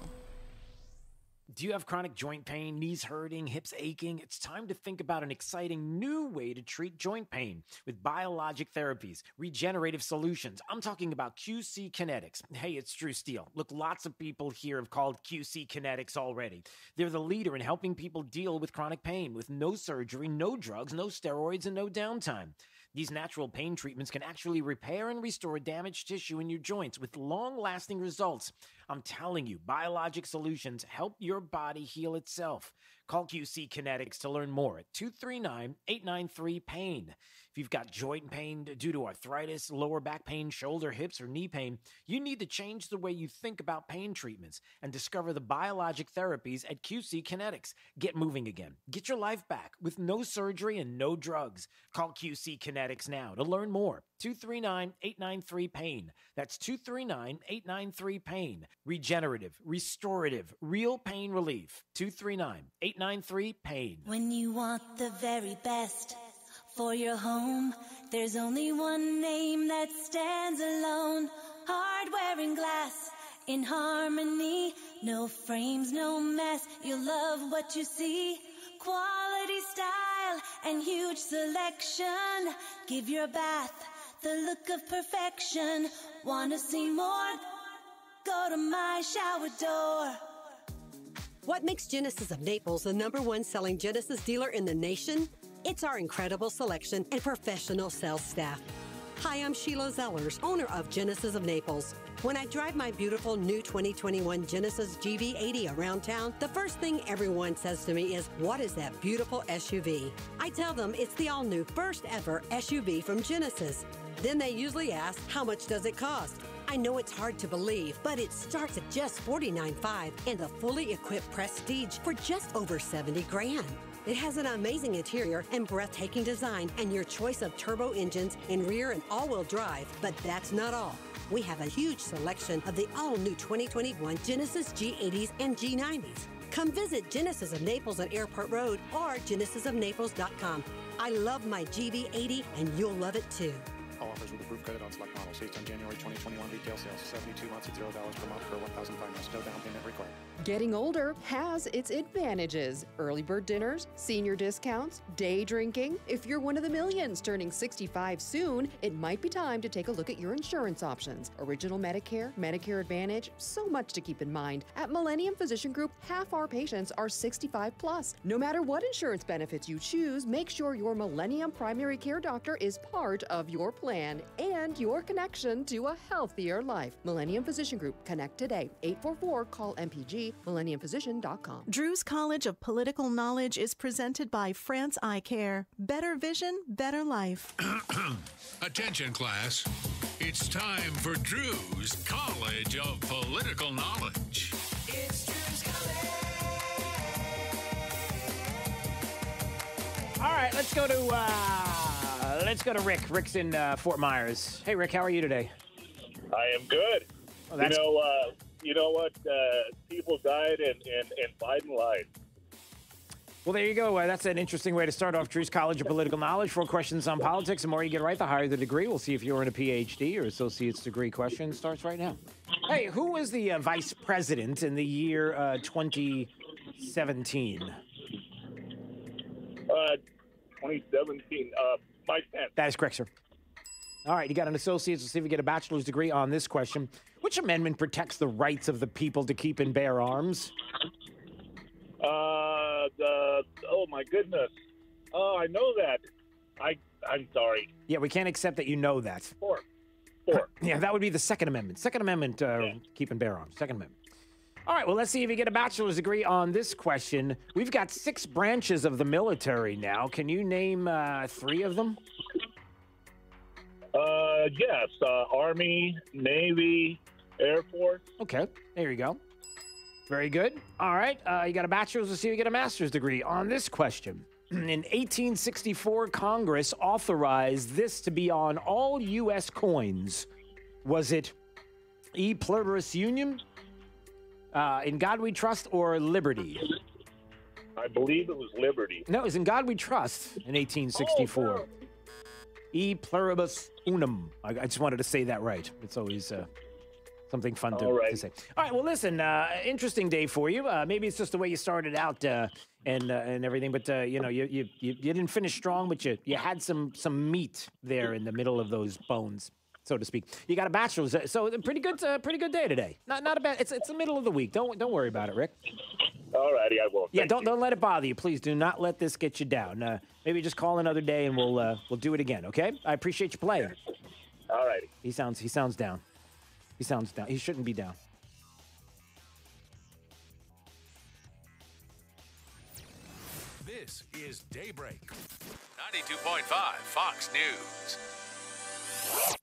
Do you have chronic joint pain, knees hurting, hips aching? It's time to think about an exciting new way to treat joint pain with biologic therapies, regenerative solutions. I'm talking about QC Kinetics. Hey, it's Drew Steele. Look, lots of people here have called QC Kinetics already. They're the leader in helping people deal with chronic pain with no surgery, no drugs, no steroids, and no downtime. These natural pain treatments can actually repair and restore damaged tissue in your joints with long-lasting results. I'm telling you, Biologic Solutions help your body heal itself. Call QC Kinetics to learn more at 239-893-PAIN. If you've got joint pain due to arthritis, lower back pain, shoulder, hips, or knee pain, you need to change the way you think about pain treatments and discover the biologic therapies at QC Kinetics. Get moving again. Get your life back with no surgery and no drugs. Call QC Kinetics now to learn more. 239-893-PAIN. That's 239-893-PAIN. Regenerative, restorative, real pain relief. 239-893-PAIN. When you want the very best for your home, there's only one name that stands alone. Hardware and glass in harmony. No frames, no mess. You'll love what you see. Quality, style, and huge selection. Give your bath the look of perfection. Wanna see more? Go to my shower door. What makes Genesis of Naples the #1 selling Genesis dealer in the nation? It's our incredible selection and professional sales staff. Hi, I'm Sheila Zellers, owner of Genesis of Naples. When I drive my beautiful new 2021 Genesis GV80 around town, the first thing everyone says to me is, what is that beautiful SUV? I tell them it's the all-new first ever SUV from Genesis. Then they usually ask, how much does it cost? I know it's hard to believe, but it starts at just $49,500 and the fully equipped Prestige for just over $70,000. It has an amazing interior and breathtaking design and your choice of turbo engines in rear and all-wheel drive, but that's not all. We have a huge selection of the all-new 2021 Genesis G80s and G90s. Come visit Genesis of Naples on Airport Road or genesisofnaples.com. I love my GV80 and you'll love it too. All offers with approved credit on select models. Based on January 2021 retail sales. 72 months at $0 per month for $1,500. No down payment required. Getting older has its advantages. Early bird dinners, senior discounts, day drinking. If you're one of the millions turning 65 soon, it might be time to take a look at your insurance options. Original Medicare, Medicare Advantage, so much to keep in mind. At Millennium Physician Group, half our patients are 65 plus. No matter what insurance benefits you choose, make sure your Millennium primary care doctor is part of your plan and your connection to a healthier life. Millennium Physician Group. Connect today. 844-CALL-MPG. MillenniumPhysician.com. Drew's College of Political Knowledge is presented by France Eye Care. Better vision, better life. Attention, class. It's time for Drew's College of Political Knowledge. It's Drew's College. All right, let's go to Rick. Rick's in Fort Myers. Hey, Rick, how are you today? I am good. Oh, that's... You know what? People died and Biden lied. Well, there you go. That's an interesting way to start off Drew's College of Political Knowledge. 4 questions on politics. The more you get right, the higher the degree. We'll see if you're in a PhD or associate's degree. Question starts right now. Hey, who was the vice president in the year 2017? 2017. Mike Pence. That is correct, sir. All right, you got an associate's. Let's see if we get a bachelor's degree on this question. Which amendment protects the rights of the people to keep and bear arms? Oh, my goodness. Oh, I know that. I'm sorry. Yeah, we can't accept that you know that. Four. Yeah, that would be the Second Amendment. Second Amendment, keep and bear arms. Second Amendment. All right, well, let's see if you get a bachelor's degree on this question. We've got 6 branches of the military now. Can you name 3 of them? Yes. Army, Navy, Air Force. Okay, there you go. Very good. All right, you got a bachelor's. Let's see if you get a master's degree on this question. In 1864, Congress authorized this to be on all U.S. coins. Was it E pluribus unum, In God We Trust, or Liberty? I believe it was Liberty. No, it was In God We Trust in 1864. Oh, no. E pluribus unum. I just wanted to say that right. It's always something fun to say. All right, well, listen, interesting day for you. Maybe it's just the way you started out and everything, but you know, you didn't finish strong, but you had some meat there in the middle of those bones. so to speak. You got a bachelor's, so pretty good day today. Not a bad. It's the middle of the week. Don't worry about it, Rick. All righty, I won't. Yeah, don't let it bother you. Please do not let this get you down. Maybe just call another day and we'll do it again. Okay? I appreciate you playing. All righty. He sounds down. He sounds down. He shouldn't be down. This is Daybreak. 92.5 Fox News.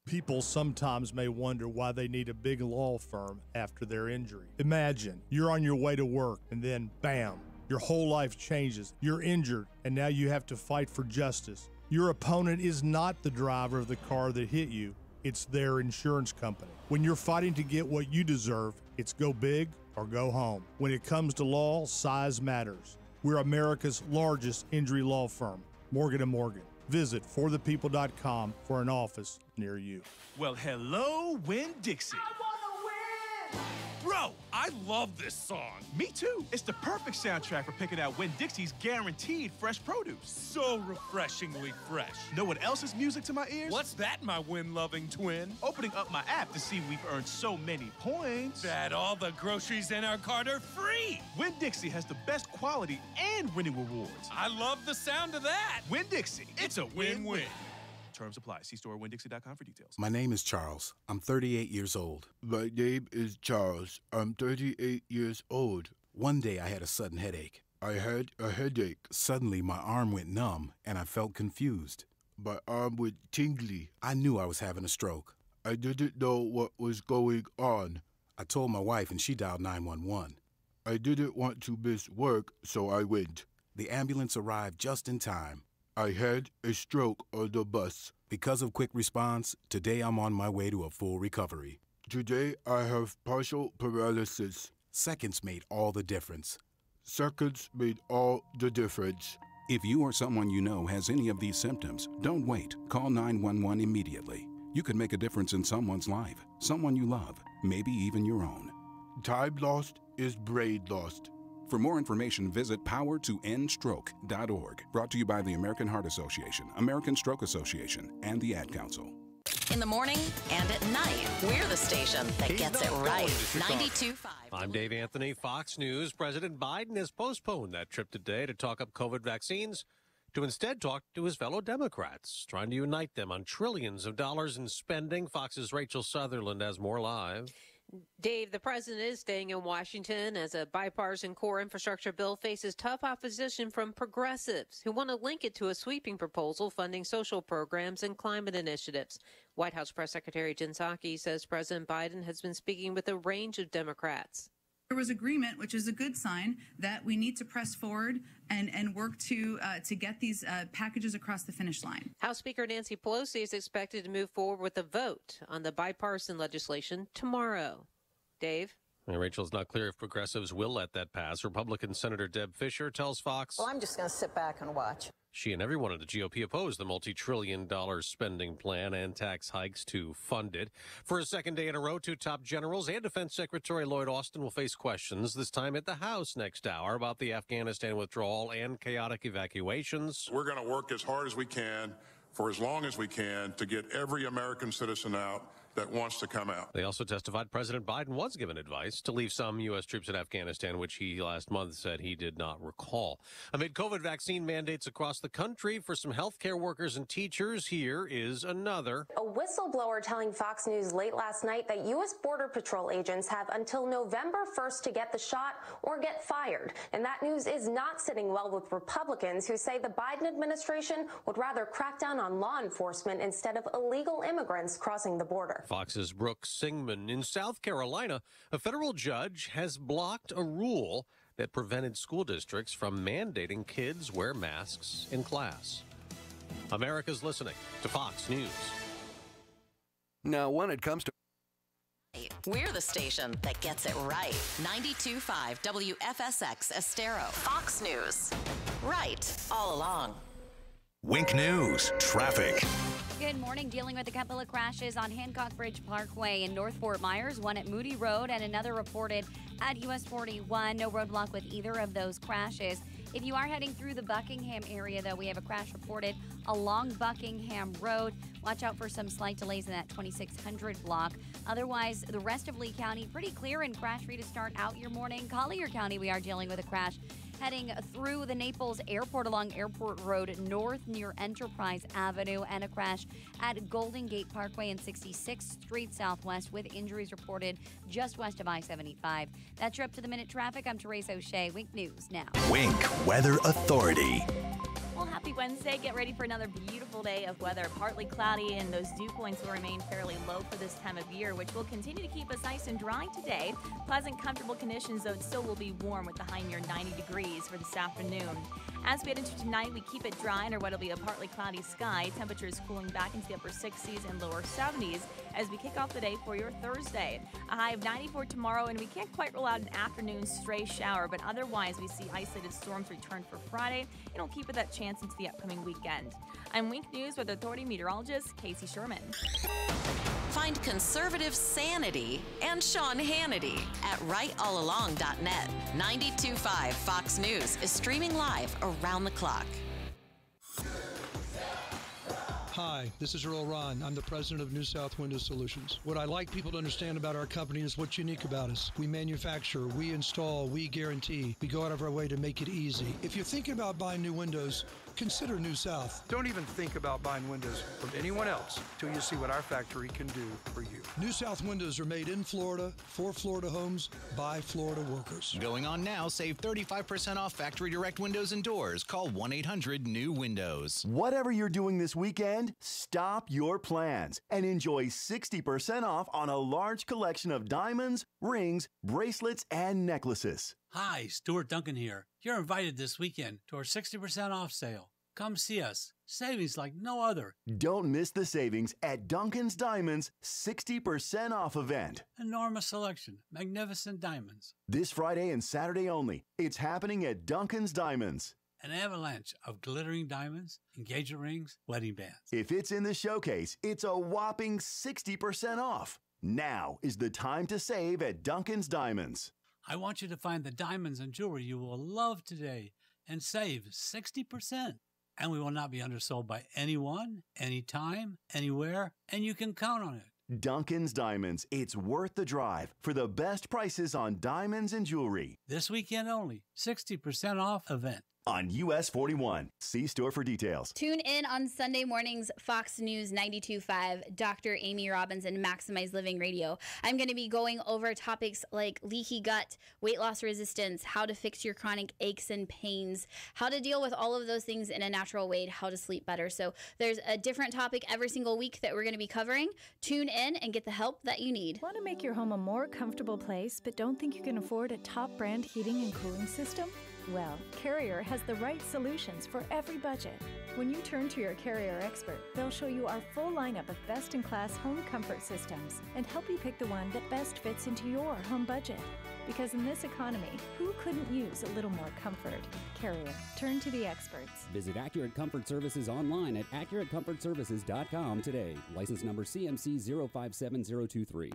People sometimes may wonder why they need a big law firm after their injury. Imagine you're on your way to work and then, bam, your whole life changes. You're injured and now you have to fight for justice. Your opponent is not the driver of the car that hit you. It's their insurance company. When you're fighting to get what you deserve, it's go big or go home. When it comes to law, size matters. We're America's largest injury law firm, Morgan & Morgan. Visit forthepeople.com for an office near you. Well, hello, Winn-Dixie. Bro, I love this song. Me too. It's the perfect soundtrack for picking out Winn-Dixie's guaranteed fresh produce. So refreshingly fresh. Know what else is music to my ears? What's that, my Winn-loving twin? Opening up my app to see we've earned so many points. That all the groceries in our cart are free. Winn-Dixie has the best quality and winning rewards. I love the sound of that. Winn-Dixie. It's a win-win. Terms apply. See store WinDixie.com for details. My name is Charles. I'm 38 years old. My name is Charles. I'm 38 years old. One day I had a sudden headache. I had a headache. Suddenly my arm went numb and I felt confused. My arm went tingly. I knew I was having a stroke. I didn't know what was going on. I told my wife and she dialed 911. I didn't want to miss work, so I went. The ambulance arrived just in time. I had a stroke on the bus. Because of quick response, today I'm on my way to a full recovery. Today I have partial paralysis. Seconds made all the difference. Seconds made all the difference. If you or someone you know has any of these symptoms, don't wait. Call 911 immediately. You could make a difference in someone's life, someone you love, maybe even your own. Time lost is brain lost. For more information, visit powertoendstroke.org. Brought to you by the American Heart Association, American Stroke Association, and the Ad Council. In the morning and at night, we're the station that gets it right. 92.5. I'm Dave Anthony, Fox News. President Biden has postponed that trip today to talk up COVID vaccines, to instead talk to his fellow Democrats, trying to unite them on trillions of dollars in spending. Fox's Rachel Sutherland has more live. Dave, the president is staying in Washington as a bipartisan core infrastructure bill faces tough opposition from progressives who want to link it to a sweeping proposal funding social programs and climate initiatives. White House Press Secretary Jen Psaki says President Biden has been speaking with a range of Democrats. There was agreement, which is a good sign, that we need to press forward and work to get these packages across the finish line. House Speaker Nancy Pelosi is expected to move forward with a vote on the bipartisan legislation tomorrow. Dave? Rachel's not clear if progressives will let that pass. Republican Senator Deb Fischer tells Fox, "Well, I'm just going to sit back and watch." She and everyone in the GOP oppose the multi-trillion-dollar spending plan and tax hikes to fund it. For a second day in a row, two top generals and Defense Secretary Lloyd Austin will face questions, this time at the House next hour, about the Afghanistan withdrawal and chaotic evacuations. We're going to work as hard as we can for as long as we can to get every American citizen out that wants to come out. They also testified President Biden was given advice to leave some U.S. troops in Afghanistan, which he last month said he did not recall. Amid COVID vaccine mandates across the country for some healthcare workers and teachers, here is another. A whistleblower telling Fox News late last night that U.S. Border Patrol agents have until November 1st to get the shot or get fired. And that news is not sitting well with Republicans who say the Biden administration would rather crack down on law enforcement instead of illegal immigrants crossing the border. Fox's Brooke Singman. In South Carolina, a federal judge has blocked a rule that prevented school districts from mandating kids wear masks in class. America's listening to Fox News. Now, when it comes to... We're the station that gets it right. 92.5 WFSX Estero. Fox News. Right all along. Wink News. Traffic. Good morning. Dealing with a couple of crashes on Hancock Bridge Parkway in North Fort Myers, one at Moody Road and another reported at US 41. No roadblock with either of those crashes. If you are heading through the Buckingham area, though, we have a crash reported along Buckingham Road. Watch out for some slight delays in that 2600 block. Otherwise, the rest of Lee County, pretty clear and crash-free to start out your morning. Collier County, we are dealing with a crash heading through the Naples Airport along Airport Road north near Enterprise Avenue, and a crash at Golden Gate Parkway and 66th Street Southwest with injuries reported just west of I-75. That's your up-to-the-minute traffic. I'm Teresa O'Shea. Wink News now. Wink Weather Authority. Well, happy Wednesday. Get ready for another beautiful day of weather. Partly cloudy, and those dew points will remain fairly low for this time of year, which will continue to keep us nice and dry today. Pleasant, comfortable conditions, though it still will be warm with the high near 90 degrees for this afternoon. As we head into tonight, we keep it dry under what will be a partly cloudy sky. Temperatures cooling back into the upper 60s and lower 70s as we kick off the day for your Thursday. A high of 94 tomorrow, and we can't quite rule out an afternoon stray shower, but otherwise we see isolated storms return for Friday, and it'll keep it that chance into the upcoming weekend. I'm Wink News with Authority meteorologist Casey Sherman. Find conservative sanity and Sean Hannity at rightallalong.net. 92.5 Fox News is streaming live around the clock. Hi, this is Earl Ron. I'm the president of New South Window Solutions. What I like people to understand about our company is what's unique about us. We manufacture, we install, we guarantee. We go out of our way to make it easy. If you're thinking about buying new windows, consider New South. Don't even think about buying windows from anyone else till you see what our factory can do for you. New South windows are made in Florida, for Florida homes, by Florida workers. Going on now, save 35% off factory direct windows and doors. Call 1-800-NEW-WINDOWS. Whatever you're doing this weekend, stop your plans and enjoy 60% off on a large collection of diamonds, rings, bracelets, and necklaces. Hi, Stuart Duncan here. You're invited this weekend to our 60% off sale. Come see us. Savings like no other. Don't miss the savings at Duncan's Diamonds 60% off event. Enormous selection. Magnificent diamonds. This Friday and Saturday only. It's happening at Duncan's Diamonds. An avalanche of glittering diamonds, engagement rings, wedding bands. If it's in the showcase, it's a whopping 60% off. Now is the time to save at Duncan's Diamonds. I want you to find the diamonds and jewelry you will love today and save 60%. And we will not be undersold by anyone, anytime, anywhere, and you can count on it. Duncan's Diamonds. It's worth the drive for the best prices on diamonds and jewelry. This weekend only, 60% off event. On US 41. See store for details. Tune in on Sunday mornings, Fox News 92.5, Dr. Amy Robbins and Maximize Living Radio. I'm going to be going over topics like leaky gut, weight loss resistance, how to fix your chronic aches and pains, how to deal with all of those things in a natural way, how to sleep better. So there's a different topic every single week that we're going to be covering. Tune in and get the help that you need. Want to make your home a more comfortable place, but don't think you can afford a top brand heating and cooling system? Well, Carrier has the right solutions for every budget. When you turn to your Carrier expert, they'll show you our full lineup of best-in-class home comfort systems and help you pick the one that best fits into your home budget. Because in this economy, who couldn't use a little more comfort? Carrier. Turn to the experts. Visit Accurate Comfort Services online at AccurateComfortServices.com today. License number CMC 057023.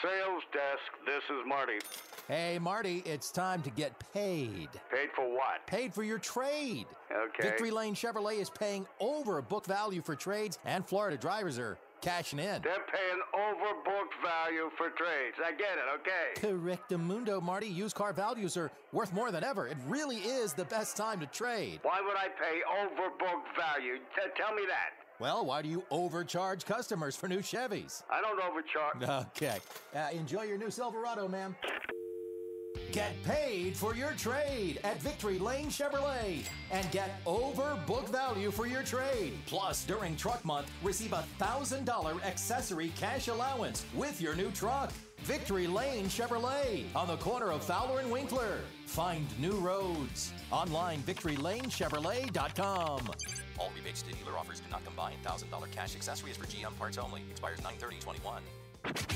Sales desk, this is Marty. Hey, Marty, it's time to get paid. Paid for what? Paid for your trade. Okay. Victory Lane Chevrolet is paying over book value for trades, and Florida drivers are cashing in. They're paying over book value for trades. I get it, okay. Correctamundo, Marty. Used car values are worth more than ever. It really is the best time to trade. Why would I pay over book value? Tell me that. Well, why do you overcharge customers for new Chevys? I don't overcharge. Okay. Enjoy your new Silverado, ma'am. Get paid for your trade at Victory Lane Chevrolet and get over book value for your trade. Plus, during truck month, receive a $1,000 accessory cash allowance with your new truck. Victory Lane Chevrolet on the corner of Fowler and Winkler. Find new roads. Online, victorylanechevrolet.com. All rebates to dealer offers do not combine. $1,000 cash accessory is for GM parts only. Expires 9/30/21.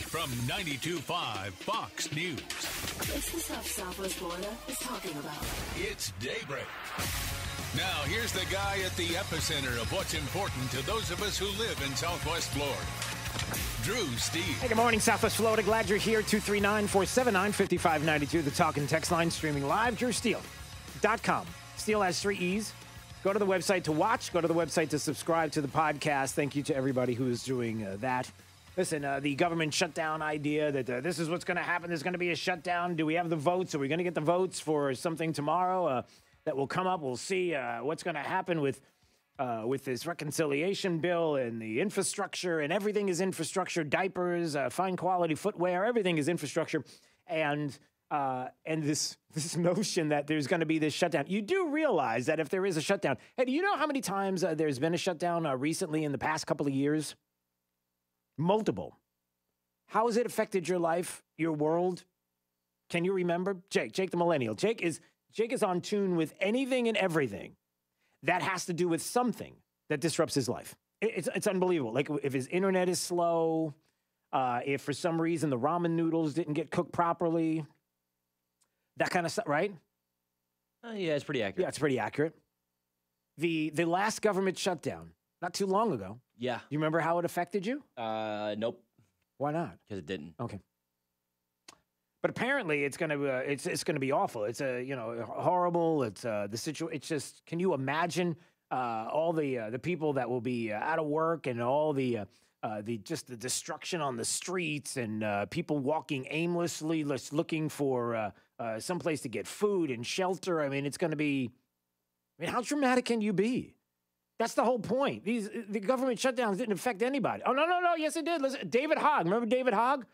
From 92.5 Fox News. It's the stuff Southwest Florida is talking about. It's Daybreak. Now, here's the guy at the epicenter of what's important to those of us who live in Southwest Florida. Drew Steve. Hey, good morning, Southwest Florida. Glad you're here. 239-479-5592. The talk and text line streaming live. Drew Steele. SteelS.com. Steel has 3 E's. Go to the website to watch. Go to the website to subscribe to the podcast. Thank you to everybody who is doing that. Listen, the government shutdown idea that this is what's going to happen. There's going to be a shutdown. Do we have the votes? Are we going to get the votes for something tomorrow that will come up? We'll see what's going to happen with this reconciliation bill and the infrastructure, and everything is infrastructure. Diapers, fine quality footwear, everything is infrastructure. And this notion that there's going to be this shutdown. You do realize that if there is a shutdown, hey, do you know how many times there's been a shutdown recently in the past couple of years? Multiple. How has it affected your life, your world? Can you remember? Jake the millennial. Jake is on tune with anything and everything that has to do with something that disrupts his life. It's unbelievable. Like if his internet is slow, if for some reason the ramen noodles didn't get cooked properly, that kind of stuff, right? Yeah, it's pretty accurate. Yeah, it's pretty accurate. The last government shutdown, not too long ago. Yeah. You remember how it affected you? Nope. Why not? Because it didn't. Okay. But apparently it's gonna be awful. It's horrible. It's the situation. It's just, can you imagine all the people that will be out of work and all the destruction on the streets and people walking aimlessly, just looking for someplace to get food and shelter. I mean, it's going to be. I mean, how dramatic can you be? That's the whole point. The government shutdowns didn't affect anybody. Oh, no. Yes, it did. Listen, David Hogg. Remember David Hogg?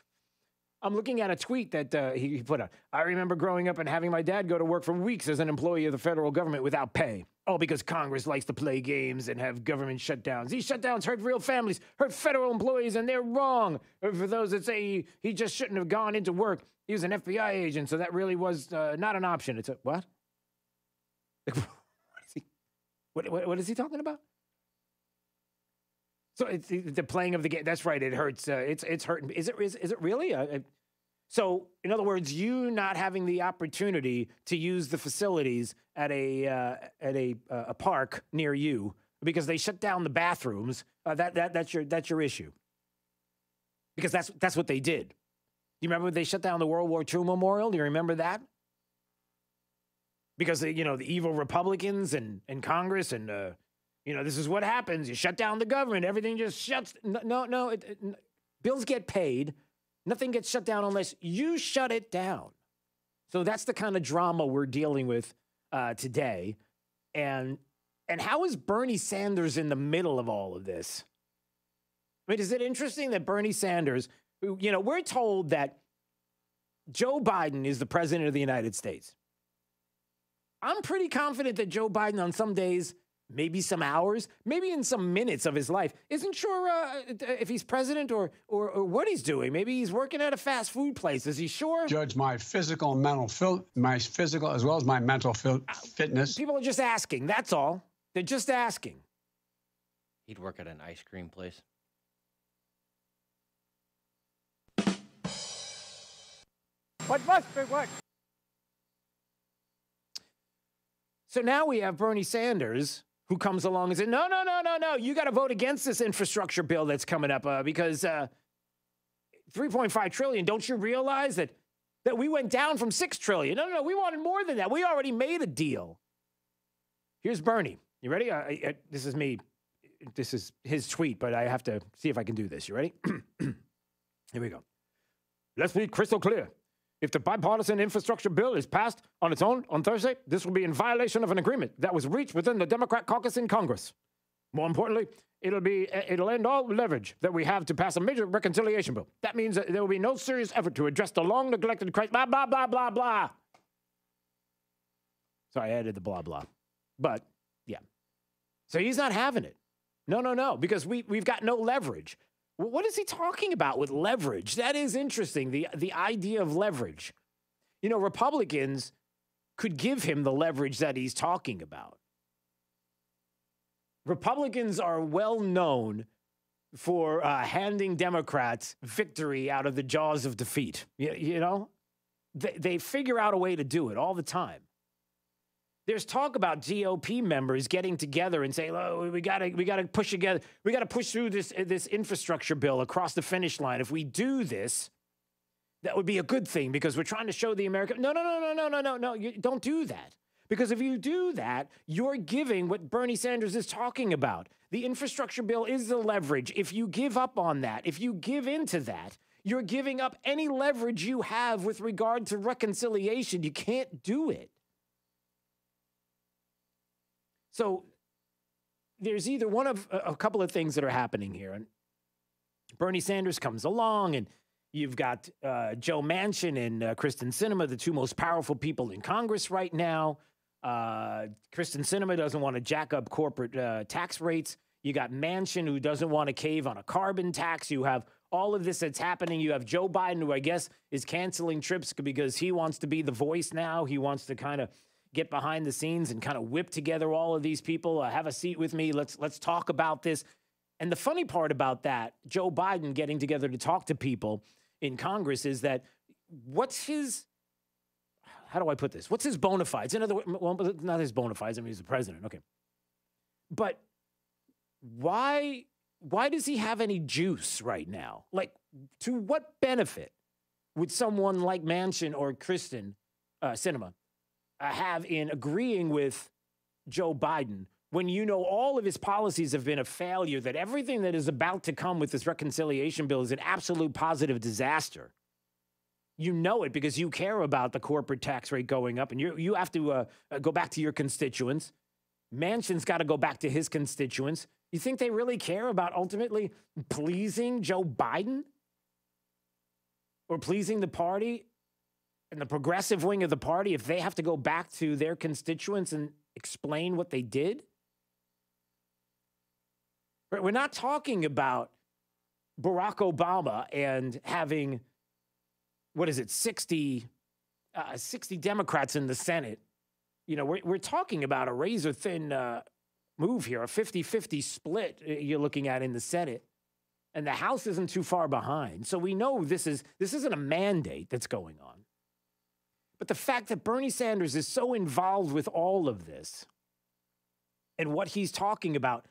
I'm looking at a tweet that he put out. I remember growing up and having my dad go to work for weeks as an employee of the federal government without pay. Oh, because Congress likes to play games and have government shutdowns. These shutdowns hurt real families, hurt federal employees, and they're wrong. For those that say he just shouldn't have gone into work, he was an FBI agent, so that really was not an option. It's a what? What is he talking about? So it's the playing of the game. That's right. It hurts. It's hurting. Is it really? So in other words, you not having the opportunity to use the facilities at a park near you because they shut down the bathrooms. That's your issue. Because that's what they did. You remember when they shut down the World War II Memorial? Do you remember that? Because the evil Republicans and Congress and this is what happens. You shut down the government. Everything just shuts. No. Bills get paid. Nothing gets shut down unless you shut it down. So that's the kind of drama we're dealing with today. And how is Bernie Sanders in the middle of all of this? I mean, is it interesting that Bernie Sanders, who, we're told that Joe Biden is the president of the United States. I'm pretty confident that Joe Biden on some days, maybe some hours, maybe in some minutes of his life, isn't sure if he's president or what he's doing. Maybe he's working at a fast food place. Is he sure? Judge my physical and mental, my physical as well as my mental fitness. People are just asking. That's all. They're just asking. He'd work at an ice cream place. What? So now we have Bernie Sanders, who comes along and says, no, you got to vote against this infrastructure bill that's coming up because $3.5 trillion, don't you realize that we went down from $6 trillion? No, we wanted more than that. We already made a deal. Here's Bernie. You ready? This is me. This is his tweet, but I have to see if I can do this. You ready? Here we go. Let's be crystal clear. If the bipartisan infrastructure bill is passed on its own on Thursday, this will be in violation of an agreement that was reached within the Democrat caucus in Congress. More importantly, it'll end all leverage that we have to pass a major reconciliation bill. That means that there will be no serious effort to address the long-neglected crisis, blah, blah, blah, blah, blah. So I added the blah, blah. But, yeah. So he's not having it. No, because we've got no leverage. What is he talking about with leverage? That is interesting, the idea of leverage. Republicans could give him the leverage that he's talking about. Republicans are well known for handing Democrats victory out of the jaws of defeat. They figure out a way to do it all the time. There's talk about GOP members getting together and saying, "Oh, we got to push together. We got to push through this infrastructure bill across the finish line. If we do this, that would be a good thing because we're trying to show the American." No. You don't do that. Because if you do that, you're giving what Bernie Sanders is talking about. The infrastructure bill is the leverage. If you give up on that, if you give into that, you're giving up any leverage you have with regard to reconciliation. You can't do it. So there's either one of a couple of things that are happening here. And Bernie Sanders comes along, and you've got Joe Manchin and Kristen Sinema, the two most powerful people in Congress right now. Kristen Sinema doesn't want to jack up corporate tax rates. You got Manchin, who doesn't want to cave on a carbon tax. You have all of this that's happening. You have Joe Biden, who I guess is canceling trips because he wants to be the voice now. He wants to kind of get behind the scenes and kind of whip together all of these people. Have a seat with me. Let's talk about this. And the funny part about that, Joe Biden getting together to talk to people in Congress, is that what's his, how do I put this? What's his bona fides? In other words, well, not his bona fides. I mean, he's the president. Okay. But why does he have any juice right now? Like, to what benefit would someone like Manchin or Kristen Sinema have in agreeing with Joe Biden when you know all of his policies have been a failure, that everything that is about to come with this reconciliation bill is an absolute positive disaster? You know it because you care about the corporate tax rate going up, and you have to go back to your constituents. Manchin's got to go back to his constituents. You think they really care about ultimately pleasing Joe Biden or pleasing the party and the progressive wing of the party if they have to go back to their constituents and explain what they did? We're not talking about Barack Obama and having, 60 Democrats in the Senate. You know, we're talking about a razor-thin move here, a 50-50 split you're looking at in the Senate. And the House isn't too far behind. So we know this isn't a mandate that's going on. But the fact that Bernie Sanders is so involved with all of this and what he's talking about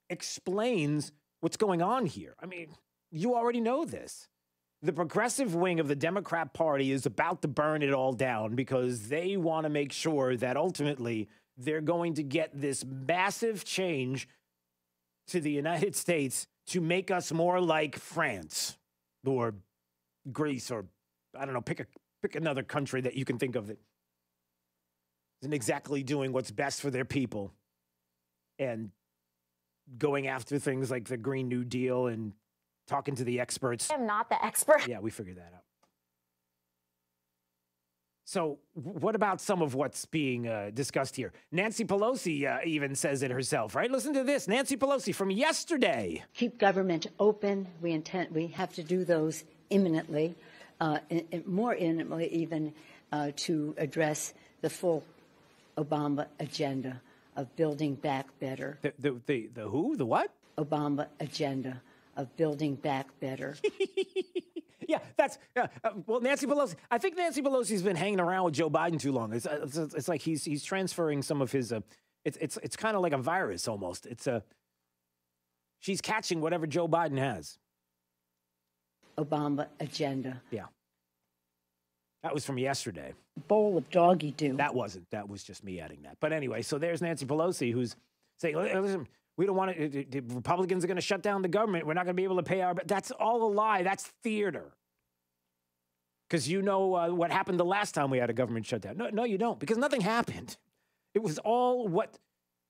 explains what's going on here. I mean, you already know this. The progressive wing of the Democrat Party is about to burn it all down because they want to make sure that ultimately they're going to get this massive change to the United States to make us more like France or Greece, or I don't know, pick another country that you can think of that isn't exactly doing what's best for their people and going after things like the Green New Deal and talking to the experts. I'm not the expert. Yeah, we figured that out. So what about some of what's being discussed here? Nancy Pelosi even says it herself, right? Listen to this. Nancy Pelosi from yesterday. Keep government open. We have to do those imminently, more imminently even, to address the full Obama agenda of building back better. The who? The what? Obama agenda of building back better. Yeah, that's well, Nancy Pelosi. I think Nancy Pelosi's been hanging around with Joe Biden too long. It's like he's transferring some of his. It's kind of like a virus almost. She's catching whatever Joe Biden has. Obama agenda. Yeah, that was from yesterday. Bowl of doggy do. That wasn't. That was just me adding that. But anyway, so there's Nancy Pelosi who's saying, listen, we don't want to, the Republicans are going to shut down the government. We're not going to be able to pay our, that's all a lie. That's theater. Because you know what happened the last time we had a government shutdown. No, you don't, because nothing happened. It was all what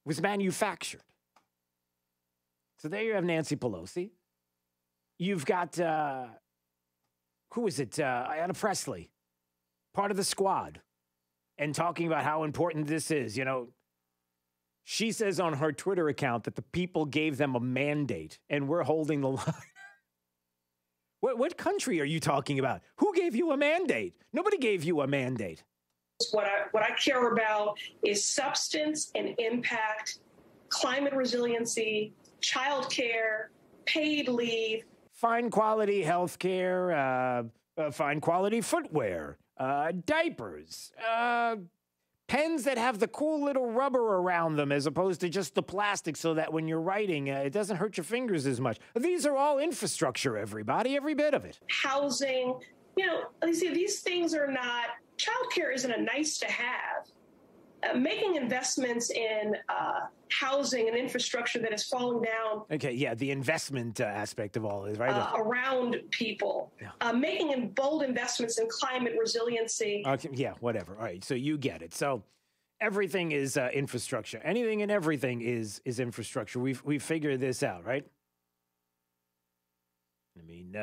was manufactured. So there you have Nancy Pelosi. You've got, who is it? Ayanna Pressley, part of the squad, and talking about how important this is, you know. She says on her Twitter account that the people gave them a mandate and we're holding the line. What country are you talking about? Who gave you a mandate? Nobody gave you a mandate. What I care about is substance and impact, climate resiliency, childcare, paid leave. Fine quality health care, fine quality footwear, diapers, pens that have the cool little rubber around them as opposed to just the plastic so that when you're writing, it doesn't hurt your fingers as much. These are all infrastructure, everybody, every bit of it. Housing, you know, these things are not, childcare isn't a nice to have. making investments in housing and infrastructure that is falling down. Okay, yeah, the investment aspect of all this, right? Around people, making bold investments in climate resiliency. Okay, yeah, whatever. All right, so you get it. So everything is infrastructure. Anything and everything is infrastructure. We've figured this out, right? I mean,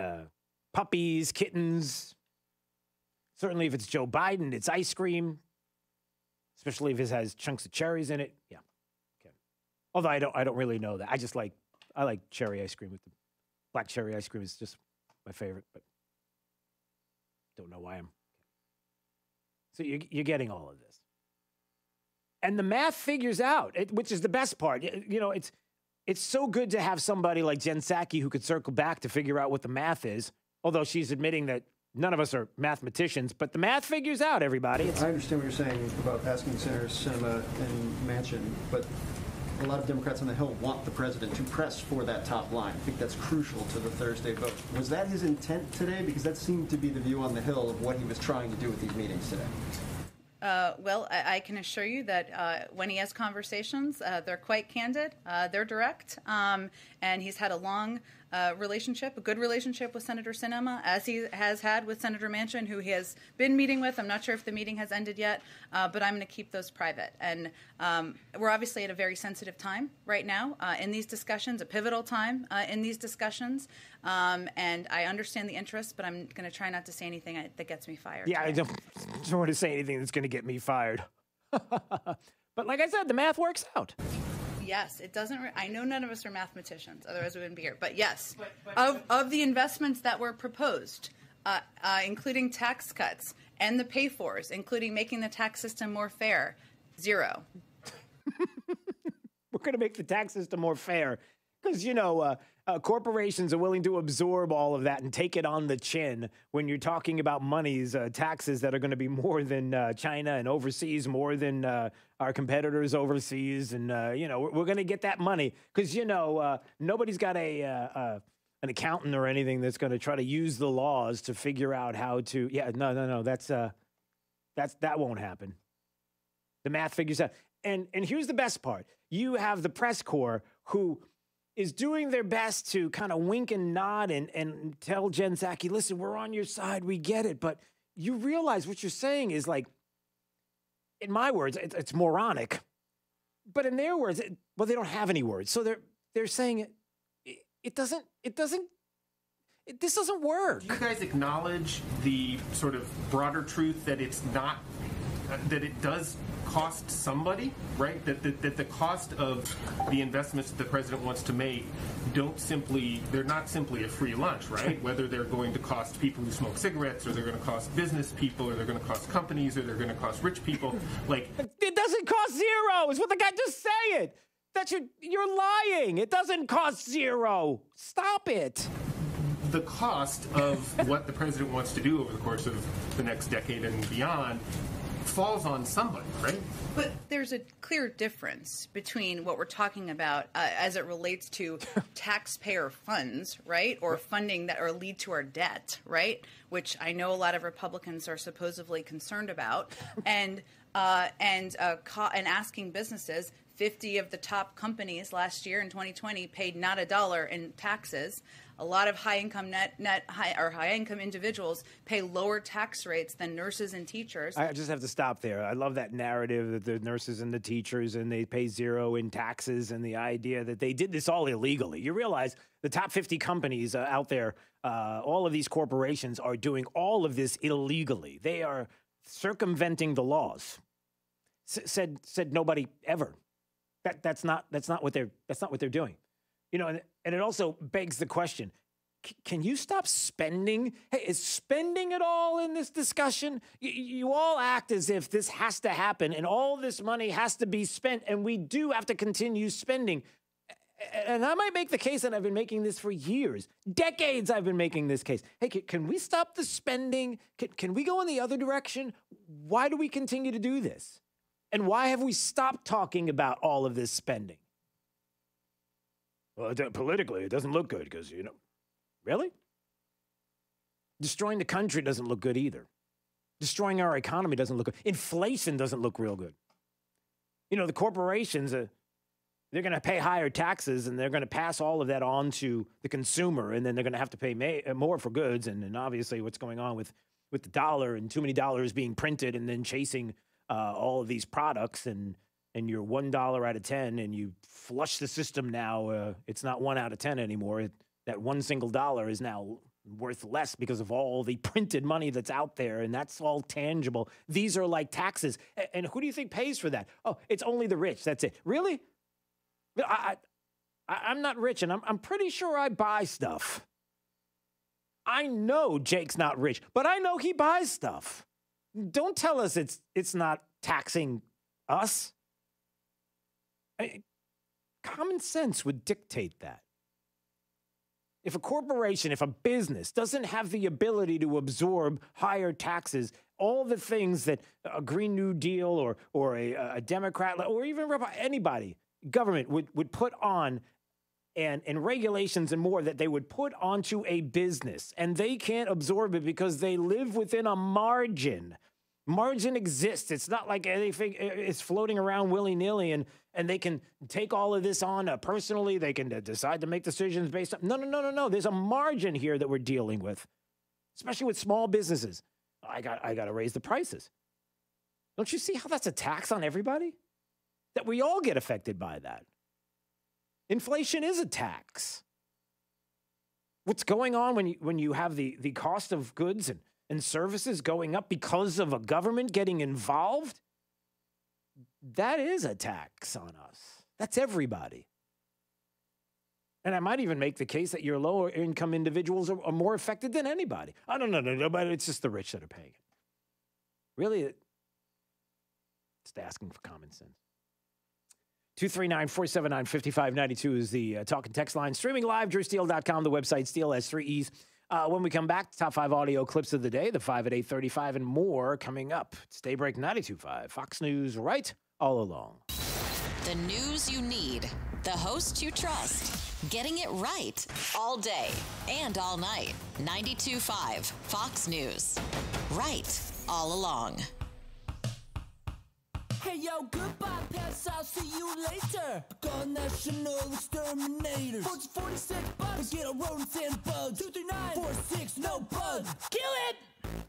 puppies, kittens. Certainly, if it's Joe Biden, it's ice cream. Especially if it has chunks of cherries in it. Yeah. Okay. Although I don't really know that. I like cherry ice cream with the black cherry ice cream is just my favorite, but don't know why I'm. So you're getting all of this. And the math figures out, which is the best part. You know, it's so good to have somebody like Jen Psaki who could circle back to figure out what the math is, although she's admitting that none of us are mathematicians, but the math figures out, everybody. I understand what you're saying about asking Senators Sinema and Manchin, but a lot of Democrats on the Hill want the president to press for that top line. I think that's crucial to the Thursday vote. Was that his intent today? Because that seemed to be the view on the Hill of what he was trying to do with these meetings today. Well, I can assure you that when he has conversations, they're quite candid, they're direct, and he's had a long relationship, a good relationship with Senator Sinema, as he has had with Senator Manchin, who he has been meeting with. I'm not sure if the meeting has ended yet, but I'm going to keep those private. And we're obviously at a very sensitive time right now in these discussions, a pivotal time in these discussions. And I understand the interest, but I'm going to try not to say anything that gets me fired. Yeah, I don't want to say anything that's going to get me fired. But like I said, the math works out. Yes, it doesn't. I know none of us are mathematicians, otherwise we wouldn't be here. But yes, of the investments that were proposed, including tax cuts and the pay-fors, including making the tax system more fair, 0. We're going to make the tax system more fair because, you know, corporations are willing to absorb all of that and take it on the chin when you're talking about monies, taxes that are going to be more than China and overseas, more than our competitors overseas. And, you know, we're going to get that money because, you know, nobody's got an accountant or anything that's going to try to use the laws to figure out how to. Yeah, no. That won't happen. The math figures out. And here's the best part. You have the press corps who is doing their best to kind of wink and nod and tell Jen Psaki, listen, we're on your side. We get it. But you realize what you're saying is like, in my words, it's moronic. But in their words, well, they don't have any words. So they're saying this doesn't work. Do you guys acknowledge the sort of broader truth that it's not, that it does cost somebody, right? That the cost of the investments that the president wants to make they're not simply a free lunch, right? Whether they're going to cost people who smoke cigarettes, or they're going to cost business people, or they're going to cost companies, or they're going to cost rich people. Like, it doesn't cost 0. Is what the guy just say it. You're lying. It doesn't cost 0. Stop it. The cost of what the president wants to do over the course of the next decade and beyond falls on somebody, right? But there's a clear difference between what we're talking about as it relates to taxpayer funds, right, or funding that or lead to our debt, right, which I know a lot of Republicans are supposedly concerned about, and asking businesses. 50 of the top companies last year in 2020 paid not $1 in taxes. A lot of high-income high-income individuals pay lower tax rates than nurses and teachers. I just have to stop there. I love that narrative that the nurses and the teachers and they pay 0 in taxes, and the idea that they did this all illegally. You realize the top 50 companies out there, all of these corporations are doing all of this illegally. They are circumventing the laws. Said nobody ever. That's not what they're doing. You know, and it also begs the question, can you stop spending? Hey, is spending at all in this discussion? You all act as if this has to happen and all this money has to be spent, and we do have to continue spending. And I might make the case, and I've been making this for years, decades I've been making this case. Hey, can we stop the spending? Can we go in the other direction? Why do we continue to do this? And why have we stopped talking about all of this spending? Well, politically, it doesn't look good because, you know, really? Destroying the country doesn't look good either. Destroying our economy doesn't look good. Inflation doesn't look real good. The corporations, they're going to pay higher taxes, and they're going to pass all of that on to the consumer, and then they're going to have to pay more for goods. And obviously what's going on with the dollar and too many dollars being printed and then chasing all of these products, and you're $1 out of 10, and you flush the system now. It's not 1 out of 10 anymore. That one single dollar is now worth less because of all the printed money that's out there, and that's all tangible. These are like taxes. And who do you think pays for that? Oh, it's only the rich. That's it. Really? I'm not rich, and I'm pretty sure I buy stuff. I know Jake's not rich, but I know he buys stuff. Don't tell us it's not taxing us. Common sense would dictate that. If a corporation, if a business doesn't have the ability to absorb higher taxes, all the things that a Green New Deal or a Democrat or even anybody, government would put on and regulations and more that they would put onto a business, and they can't absorb it because they live within a margin. Margin exists. It's not like anything is floating around willy-nilly and they can take all of this on personally. They can decide to make decisions based on... No. There's a margin here that we're dealing with, especially with small businesses. I got to raise the prices. Don't you see how that's a tax on everybody? That we all get affected by that. Inflation is a tax. What's going on when you have the cost of goods and services going up because of a government getting involved? That is a tax on us. That's everybody. And I might even make the case that your lower income individuals are more affected than anybody. I don't know, but it's just the rich that are paying it. Really, just asking for common sense. 239-479-5592 is the talk and text line. Streaming live, drewsteele.com, the website, Steele has 3 E's. When we come back, top 5 audio clips of the day, the 5 at 8:35, and more coming up. It's Daybreak 92.5, Fox News, right all along. The news you need, the host you trust, getting it right all day and all night. 92.5, Fox News, right all along. Hey yo, goodbye, pets, I'll see you later. Go National Exterminator. 46 bucks, get a rodents and bugs. 239-46, no bugs. Kill it!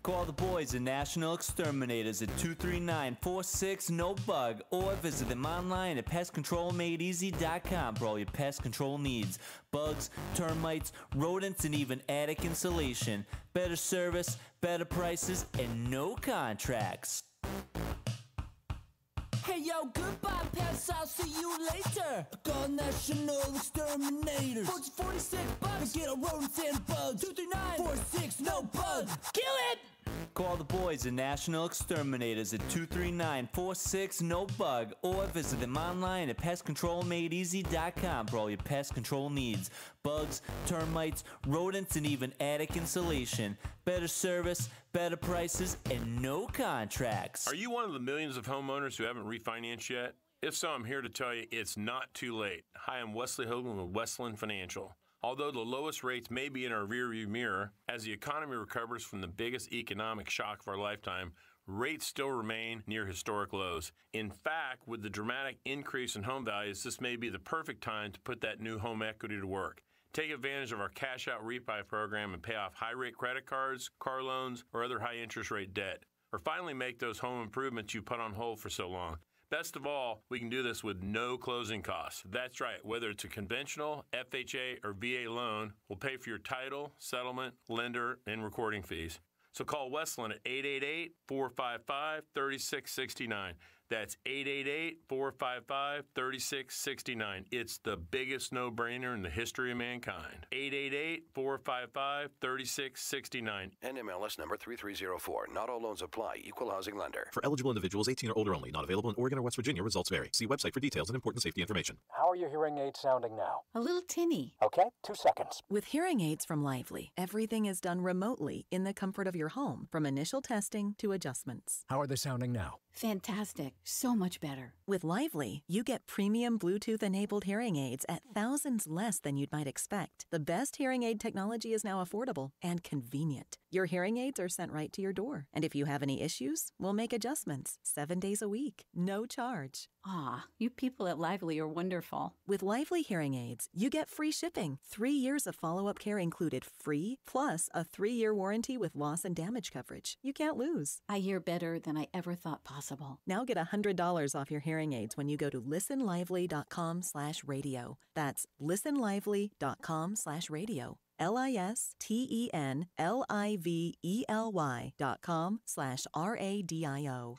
Call the boys at National Exterminators at 239-46-NO-BUG or visit them online at pestcontrolmadeeasy.com for all your pest control needs. Bugs, termites, rodents, and even attic insulation. Better service, better prices, and no contracts. Hey yo, goodbye, pets, I'll see you later. Go National Exterminator. 46 bucks, get a rodents and bugs. 239-46, no bugs. Kill it! Call the boys at National Exterminators at 239-46-NO-BUG or visit them online at pestcontrolmadeeasy.com for all your pest control needs. Bugs, termites, rodents, and even attic insulation. Better service, better prices, and no contracts. Are you one of the millions of homeowners who haven't refinanced yet? If so, I'm here to tell you it's not too late. Hi, I'm Wesley Hogan with Westland Financial. Although the lowest rates may be in our rearview mirror, as the economy recovers from the biggest economic shock of our lifetime, rates still remain near historic lows. In fact, with the dramatic increase in home values, this may be the perfect time to put that new home equity to work. Take advantage of our cash out refi program and pay off high rate credit cards, car loans, or other high interest rate debt. Or finally make those home improvements you put on hold for so long. Best of all, we can do this with no closing costs. That's right, whether it's a conventional, FHA, or VA loan, we'll pay for your title, settlement, lender, and recording fees. So call Westland at 888-455-3669. That's 888-455-3669. It's the biggest no-brainer in the history of mankind. 888-455-3669. NMLS number 3304. Not all loans apply. Equal housing lender. For eligible individuals 18 or older only. Not available in Oregon or West Virginia. Results vary. See website for details and important safety information. How are your hearing aids sounding now? A little tinny. Okay, 2 seconds. With hearing aids from Lively, everything is done remotely in the comfort of your home, from initial testing to adjustments. How are they sounding now? Fantastic. so much better. With Lively, you get premium Bluetooth-enabled hearing aids at thousands less than you'd might expect. The best hearing aid technology is now affordable and convenient. Your hearing aids are sent right to your door. And if you have any issues, we'll make adjustments 7 days a week. No charge. Ah, you people at Lively are wonderful. With Lively hearing aids, you get free shipping, 3 years of follow-up care included free, plus a 3-year warranty with loss and damage coverage. You can't lose. I hear better than I ever thought possible. Now get $100 off your hearing aids when you go to listenlively.com/radio. That's listenlively.com/radio. listenlively.com/radio.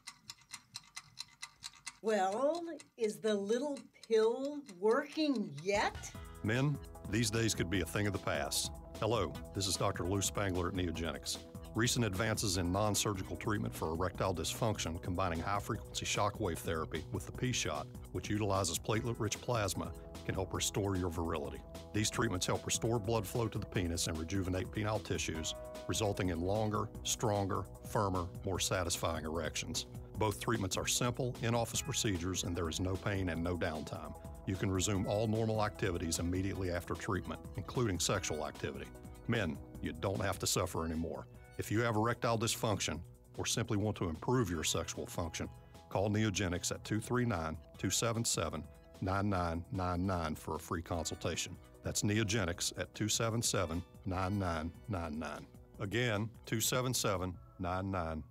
Well, is the little pill working yet? Men, these days could be a thing of the past. Hello, this is Dr. Lou Spangler at Neogenics. Recent advances in non-surgical treatment for erectile dysfunction, combining high-frequency shockwave therapy with the P-Shot, which utilizes platelet-rich plasma, can help restore your virility. These treatments help restore blood flow to the penis and rejuvenate penile tissues, resulting in longer, stronger, firmer, more satisfying erections. Both treatments are simple, in-office procedures, and there is no pain and no downtime. You can resume all normal activities immediately after treatment, including sexual activity. Men, you don't have to suffer anymore. If you have erectile dysfunction or simply want to improve your sexual function, call Neogenics at 239-277-9999 for a free consultation. That's Neogenics at 277-9999. Again, 277-9999.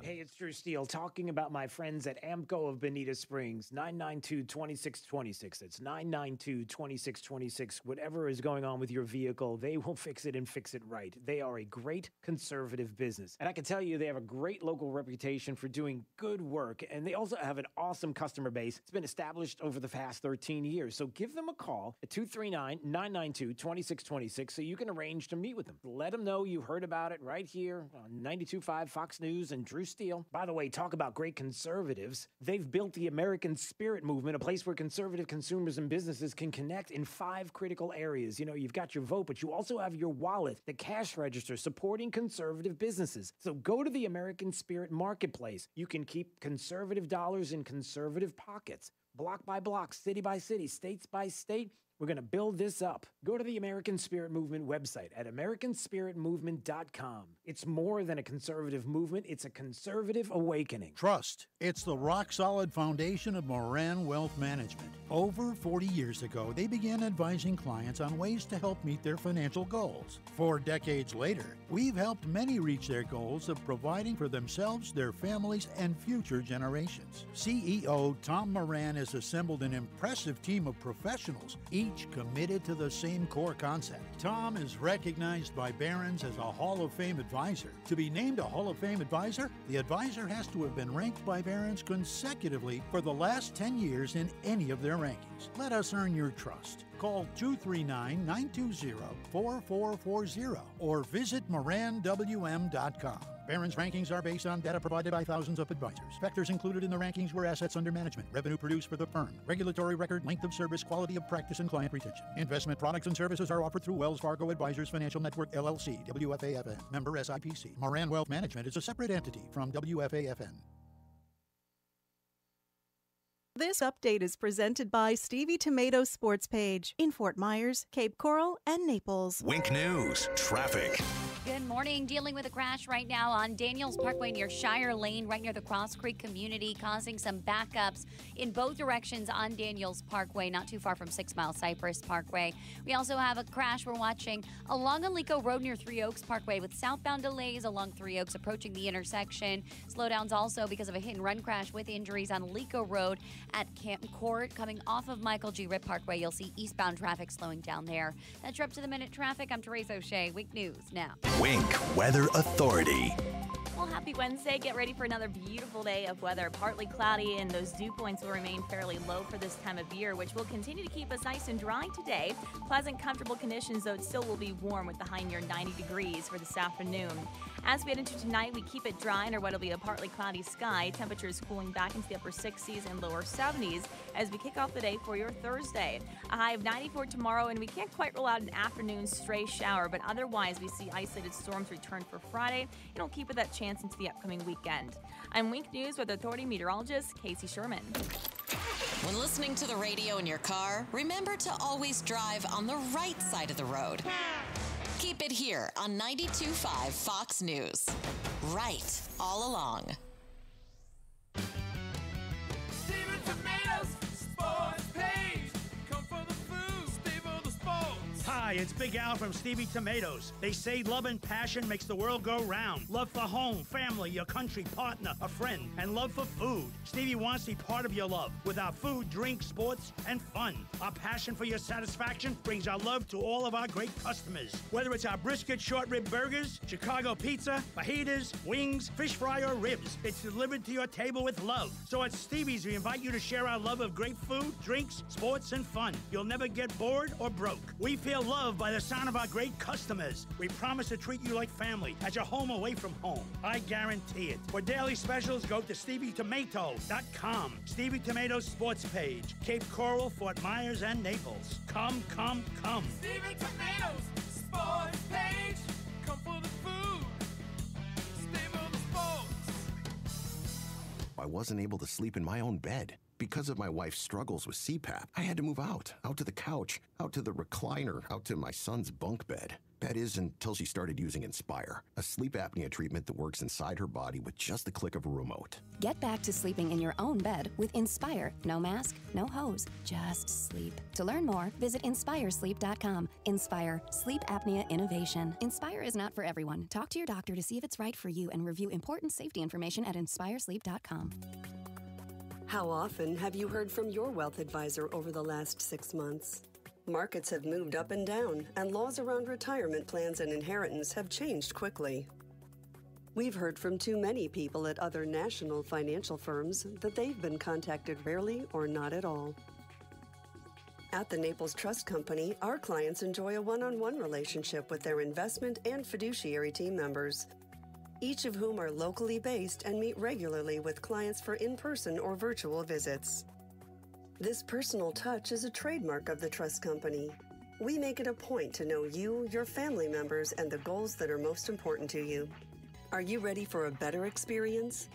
Hey, it's Drew Steele talking about my friends at Amco of Bonita Springs, 992-2626. It's 992-2626. Whatever is going on with your vehicle, they will fix it and fix it right. They are a great conservative business. And I can tell you they have a great local reputation for doing good work, and they also have an awesome customer base. It's been established over the past 13 years. So give them a call at 239-992-2626 so you can arrange to meet with them. Let them know you heard about it right here on 92.5 Fox News and Drew Steele. By the way, talk about great conservatives. They've built the American Spirit Movement, a place where conservative consumers and businesses can connect in 5 critical areas. You know, you've got your vote, but you also have your wallet, the cash register, supporting conservative businesses. So go to the American Spirit Marketplace. You can keep conservative dollars in conservative pockets. Block by block, city by city, states by state. We're going to build this up. Go to the American Spirit Movement website at americanspiritmovement.com. It's more than a conservative movement. It's a conservative awakening. Trust. It's the rock-solid foundation of Moran Wealth Management. Over 40 years ago, they began advising clients on ways to help meet their financial goals. 4 decades later, we've helped many reach their goals of providing for themselves, their families, and future generations. CEO Tom Moran has assembled an impressive team of professionals, each committed to the same core concept. Tom is recognized by Barron's as a Hall of Fame advisor. To be named a Hall of Fame advisor, the advisor has to have been ranked by Barron's consecutively for the last 10 years in any of their rankings. Let us earn your trust. Call 239-920-4440 or visit moranwm.com. Barron's rankings are based on data provided by thousands of advisors. Factors included in the rankings were assets under management, revenue produced for the firm, regulatory record, length of service, quality of practice, and client retention. Investment products and services are offered through Wells Fargo Advisors Financial Network, LLC, WFAFN, member SIPC. Moran Wealth Management is a separate entity from WFAFN. This update is presented by Stevie Tomato Sports Page in Fort Myers, Cape Coral, and Naples. Wink News, traffic. Good morning. Dealing with a crash right now on Daniels Parkway near Shire Lane, right near the Cross Creek community, causing some backups in both directions on Daniels Parkway, not too far from 6 Mile Cypress Parkway. We also have a crash we're watching along Alico Road near Three Oaks Parkway with southbound delays along Three Oaks approaching the intersection. Slowdowns also because of a hit-and-run crash with injuries on Alico Road at Camp Court. Coming off of Michael G. Ritt Parkway, you'll see eastbound traffic slowing down there. That's your up-to-the-minute traffic. I'm Therese O'Shea. Wink News now. Wink Weather Authority. Well, happy Wednesday. Get ready for another beautiful day of weather. Partly cloudy, and those dew points will remain fairly low for this time of year, which will continue to keep us nice and dry today. Pleasant, comfortable conditions, though it still will be warm with the high near 90 degrees for this afternoon. As we head into tonight, we keep it dry under what will be a partly cloudy sky. Temperatures cooling back into the upper 60s and lower 70s as we kick off the day for your Thursday. A high of 94 tomorrow, and we can't quite rule out an afternoon stray shower, but otherwise we see isolated storms return for Friday. It'll keep it that chance into the upcoming weekend. I'm Wink News Weather Authority meteorologist Casey Sherman. When listening to the radio in your car, remember to always drive on the right side of the road. Keep it here on 92.5 Fox News. Right all along. Steven Tomatoes Sports Page. Come for the food, stay for the sports. Hi, it's Big Al from Stevie Tomatoes. They say love and passion makes the world go round. Love for home, family, your country, partner, a friend, and love for food. Stevie wants to be part of your love with our food, drink, sports, and fun. Our passion for your satisfaction brings our love to all of our great customers. Whether it's our brisket short rib burgers, Chicago pizza, fajitas, wings, fish fry, or ribs, it's delivered to your table with love. So at Stevie's, we invite you to share our love of great food, drinks, sports, and fun. You'll never get bored or broke. We feel loved by the sound of our great customers. We promise to treat you like family, at your home away from home. I guarantee it. For daily specials, go to StevieTomato.com. Stevie Tomatoes Sports Page, Cape Coral, Fort Myers, and Naples. Come, come, come. Steven Tomatoes Sports Page. Come for the food, stay for the sports. I wasn't able to sleep in my own bed. Because of my wife's struggles with CPAP, I had to move out to the couch, out to the recliner, out to my son's bunk bed. That is, until she started using Inspire, a sleep apnea treatment that works inside her body with just the click of a remote. Get back to sleeping in your own bed with Inspire. No mask, no hose, just sleep. To learn more, visit InspireSleep.com. Inspire, sleep apnea innovation. Inspire is not for everyone. Talk to your doctor to see if it's right for you and review important safety information at InspireSleep.com. How often have you heard from your wealth advisor over the last 6 months? Markets have moved up and down, and laws around retirement plans and inheritance have changed quickly. We've heard from too many people at other national financial firms that they've been contacted rarely or not at all. At the Naples Trust Company, our clients enjoy a one-on-one relationship with their investment and fiduciary team members, each of whom are locally based and meet regularly with clients for in-person or virtual visits. This personal touch is a trademark of the Trust Company. We make it a point to know you, your family members, and the goals that are most important to you. Are you ready for a better experience?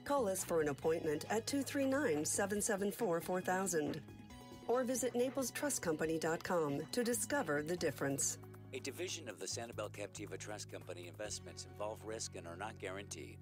Call us for an appointment at 239-774-4000 or visit NaplesTrustCompany.com to discover the difference. A division of the Sanibel Captiva Trust Company. Investments involve risk and are not guaranteed.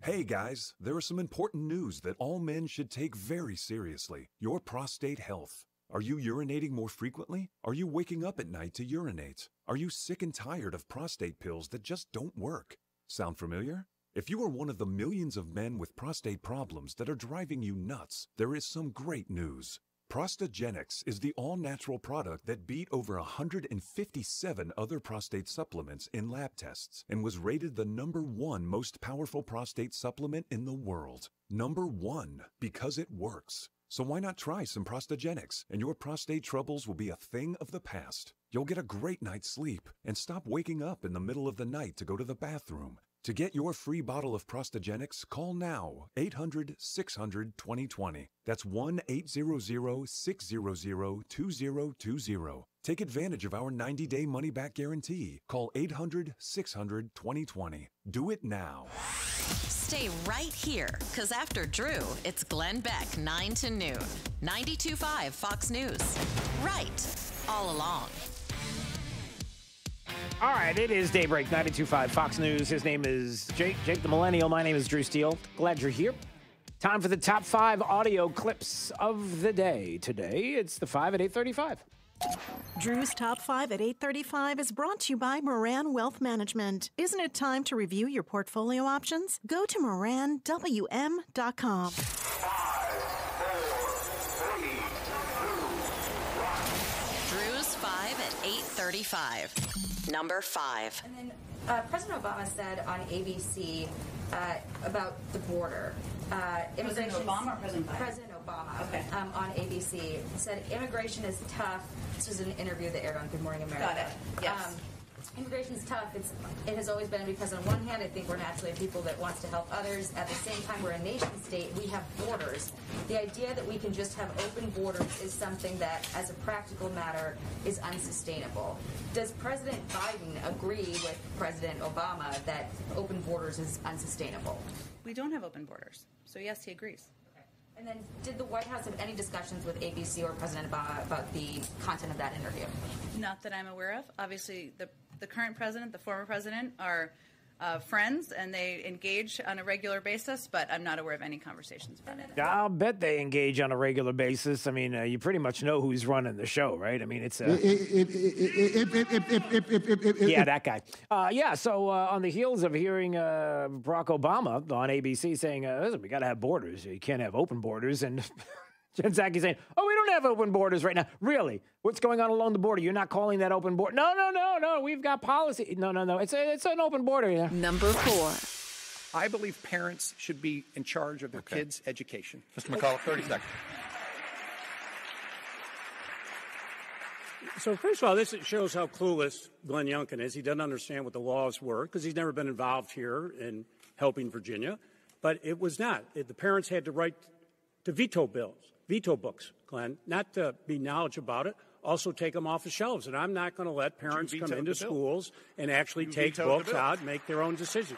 Hey guys, there is some important news that all men should take very seriously. Your prostate health. Are you urinating more frequently? Are you waking up at night to urinate? Are you sick and tired of prostate pills that just don't work? Sound familiar? If you are one of the millions of men with prostate problems that are driving you nuts, there is some great news. Prostagenics is the all-natural product that beat over 157 other prostate supplements in lab tests and was rated the #1 most powerful prostate supplement in the world. #1, because it works. So why not try some Prostagenics, and your prostate troubles will be a thing of the past. You'll get a great night's sleep and stop waking up in the middle of the night to go to the bathroom. To get your free bottle of Prostagenics, call now, 800-600-2020. That's 1-800-600-2020. Take advantage of our 90-day money-back guarantee. Call 800-600-2020. Do it now. Stay right here, because after Drew, it's Glenn Beck, 9 to noon. 92.5 Fox News. Right all along. All right, it is Daybreak 92.5 Fox News. His name is Jake the Millennial. My name is Drew Steele. Glad you're here. Time for the top 5 audio clips of the day. Today, it's the 5 at 8:35. Drew's Top 5 at 8:35 is brought to you by Moran Wealth Management. Isn't it time to review your portfolio options? Go to MoranWM.com. Drew's 5 at 8:35. Number 5. And then President Obama said on ABC about the border. President Obama or President Biden? President Obama. Okay. On ABC said immigration is tough. This was an interview that aired on Good Morning America. Got it. Yes. Immigration's tough. It has always been because on one hand, I think we're naturally people that wants to help others. At the same time, we're a nation state. We have borders. The idea that we can just have open borders is something that, as a practical matter, is unsustainable. Does President Biden agree with President Obama that open borders is unsustainable? We don't have open borders. So yes, he agrees. And then did the White House have any discussions with ABC or President Obama about the content of that interview? Not that I'm aware of. Obviously, the current president, the former president are friends, and they engage on a regular basis, but I'm not aware of any conversations about it. I'll bet they engage on a regular basis. I mean, you pretty much know who's running the show, right? I mean, it's... yeah, that guy. So on the heels of hearing Barack Obama on ABC saying, listen, we got to have borders. You can't have open borders. And Jen Psaki saying, we don't have open borders right now. Really? What's going on along the border? You're not calling that open border? No. We've got policy. No. It's an open border. Yeah. Number 4. I believe parents should be in charge of their kids' education. Mr. McCullough, 30 seconds. So first of all, this shows how clueless Glenn Youngkin is. He doesn't understand what the laws were because he's never been involved here in helping Virginia. But it was not. The parents had to write to veto books, Glenn, not to be knowledgeable about it, also take them off the shelves. And I'm not going to let parents come into schools and actually take books out and make their own decision.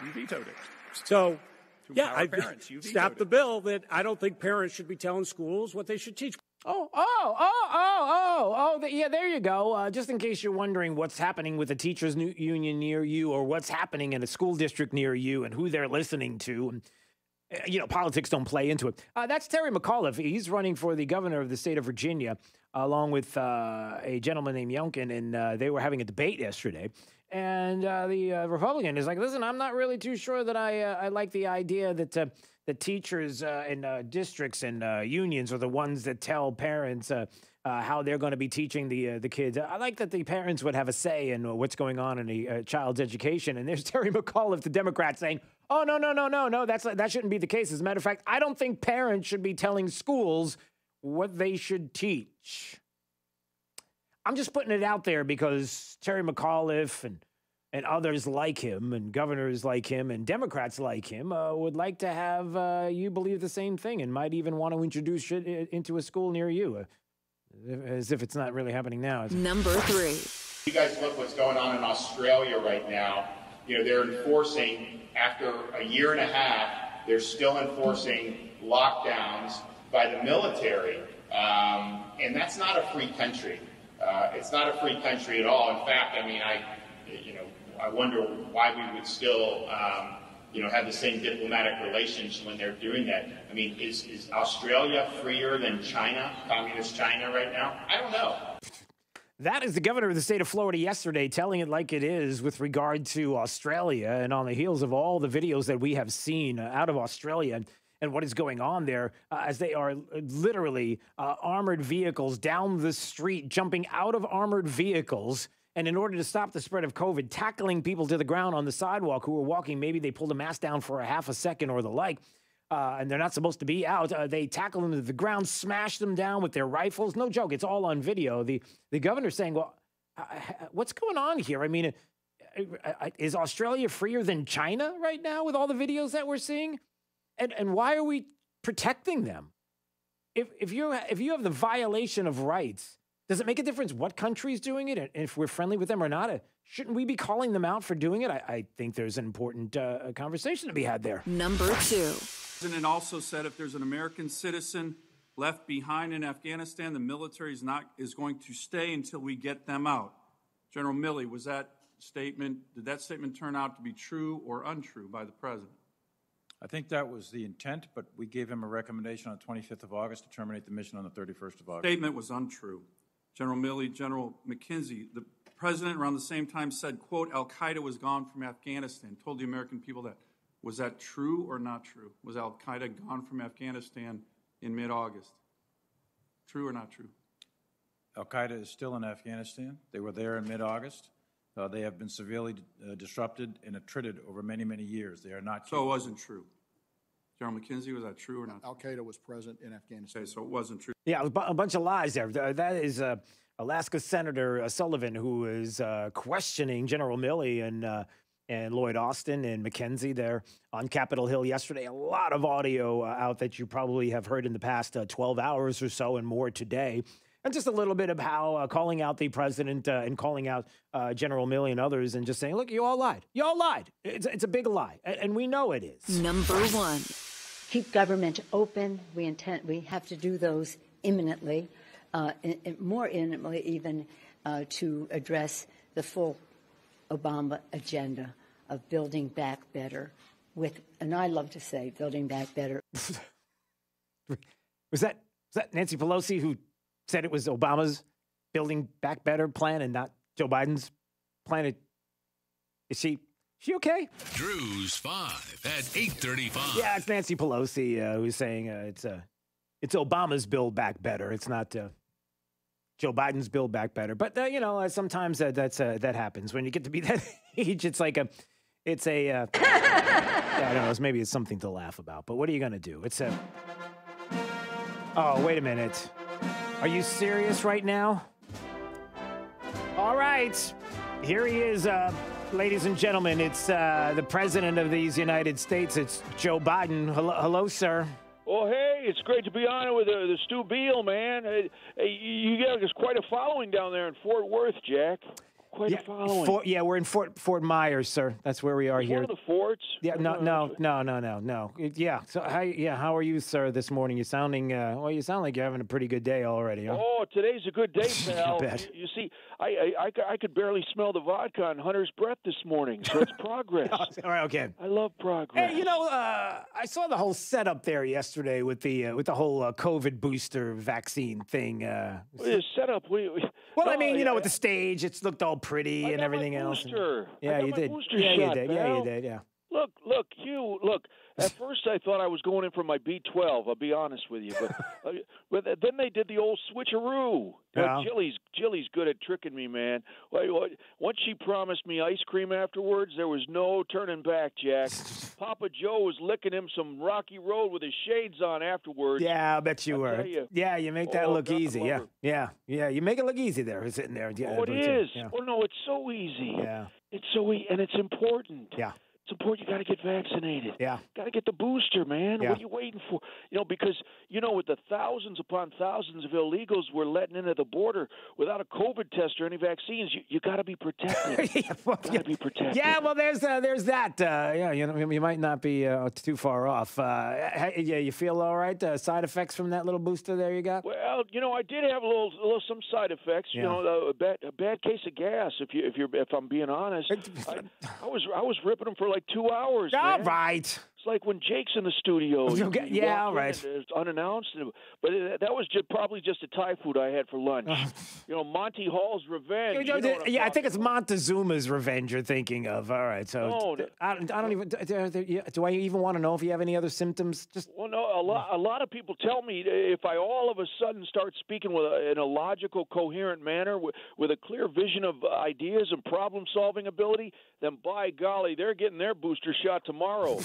You vetoed it. So, I parents. You stopped the bill that I don't think parents should be telling schools what they should teach. Yeah, there you go. Just in case you're wondering what's happening with the teachers' union near you or what's happening in a school district near you and who they're listening to. Politics don't play into it. That's Terry McAuliffe. He's running for the governor of the state of Virginia, along with a gentleman named Youngkin, and they were having a debate yesterday. And the Republican is like, listen, I'm not really too sure that I like the idea that the teachers in districts and unions are the ones that tell parents how they're going to be teaching the kids. I like that the parents would have a say in what's going on in a child's education. And there's Terry McAuliffe, the Democrat, saying, no, that shouldn't be the case. As a matter of fact, I don't think parents should be telling schools what they should teach. I'm just putting it out there because Terry McAuliffe and others like him and governors like him and Democrats like him would like to have you believe the same thing and might even want to introduce it into a school near you, as if it's not really happening now. Number 3. You guys look what's going on in Australia right now. They're enforcing, after a year and a half, they're still enforcing lockdowns by the military. And that's not a free country. It's not a free country at all. In fact, I wonder why we would still, have the same diplomatic relations when they're doing that. I mean, is Australia freer than China, communist China right now? I don't know. That is the governor of the state of Florida yesterday telling it like it is with regard to Australia, and on the heels of all the videos that we have seen out of Australia and what is going on there as they are literally armored vehicles down the street, jumping out of armored vehicles. And in order to stop the spread of COVID, tackling people to the ground on the sidewalk who were walking, maybe they pulled a mask down for a half a second or the like, and they're not supposed to be out. They tackle them to the ground, smash them down with their rifles. No joke, it's all on video. The governor's saying, well, what's going on here? I mean, is Australia freer than China right now with all the videos that we're seeing? And why are we protecting them? If you have the violation of rights, does it make a difference what country's doing it and if we're friendly with them or not? Shouldn't we be calling them out for doing it? I think there's an important conversation to be had there. Number 2. The president also said if there's an American citizen left behind in Afghanistan, the military is going to stay until we get them out. General Milley, did that statement turn out to be true or untrue by the president? I think that was the intent, but we gave him a recommendation on the 25th of August to terminate the mission on the 31st of August. Statement was untrue. General Milley, General McKenzie, the president around the same time said, quote, Al-Qaeda was gone from Afghanistan, told the American people that. Was that true or not true? Was Al-Qaeda gone from Afghanistan in mid-August? True or not true? Al-Qaeda is still in Afghanistan. They were there in mid-August. They have been severely disrupted and attrited over many, many years. They are not. So it wasn't true. General McKenzie, was that true or not? Al-Qaeda was present in Afghanistan. Okay, so it wasn't true. Yeah, a bunch of lies there. That is Alaska Senator Sullivan, who is questioning General Milley and Lloyd Austin and McKenzie there on Capitol Hill yesterday. A lot of audio out that you probably have heard in the past 12 hours or so and more today. And just a little bit of how calling out the president and calling out General Milley and others and just saying, look, you all lied. You all lied. It's a big lie. And we know it is. Number one. Keep government open. We have to do those imminently, more imminently even to address the full Obama agenda of building back better and I love to say building back better. Was that Nancy Pelosi who said it was Obama's building back better plan and not Joe Biden's plan? Is she okay? Drew's 5 at 8:35. Yeah, it's Nancy Pelosi who's saying it's Obama's build back better. It's not Joe Biden's build back better. But sometimes that happens when you get to be that age. It's like I don't know. Maybe it's something to laugh about. But what are you gonna do? Oh, wait a minute. Are you serious right now? All right, here he is. Ladies and gentlemen, it's the President of these United States. It's Joe Biden. Hello, sir. Well, hey, it's great to be on with the Stu Beal, man. You got quite a following down there in Fort Worth, Jack. Quite a following. We're in Fort Myers, sir. That's where we are here. One of the forts? Yeah, no. Yeah. So, how are you, sir, this morning? You sounding you sound like you're having a pretty good day already. Huh? Oh, today's a good day, pal. I bet. You see, I could barely smell the vodka on Hunter's breath this morning, so it's progress. All right, okay. I love progress. Hey, I saw the whole setup there yesterday with the whole COVID booster vaccine thing. The setup. With the stage, it's looked all pretty and everything else. Yeah, you did. You did. Yeah. Look. At first, I thought I was going in for my B12. I'll be honest with you, but then they did the old switcheroo. Yeah. Jilly's good at tricking me, man. Once she promised me ice cream afterwards, there was no turning back, Jack. Papa Joe was licking him some rocky road with his shades on afterwards. Yeah, I bet you were. Yeah, you make that look easy. Lover. Yeah. You make it look easy there, sitting there. Yeah, it is. Yeah. Oh no, it's so easy. Yeah, it's so easy, and it's important. Yeah. It's important. You got to get vaccinated. Yeah. Got to get the booster, man. Yeah. What are you waiting for? Because, with the thousands upon thousands of illegals we're letting into the border without a COVID test or any vaccines, you got to be protected. Got to be protected. Yeah, well, there's that. You might not be too far off. You feel all right? Side effects from that little booster there you got? Well, I did have some side effects. Yeah. A bad case of gas. If I'm being honest, I was ripping them for like 2 hours. All man. Right. It's like when Jake's in the studio. All right. It's unannounced, but that was probably just a Thai food I had for lunch. Monty Hall's Revenge. I think it's Montezuma's Revenge you're thinking of. All right. So I don't even. Do I even want to know if you have any other symptoms? A lot of people tell me if I all of a sudden start speaking in a logical, coherent manner with a clear vision of ideas and problem-solving ability, then by golly, they're getting their booster shot tomorrow.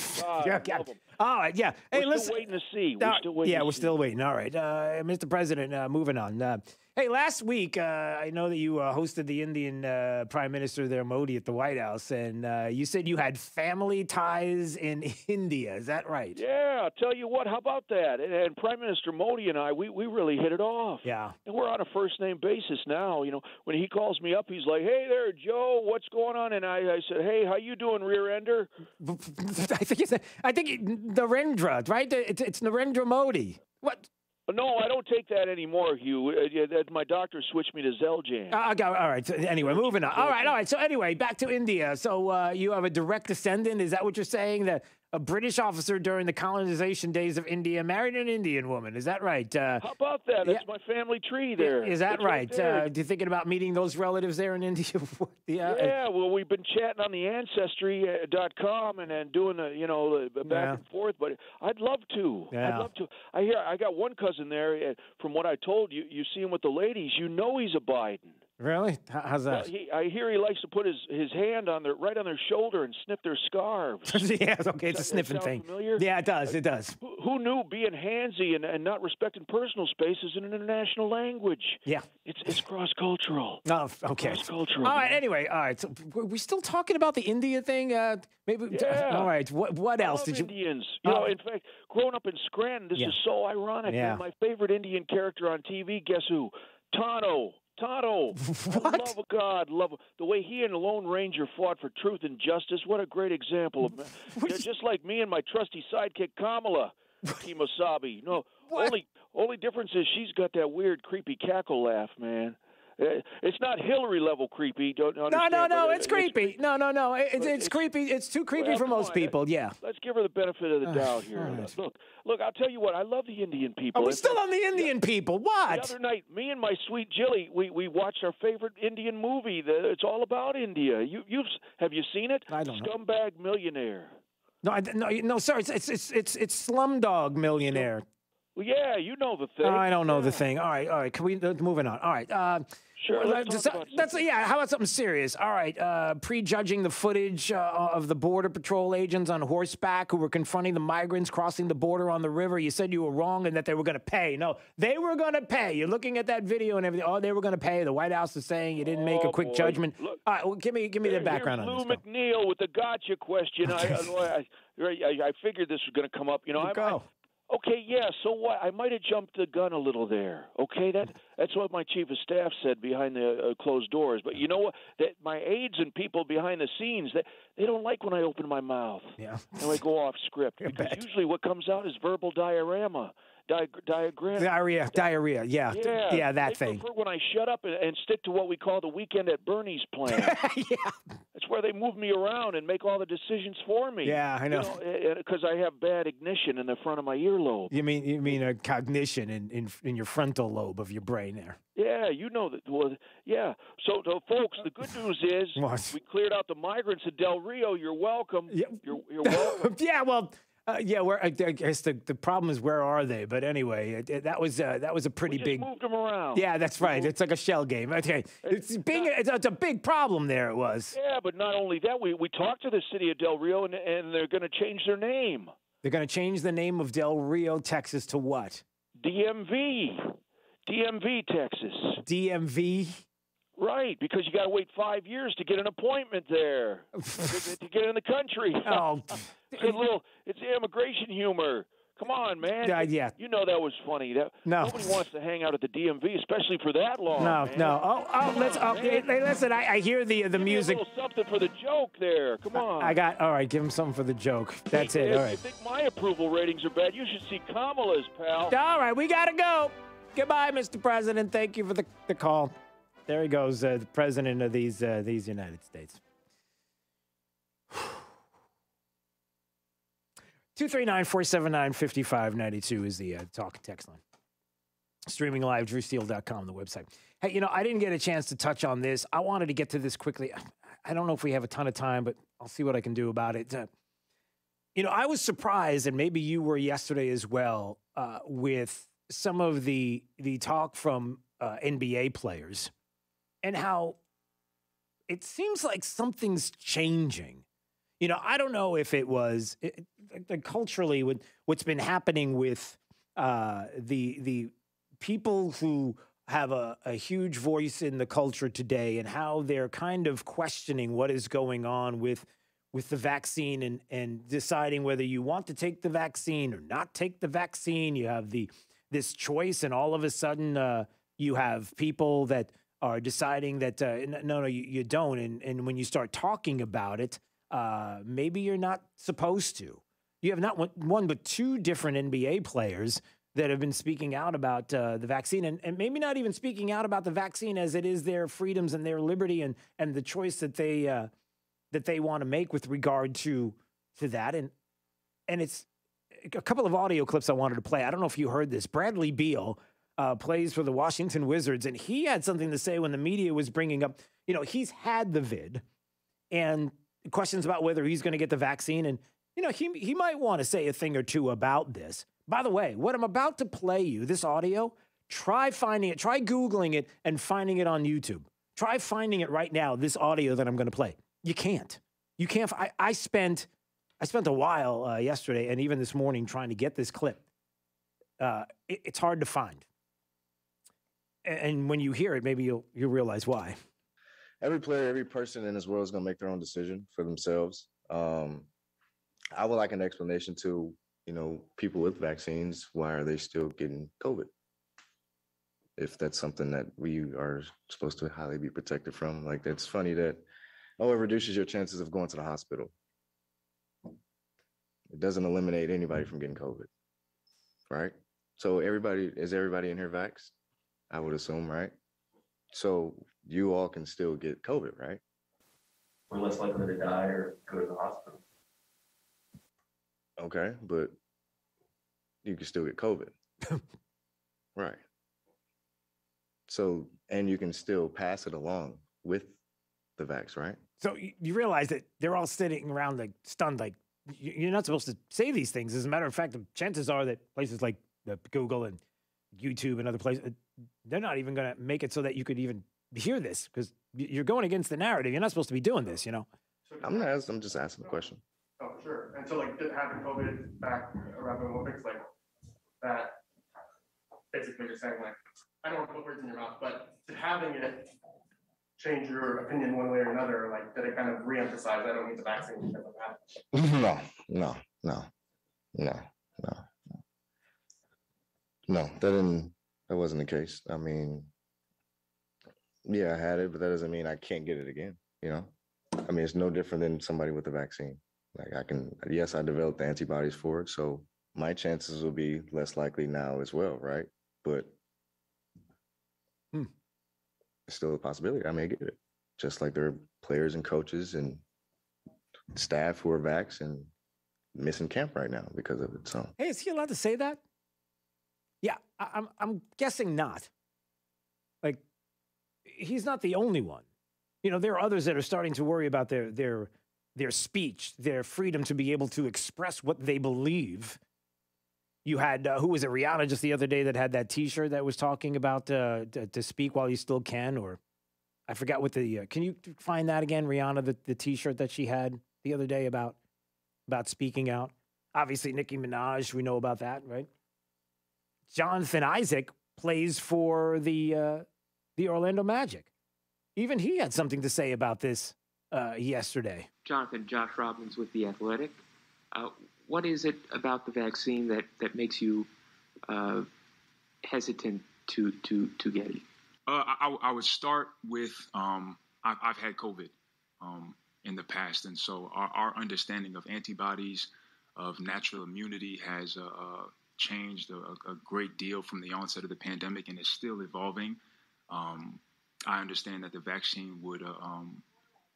All right, yeah. Hey, we're still waiting to see. We're still waiting. All right, Mr. President, moving on. Hey, last week, I know that you hosted the Indian Prime Minister there, Modi, at the White House, and you said you had family ties in India. Is that right? Yeah, I'll tell you what. How about that? And Prime Minister Modi and I, we really hit it off. Yeah. And we're on a first-name basis now. When he calls me up, he's like, hey there, Joe, what's going on? And I said, hey, how you doing, rear-ender? I think Narendra, right? It's Narendra Modi. What? No, I don't take that anymore, Hugh. My doctor switched me to Xeljan. All right. So anyway, moving on. All right. So anyway, back to India. So you have a direct descendant. Is that what you're saying? That a British officer during the colonization days of India married an Indian woman. Is that right? How about that? That's my family tree there. Is that right? Do you thinking about meeting those relatives there in India? Yeah, well, we've been chatting on the Ancestry.com and doing the back and forth, but I'd love to. Yeah. I'd love to. I got one cousin there. From what I told you, you see him with the ladies. He's a Biden. Really? How's that? I hear he likes to put his hand right on their shoulder and sniff their scarves. Yes, okay, it's a sniffing thing. Familiar? Yeah, it does. It does. who knew being handsy and not respecting personal space is an international language? Yeah. It's cross-cultural. Oh, okay. Cross-cultural. All right, anyway, all right. So we're still talking about the India thing? Maybe. Yeah. All right. What else did you... Indians. You know, in fact, growing up in Scranton, this is so ironic. Yeah. Man. My favorite Indian character on TV, guess who? Tonto. What? Love of God, love of, the way he and the Lone Ranger fought for truth and justice. What a great example of just like me and my trusty sidekick Kamala Kemosabe. No, only difference is she's got that weird, creepy cackle laugh, man. It's not Hillary level creepy. Don't understand. No, it's creepy. No, it's creepy. It's too creepy for most people. Yeah. Let's give her the benefit of the doubt here. Right. Look. I'll tell you what. I love the Indian people. Are we still on the Indian people? What? The other night, me and my sweet Jilly, we watched our favorite Indian movie. It's all about India. Have you seen it? I don't know. Scumbag Millionaire. No, sir. It's Slumdog Millionaire. Well, yeah, you know the thing. I don't know the thing. All right. Can we moving on? All right. Sure. How about something serious? All right. Prejudging the footage of the Border Patrol agents on horseback who were confronting the migrants crossing the border on the river. You said you were wrong and that they were going to pay. No, they were going to pay. You're looking at that video and everything. Oh, they were going to pay. The White House is saying you didn't make a quick judgment. Look, all right. Well, give me the background on this. Lou McNeil with the gotcha question. I figured this was going to come up. You know, Okay, yeah, so what? I might have jumped the gun a little there. Okay, that's what my chief of staff said behind the closed doors. But you know what? That my aides and people behind the scenes, they don't like when I open my mouth. Yeah. And I go off script. Because usually what comes out is verbal diorama. Diagram. Diarrhea. Yeah, that thing. They prefer when I shut up and stick to what we call the weekend at Bernie's plan. That's where they move me around and make all the decisions for me. Yeah, I know. Because I have bad ignition in the front of my earlobe. You mean a cognition in your frontal lobe of your brain there? Yeah, you know that. Well, yeah. So, folks, the good news is we cleared out the migrants at Del Rio. You're welcome. Yeah. You're welcome. Yeah. Well. I guess the problem is where are they? But anyway, that was a pretty big. Moved them around. Yeah, that's right. It's like a shell game. Okay, it's a big problem there. It was. Yeah, but not only that, we talked to the city of Del Rio, and they're going to change their name. They're going to change the name of Del Rio, Texas, to what? DMV, Texas. DMV. Right, because you got to wait 5 years to get an appointment there to get in the country. Oh, it's immigration humor. Come on, man. Yeah. You know that was funny. Nobody wants to hang out at the DMV, especially for that long. No. Hey, listen. I hear the music. A little something for the joke there. Come on. All right. Give him something for the joke. That's it. All right. If you think my approval ratings are bad, you should see Kamala's, pal. All right, we gotta go. Goodbye, Mr. President. Thank you for the call. There he goes, the president of these United States. 239-479-5592 is the talk and text line. Streaming live, drewsteele.com, the website. Hey, I didn't get a chance to touch on this. I wanted to get to this quickly. I don't know if we have a ton of time, but I'll see what I can do about it. I was surprised, and maybe you were yesterday as well, with some of the talk from NBA players. And how it seems like something's changing. I don't know if it was culturally what's been happening with the people who have a huge voice in the culture today and how they're kind of questioning what is going on with the vaccine and deciding whether you want to take the vaccine or not take the vaccine. You have this choice, and all of a sudden you have people that are deciding that, no, you don't. And when you start talking about it, maybe you're not supposed to. You have not one but two different NBA players that have been speaking out about the vaccine and maybe not even speaking out about the vaccine as it is their freedoms and their liberty and the choice that they want to make with regard to that. And it's a couple of audio clips I wanted to play. I don't know if you heard this. Bradley Beal plays for the Washington Wizards, and he had something to say when the media was bringing up, he's had the vid and questions about whether he's going to get the vaccine. And, he might want to say a thing or two about this. By the way, what I'm about to play you, this audio, try finding it, try Googling it and finding it on YouTube. Try finding it right now, this audio that I'm going to play. You can't. I spent I spent a while yesterday and even this morning trying to get this clip. It's hard to find. And when you hear it, maybe you'll realize why. Every player, every person in this world is going to make their own decision for themselves. I would like an explanation to, people with vaccines. Why are they still getting COVID? If that's something that we are supposed to highly be protected from. Like, it's funny that, it reduces your chances of going to the hospital. It doesn't eliminate anybody from getting COVID, right? So is everybody in here vaxxed? I would assume, right? So you all can still get COVID, right? We're less likely to die or go to the hospital. Okay, but you can still get COVID. Right. So, and you can still pass it along with the vax, right? So you realize that they're all sitting around like stunned, like you're not supposed to say these things. As a matter of fact, the chances are that places like Google and YouTube and other places, they're not even going to make it so that you could even hear this because you're going against the narrative. You're not supposed to be doing this, I'm just asking the question. Oh, sure. And so, like, having COVID back around the Olympics, like, that basically you're saying, like, I don't want to put words in your mouth, but having it change your opinion one way or another, like, did it kind of re-emphasize I don't need the vaccine because of that? No, that wasn't the case. I mean, yeah, I had it, but that doesn't mean I can't get it again, I mean, it's no different than somebody with the vaccine. Like, I developed the antibodies for it, so my chances will be less likely now as well, right? But it's still a possibility I may get it. Just like there are players and coaches and staff who are vaxxed and missing camp right now because of it. So, hey, is he allowed to say that? Yeah, I'm guessing not. Like, he's not the only one. There are others that are starting to worry about their speech, their freedom to be able to express what they believe. You had, who was it, Rihanna just the other day that had that T-shirt that was talking about to speak while you still can, or I forgot what can you find that again, Rihanna, the T-shirt that she had the other day about speaking out? Obviously, Nicki Minaj, we know about that, right? Jonathan Isaac plays for the Orlando Magic. Even he had something to say about this yesterday. Jonathan, Josh Robbins with The Athletic. What is it about the vaccine that makes you hesitant to get it? I would start with I've had COVID in the past, and so our understanding of antibodies, of natural immunity has changed a great deal from the onset of the pandemic, and is still evolving. I understand that the vaccine would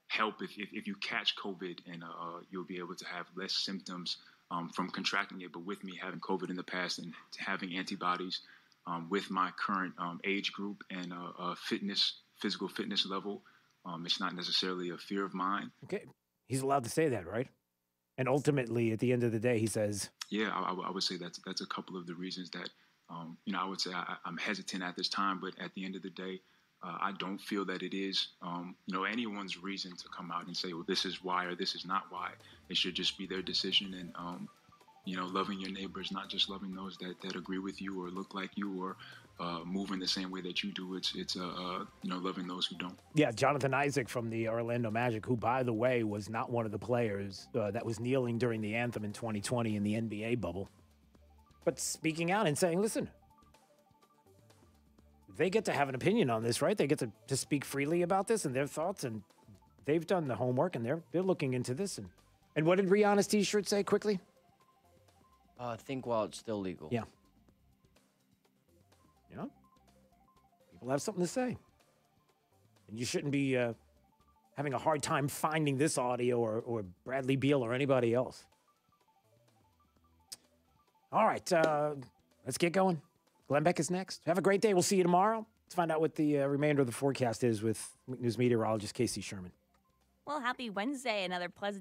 help if you catch COVID, and you'll be able to have less symptoms from contracting it. But with me having COVID in the past and having antibodies with my current age group and physical fitness level, it's not necessarily a fear of mine. Okay, he's allowed to say that, right? And ultimately, at the end of the day, he says, "Yeah, I would say that's a couple of the reasons that I would say I'm hesitant at this time. But at the end of the day, I don't feel that it is, anyone's reason to come out and say, well, this is why or this is not why. It should just be their decision. And, loving your neighbors, not just loving those that agree with you or look like you or move in the same way that you do. It's loving those who don't." Yeah, Jonathan Isaac from the Orlando Magic, who, by the way, was not one of the players that was kneeling during the anthem in 2020 in the NBA bubble. But speaking out and saying, listen, they get to have an opinion on this, right? They get to speak freely about this and their thoughts, and they've done the homework, and they're looking into this. And what did Rihanna's T-shirt say quickly? Think while it's still legal. Yeah. People have something to say. And you shouldn't be having a hard time finding this audio or Bradley Beal or anybody else. All right, let's get going. Glenn Beck is next. Have a great day. We'll see you tomorrow. Let's find out what the remainder of the forecast is with news meteorologist Casey Sherman. Well, happy Wednesday. Another pleasant day.